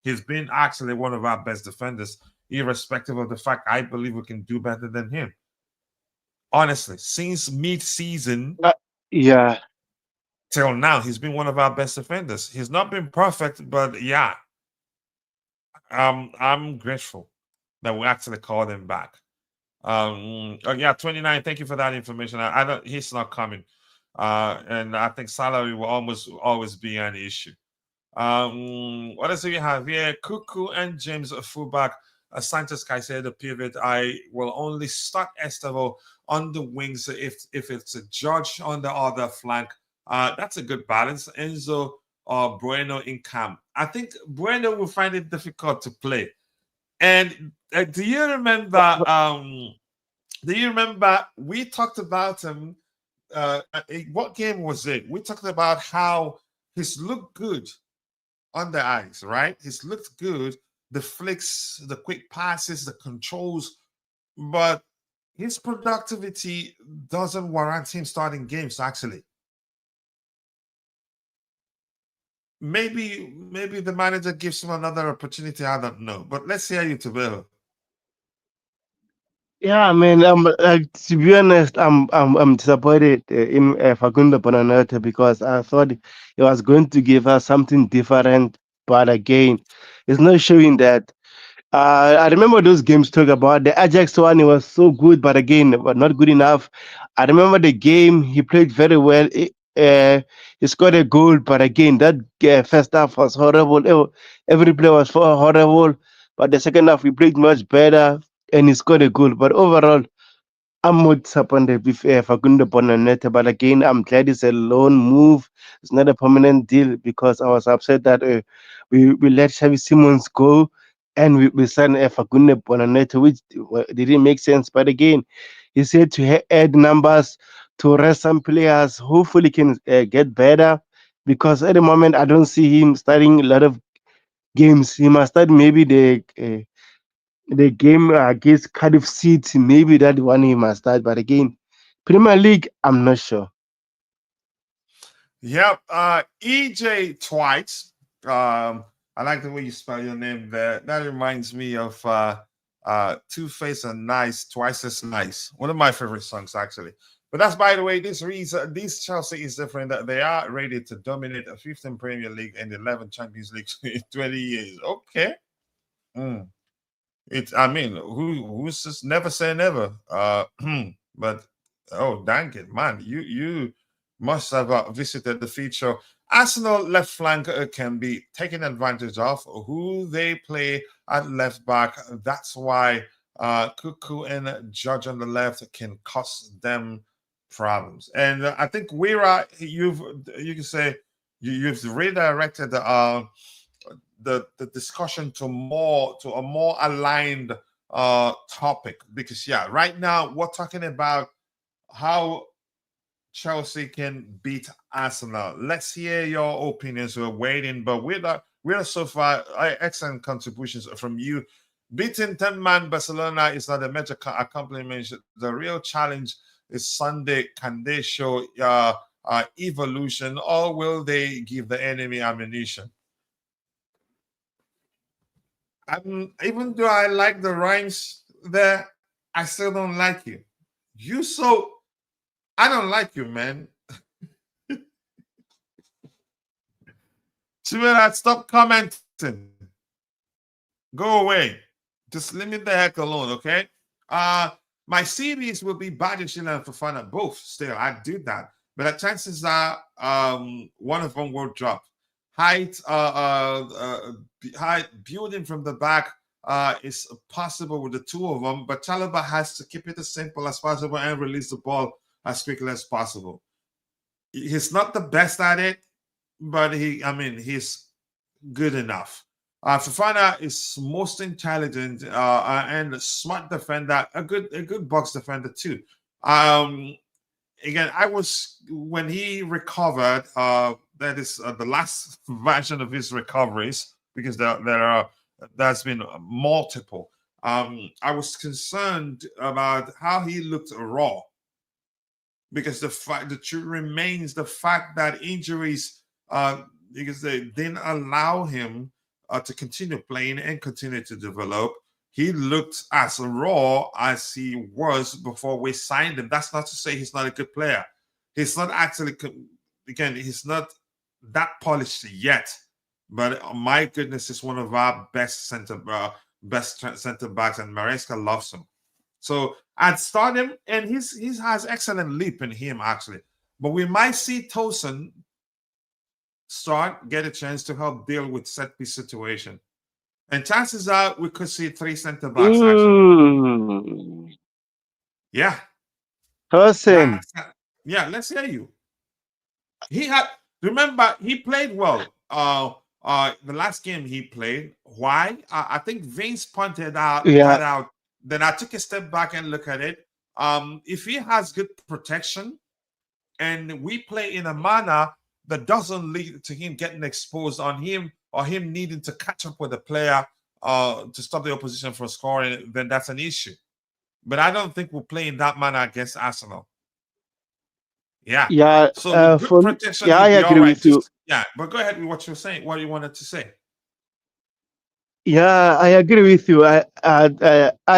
He's been actually one of our best defenders, irrespective of the fact I believe we can do better than him. Honestly, since mid-season Yeah, till now, he's been one of our best defenders. He's not been perfect, but yeah, I'm grateful that we actually called him back. Oh yeah, 29. Thank you for that information. I don't. He's not coming, and I think salary will almost always be an issue. What else do we have here? Cuckoo and James fullback. Sanchez Caicedo pivot. I will only start Estevao on the wings if it's a George on the other flank. That's a good balance. Enzo or Bueno in camp. I think Bueno will find it difficult to play. And do you remember? Do you remember we talked about him? What game was it? We talked about how he's looked good on the ice, right? He's looked good. The flicks, the quick passes, the controls, but his productivity doesn't warrant him starting games. Actually, maybe the manager gives him another opportunity. I don't know, but let's hear you, Tabelo. yeah, I mean, to be honest, I'm disappointed in Facundo Bonanote because I thought he was going to give us something different, but again, it's not showing that. I remember those games talk about the Ajax one. He was so good, but again, but not good enough. I remember the game he played very well. He scored a goal, but again, that first half was horrible. Every play was horrible, but the second half he played much better and he scored a goal. But overall, I'm more disappointed with Facundo Bonanete, but again, I'm glad it's a loan move. It's not a permanent deal because I was upset that we let Xavi Simons go and we signed Facundo Bonanete, which didn't make sense. But again, he said to add numbers to rest some players. Hopefully, can get better because at the moment, I don't see him starting a lot of games. He must start maybe the game against Cardiff City, maybe that one he must start. But again, Premier League, I'm not sure. Yep. EJ Twice. I like the way you spell your name there. That reminds me of Two Face and Nice, Twice as Nice. One of my favorite songs, actually. But that's, by the way, this Chelsea is different. That they are rated to dominate a 15 Premier League and 11 Champions League in 20 years. Okay. Mm. I mean, who's just never say never. But oh dang it, man, you must have visited the feature. Arsenal left flank can be taken advantage of. Who they play at left back, that's why Cuckoo and Judge on the left can cost them problems. And I think Wira, you can say you've redirected the discussion to a more aligned topic, because yeah, right now we're talking about how Chelsea can beat Arsenal. Let's hear your opinions. We're waiting, but we're so far excellent contributions from you. Beating 10-man Barcelona is not a major accomplishment. The real challenge is Sunday. Can they show evolution, or will they give the enemy ammunition? Even though I like the rhymes there, I still don't like you. I don't like you, man. Chimera, stop commenting. Go away. Just leave me the heck alone, okay? My series will be Badiashile and Fofana both. Still, I do that, but the chances are one of them will drop. Height building from the back is possible with the two of them, but Chalobah has to keep it as simple as possible and release the ball as quickly as possible. He's not the best at it, but he's good enough. Fofana is most intelligent and a smart defender, a good box defender too. Again, when he recovered, that is the last version of his recoveries, because there's been multiple. I was concerned about how he looked raw, because the truth remains the fact that injuries, because they didn't allow him to continue playing and continue to develop. He looked as raw as he was before we signed him. That's not to say he's not a good player. He's not actually, again, he's not that polished yet. But my goodness, he's one of our best center backs, and Maresca loves him. So I'd start him, and he has excellent leap in him actually. But we might see Tosin get a chance to help deal with set piece situation. And chances are we could see 3 center backs actually. Yeah. Tosin. Yeah, let's hear you. Remember, he played well. The last game he played. Why? I think Vince pointed that out. Then I took a step back and look at it. If he has good protection and we play in a manner that doesn't lead to him getting exposed on him, or him needing to catch up with the player to stop the opposition from scoring, then that's an issue. But I don't think we'll play in that manner against Arsenal. Yeah. Yeah. So good protection. Yeah, I agree with you. Yeah, but go ahead with what you're saying. What you wanted to say. Yeah, I agree with you. I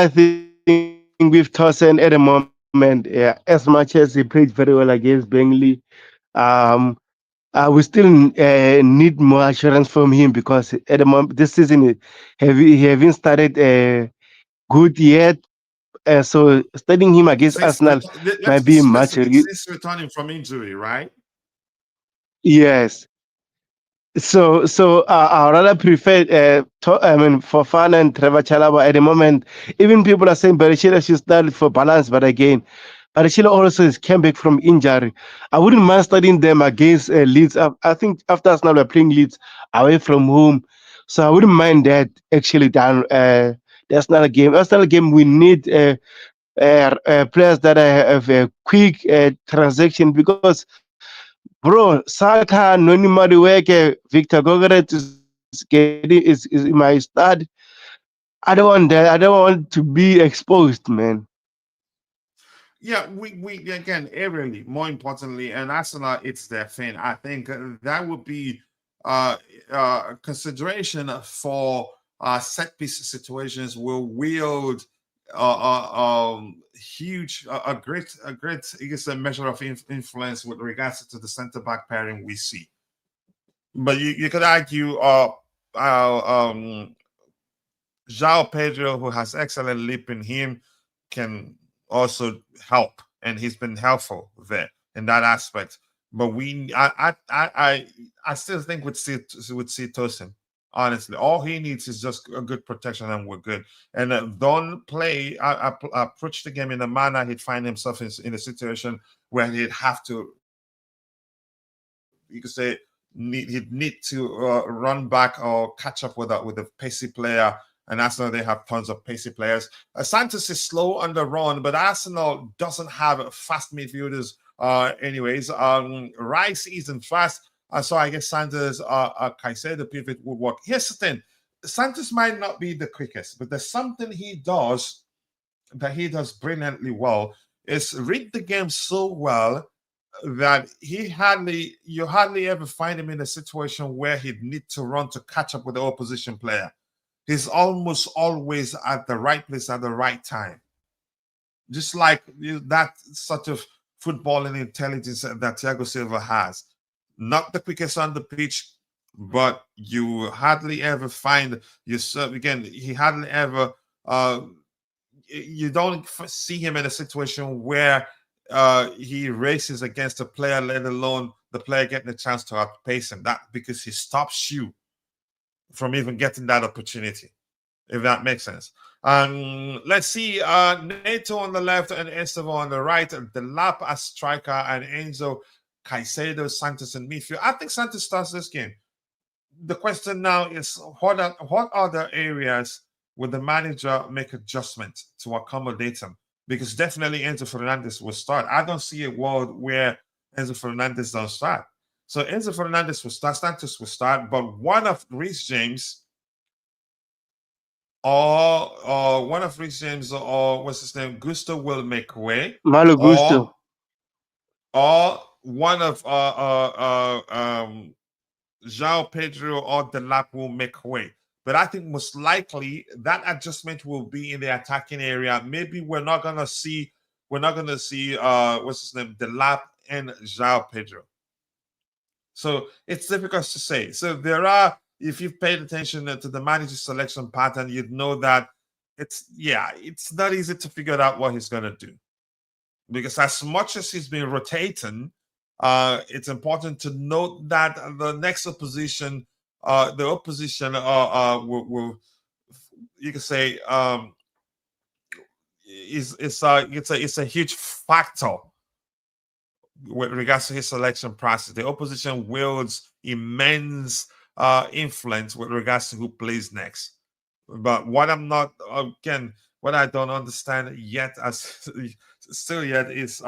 think with Tosin at the moment, yeah, as much as he played very well against Burnley, um, we still need more assurance from him, because at the moment this season he haven't started good yet. So studying him against Arsenal might be much. Since returning from injury, right? Yes. So I rather prefer Fofana and Trevor Chalobah at the moment. Even people are saying Barcelona should start for balance, but again, Barcelona also came back from injury. I wouldn't mind studying them against Leeds. I think after Arsenal we're playing Leeds away from home, so I wouldn't mind that actually. Down the Arsenal game. Arsenal game, we need players that have a quick transaction, because bro, Saka, Noni Madueke, Victor Gogeret is in my start. I don't want that. I don't want to be exposed, man. Yeah, we again, really, more importantly, and Arsenal, it's their thing. I think that would be consideration for set piece situations will wield huge, a great, I guess, a measure of influence with regards to the center back pairing we see. But you could argue, João Pedro, who has excellent leap in him, can also help, and he's been helpful there in that aspect. But I still think with Tosin, honestly, all he needs is just a good protection, and we're good. And don't play, approach the game in a manner he'd find himself in a situation where he'd have to, you could say, he'd need to run back or catch up with a pacey player. And Arsenal, they have tons of pacey players. Santos is slow on the run, but Arsenal doesn't have fast midfielders anyways. Rice isn't fast. So I guess Santos, Caicedo pivot would work. Here's the thing. Santos might not be the quickest, but there's something he does that he does brilliantly well, is read the game so well that you hardly ever find him in a situation where he'd need to run to catch up with the opposition player. He's almost always at the right place at the right time. Just like that sort of footballing intelligence that Thiago Silva has. Not the quickest on the pitch, but you hardly ever find yourself, again, he hardly ever, you don't see him in a situation where he races against a player, let alone the player getting a chance to outpace him. That because he stops you from even getting that opportunity, if that makes sense. Let's see, Neto on the left and Estevao on the right, the lap as striker, and Enzo, Caicedo, Santos in midfield. I think Santos starts this game. The question now is, what other areas would the manager make adjustments to accommodate him? Because definitely Enzo Fernandez will start. I don't see a world where Enzo Fernandez don't start. So Enzo Fernandez will start, Santos will start, but one of Reece James or what's his name, Gusto will make way. Malo Gusto. Or one of João Pedro or Delap will make way. But I think most likely that adjustment will be in the attacking area. Maybe we're not gonna see what's his name, Delap and João Pedro. So it's difficult to say. So there are, if you've paid attention to the manager selection pattern, you'd know that it's not easy to figure out what he's gonna do. Because as much as he's been rotating, it's important to note that the next opposition, will you can say it's a huge factor with regards to his selection process. The opposition wields immense influence with regards to who plays next. But what I don't understand yet is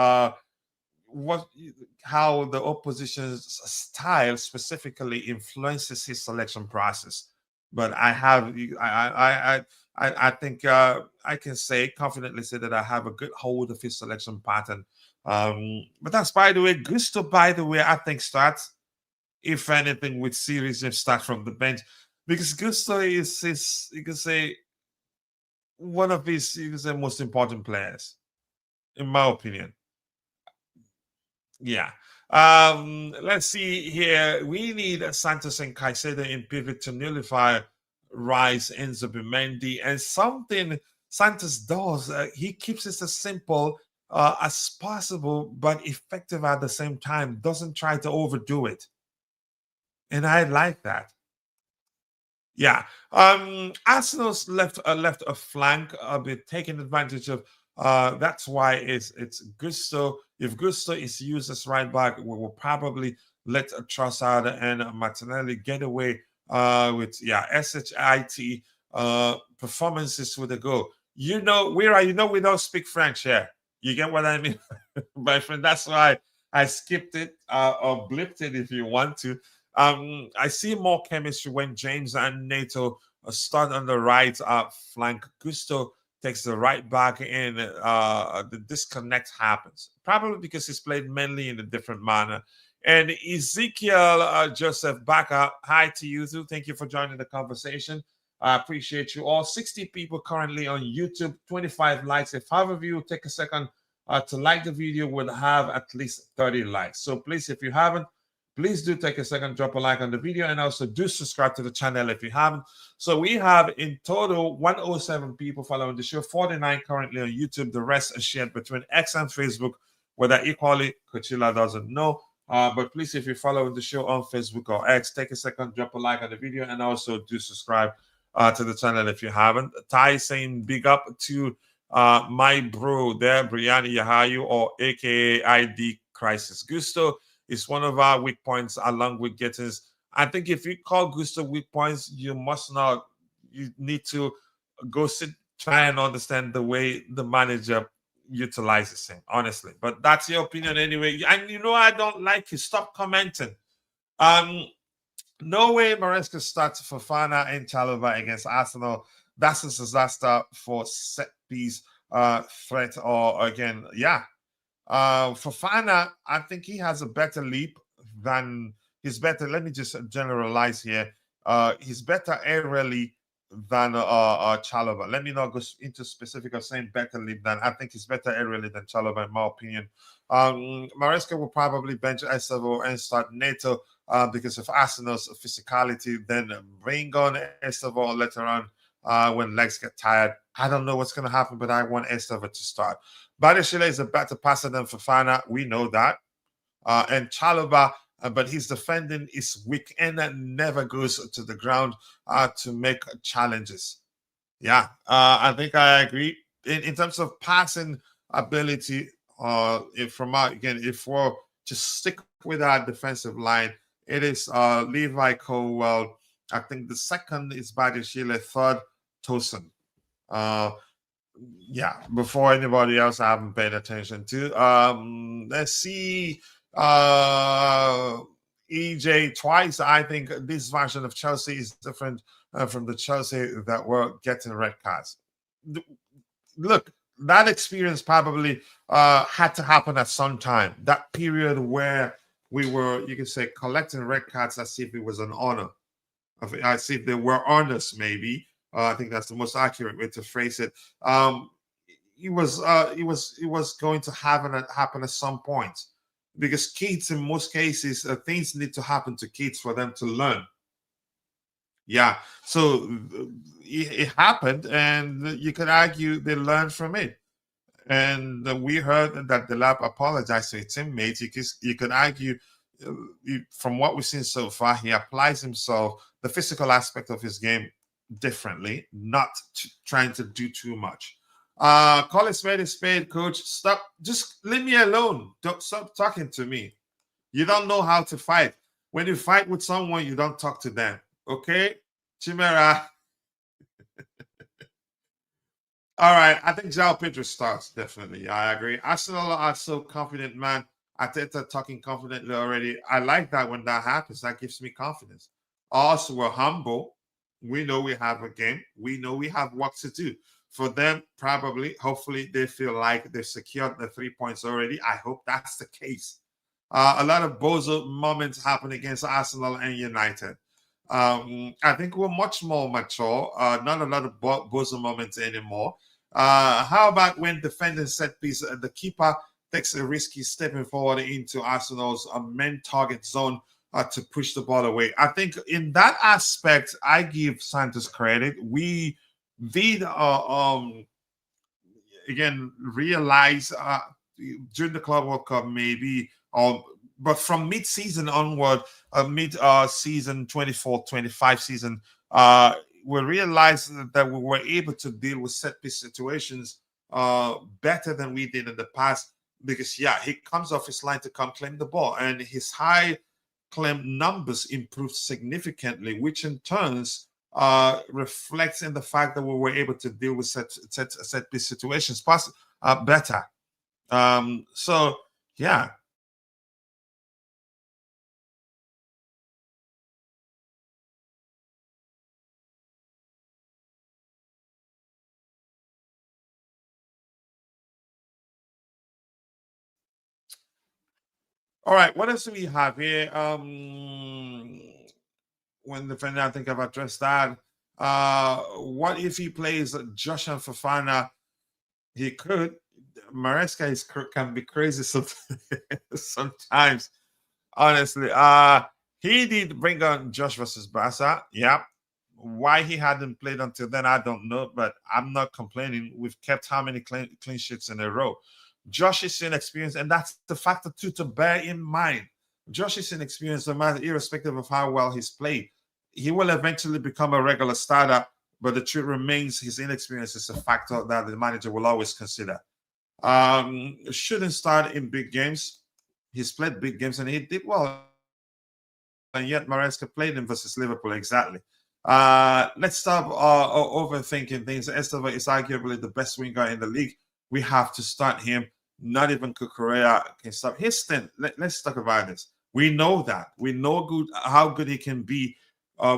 how the opposition's style specifically influences his selection process. But I think I can confidently say that I have a good hold of his selection pattern. But that's, by the way, Gusto, by the way, I think starts. If anything, with series and start from the bench, because Gusto is you can say one of his most important players, in my opinion. Yeah. Let's see here. We need Santos and Caicedo in pivot to nullify Rice and Zubimendi. And something Santos does, he keeps it as simple as possible, but effective at the same time. Doesn't try to overdo it. And I like that. Yeah. Arsenal's left a flank a bit, taking advantage of. That's why it's Gusto. If Gusto is used as right back, we will probably let Trossard and Martinelli get away with SHIT performances with a goal. We don't speak French here. You get what I mean, my friend? That's why I skipped it or blipped it if you want to. I see more chemistry when James and Neto start on the right flank. Gusto takes the right back in. The disconnect happens, probably because he's played mainly in a different manner. And Ezekiel Joseph Barca, hi to you too. Thank you for joining the conversation. I appreciate you all. 60 people currently on YouTube, 25 likes. If 5 of you take a second to like the video, we'll have at least 30 likes. So please, if you haven't, please do take a second, drop a like on the video, and also do subscribe to the channel if you haven't. So we have in total 107 people following the show, 49 currently on YouTube. The rest are shared between X and Facebook, whether equally, Coachella doesn't know. But please, if you're following the show on Facebook or X, take a second, drop a like on the video, and also do subscribe to the channel if you haven't. Ty saying big up to my bro there, Brianna Yahayu, or aka ID Crisis Gusto. Is one of our weak points, along with Gittins. I think if you call Gusto weak points, you must not. You need to go sit, try and understand the way the manager utilizes him, honestly. But that's your opinion anyway. And you know I don't like you. Stop commenting. No way Maresca starts Fofana and Chalobah against Arsenal. That's a disaster for set piece threat. Or again, yeah. Fofana, I think he has a better leap than he's better. Let me just generalize here. He's better aerially than Chalobah. Let me not go into specific of saying better leap than. I think he's better aerially than Chalobah, in my opinion. Maresca will probably bench Estevao and start Neto because of Arsenal's physicality. Then bring on Estevao later on when legs get tired. I don't know what's going to happen, but I want Estevao to start. Badiashile is a better passer than Fofana. We know that. And Chalobah, but his defending is weak and never goes to the ground to make challenges. Yeah, I think I agree. In terms of passing ability, if we're to stick with our defensive line, it is Levi Colwell. I think the second is Badiashile, third Tosin. Yeah, before anybody else I haven't paid attention to. Let's see. EJ twice. I think this version of Chelsea is different from the Chelsea that were getting red cards. Look, that experience probably had to happen at some time. That period where we were, you could say, collecting red cards as if it was an honor. As if they were honors, maybe. I think that's the most accurate way to phrase it. It was going to happen at some point, because kids, in most cases, things need to happen to kids for them to learn. Yeah, so it happened, and you could argue they learned from it. And we heard that the lab apologized to his teammates. You could argue, from what we've seen so far, he applies himself, the physical aspect of his game, differently, not trying to do too much. Call it spade, coach. Stop, just leave me alone. Don't stop talking to me. You don't know how to fight. When you fight with someone, you don't talk to them. Okay, Chimera. All right, I think João Pedro starts, definitely. I agree. Arsenal are so confident, man. Arteta talking confidently already. I like that when that happens. That gives me confidence. Also, we're humble. We know we have a game. We know we have work to do. For them, probably, hopefully, they feel like they've secured the 3 points already. I hope that's the case. A lot of bozo moments happen against Arsenal and United. I think we're much more mature. Not a lot of bozo moments anymore. How about when defending set piece, the keeper takes a risky stepping forward into Arsenal's main target zone to push the ball away? I think in that aspect, I give Santos credit. We did again realize during the Club World Cup maybe, but from mid-season onward, mid-season 24-25 season, we realized that we were able to deal with set-piece situations better than we did in the past, because, yeah, he comes off his line to come claim the ball, and his high claim numbers improved significantly, which in turns reflects in the fact that we were able to deal with set-piece situations better. So, yeah. All right, what else do we have here? When defending, I think I've addressed that. What if he plays Josh and Fofana? He could. Maresca can be crazy sometimes. Honestly, he did bring on Josh versus Barca. Yeah. Why he hadn't played until then, I don't know, but I'm not complaining. We've kept how many clean sheets in a row? Josh is inexperienced, and that's the factor too to bear in mind. Josh is inexperienced, no matter, irrespective of how well he's played. He will eventually become a regular starter, but the truth remains his inexperience is a factor that the manager will always consider. Shouldn't start in big games. He's played big games and he did well, and yet Maresca played him versus Liverpool exactly. Let's stop overthinking things. Estevao is arguably the best winger in the league. We have to start him. Not even Kukurea can stop his stint. Let's talk about this. We know that. We know how good he can be.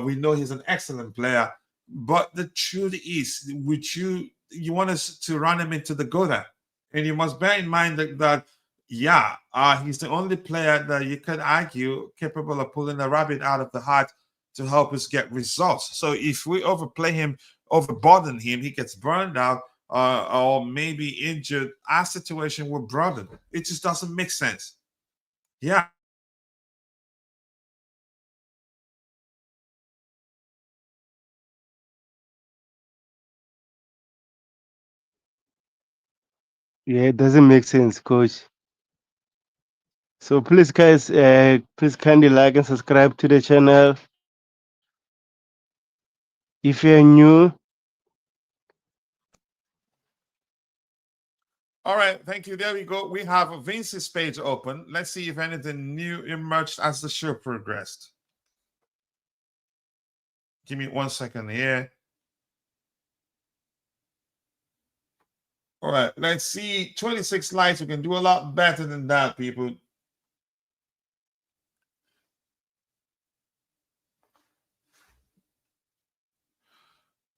We know he's an excellent player. But the truth is, you want us to run him into the gutter. And you must bear in mind that he's the only player that you could argue capable of pulling a rabbit out of the hat to help us get results. So if we overplay him, overburden him, he gets burned out or maybe injured, our situation will broaden. It just doesn't make sense. Yeah. Yeah, it doesn't make sense, coach. So please, guys, please kindly like and subscribe to the channel. If you're new, All right, thank you. There we go. We have Vince's page open. Let's see if anything new emerged as the show progressed. Give me 1 second here. All right, let's see. 26 likes. We can do a lot better than that, people.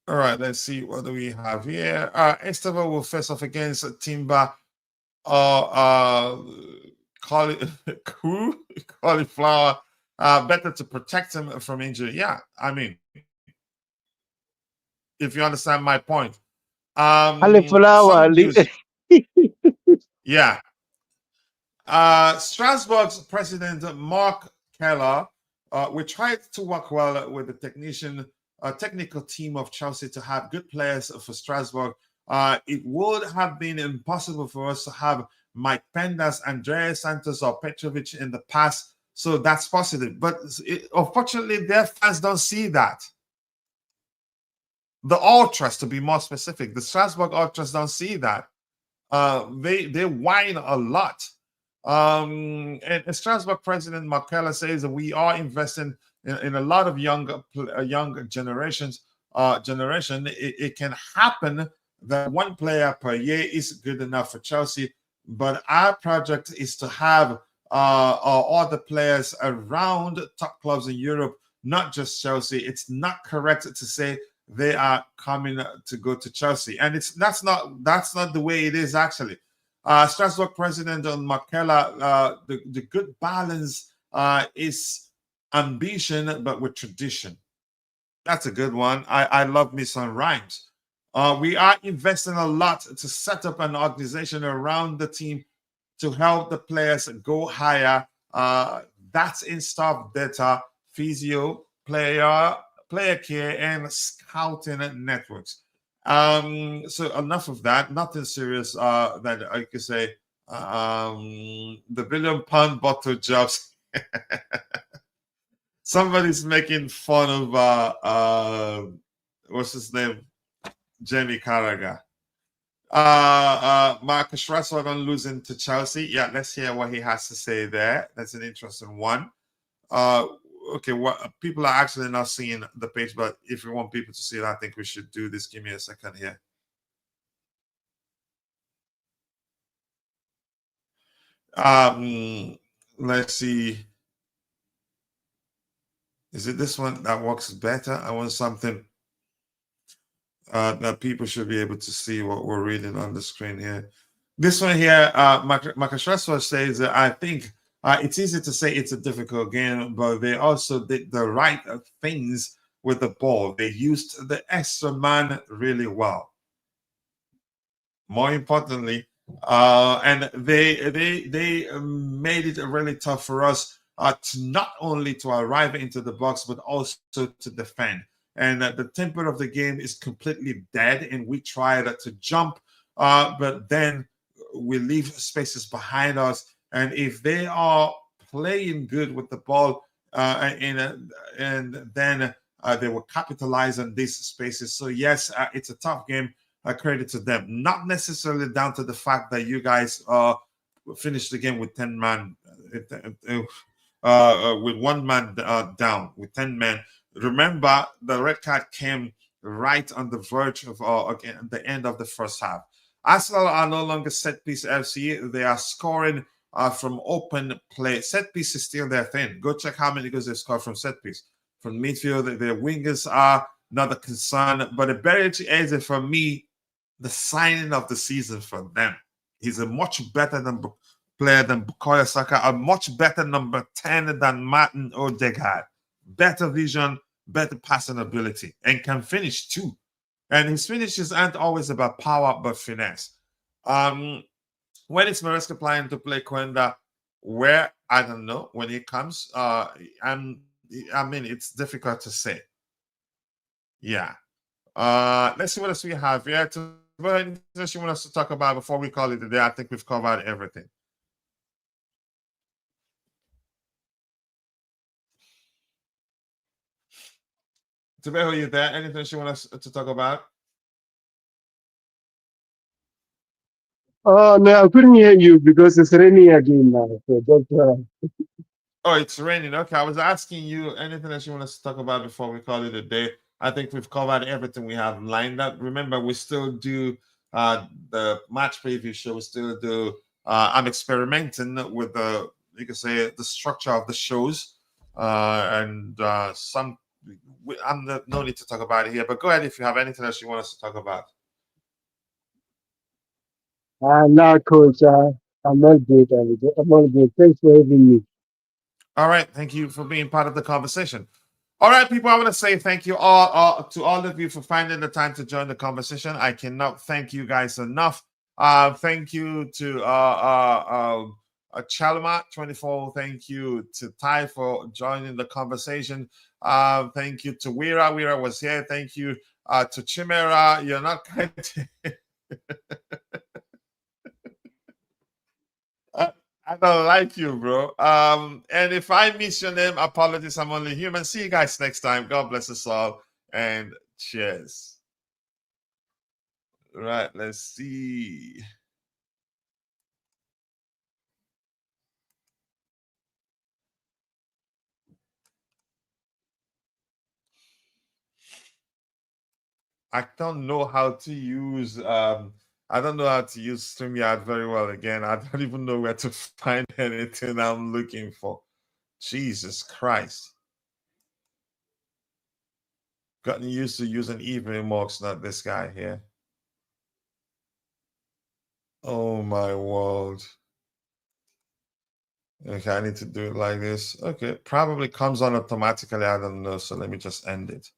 All right, let's see. What do we have here? Estevao will face off against Timber cauliflower. Better to protect him from injury. Yeah, I mean, if you understand my point. cauliflower. Some news. Yeah. Strasbourg's president, Mark Keller, we tried to work well with the technical team of Chelsea to have good players for Strasbourg. It would have been impossible for us to have Mike Pendas, Andreas Santos, or Petrovic in the past. So that's positive. But unfortunately, their fans don't see that. The Ultras, to be more specific, the Strasbourg Ultras don't see that. They whine a lot. And Strasbourg president Markella says that we are investing in a lot of young generations. It can happen that one player per year is good enough for Chelsea, but our project is to have all the players around top clubs in Europe, not just Chelsea. It's not correct to say they are coming to go to Chelsea, and that's not the way it is actually. Strasbourg president Markella, the good balance is ambition, but with tradition. That's a good one. I love me some rhymes. We are investing a lot to set up an organization around the team to help the players go higher. That's in staff data, physio, player care, and scouting networks. So enough of that. Nothing serious that I could say. The £1 billion bottle jobs. Somebody's making fun of what's his name? Jamie Carragher. Marcus Rashford on losing to Chelsea. Yeah, let's hear what he has to say there. That's an interesting one. Okay, what people are actually not seeing the page, but if we want people to see it, I think we should do this. Give me a second here. Let's see. Is it this one that works better? I want something that people should be able to see what we're reading on the screen here. This one here, Marcus Rashford says that I think it's easy to say it's a difficult game, but they also did the right things with the ball. They used the extra man really well. More importantly, and they made it really tough for us to not only to arrive into the box but also to defend. And the tempo of the game is completely dead. And we tried to jump, but then we leave spaces behind us. And if they are playing good with the ball, and then they will capitalize on these spaces. So yes, it's a tough game. Credit to them. Not necessarily down to the fact that you guys finished the game with 10 man, with 1 man down, with 10 men. Remember, the red card came right on the verge of again, the end of the first half. Arsenal are no longer set piece FC. They are scoring from open play. Set piece is still their thing. Go check how many goals they score from set piece. From midfield, their wingers are not a concern. But the Berich is, for me, the signing of the season for them. He's a much better player than Bukayo Saka, a much better number 10 than Martin Odegaard. Better vision, better passing ability, and can finish too. And his finishes aren't always about power, but finesse. When is Maresca planning to play Quenda? Where? I don't know. When he comes, I mean, it's difficult to say. Yeah. Let's see what else we have here. What else you want us to talk about before we call it a day? I think we've covered everything. Estevao, are you there? Anything you want us to talk about? Oh no, I couldn't hear you because it's raining again now. So that's, Oh, it's raining. Okay, I was asking you anything that you want us to talk about before we call it a day. I think we've covered everything we have lined up. Remember, we still do the match preview show. We still do. I'm experimenting with the, you can say, the structure of the shows, and some. No need to talk about it here. But go ahead if you have anything else you want us to talk about. now, coach, I'm not good. I'm not good. Thanks for having me. All right. Thank you for being part of the conversation. All right, people, I want to say thank you all to all of you for finding the time to join the conversation. I cannot thank you guys enough. Thank you to Chalma24. Thank you to Ty for joining the conversation. Thank you to Wira. Wira was here. Thank you to Chimera. You're not kind I don't like you, bro. And if I miss your name, apologies. I'm only human. See you guys next time. God bless us all. And cheers. Right, let's see. I don't know how to use StreamYard very well again. I don't even know where to find anything I'm looking for. Jesus Christ. Gotten used to using evening marks, not this guy here. Oh my world. Okay, I need to do it like this. Okay, probably comes on automatically. I don't know. So let me just end it.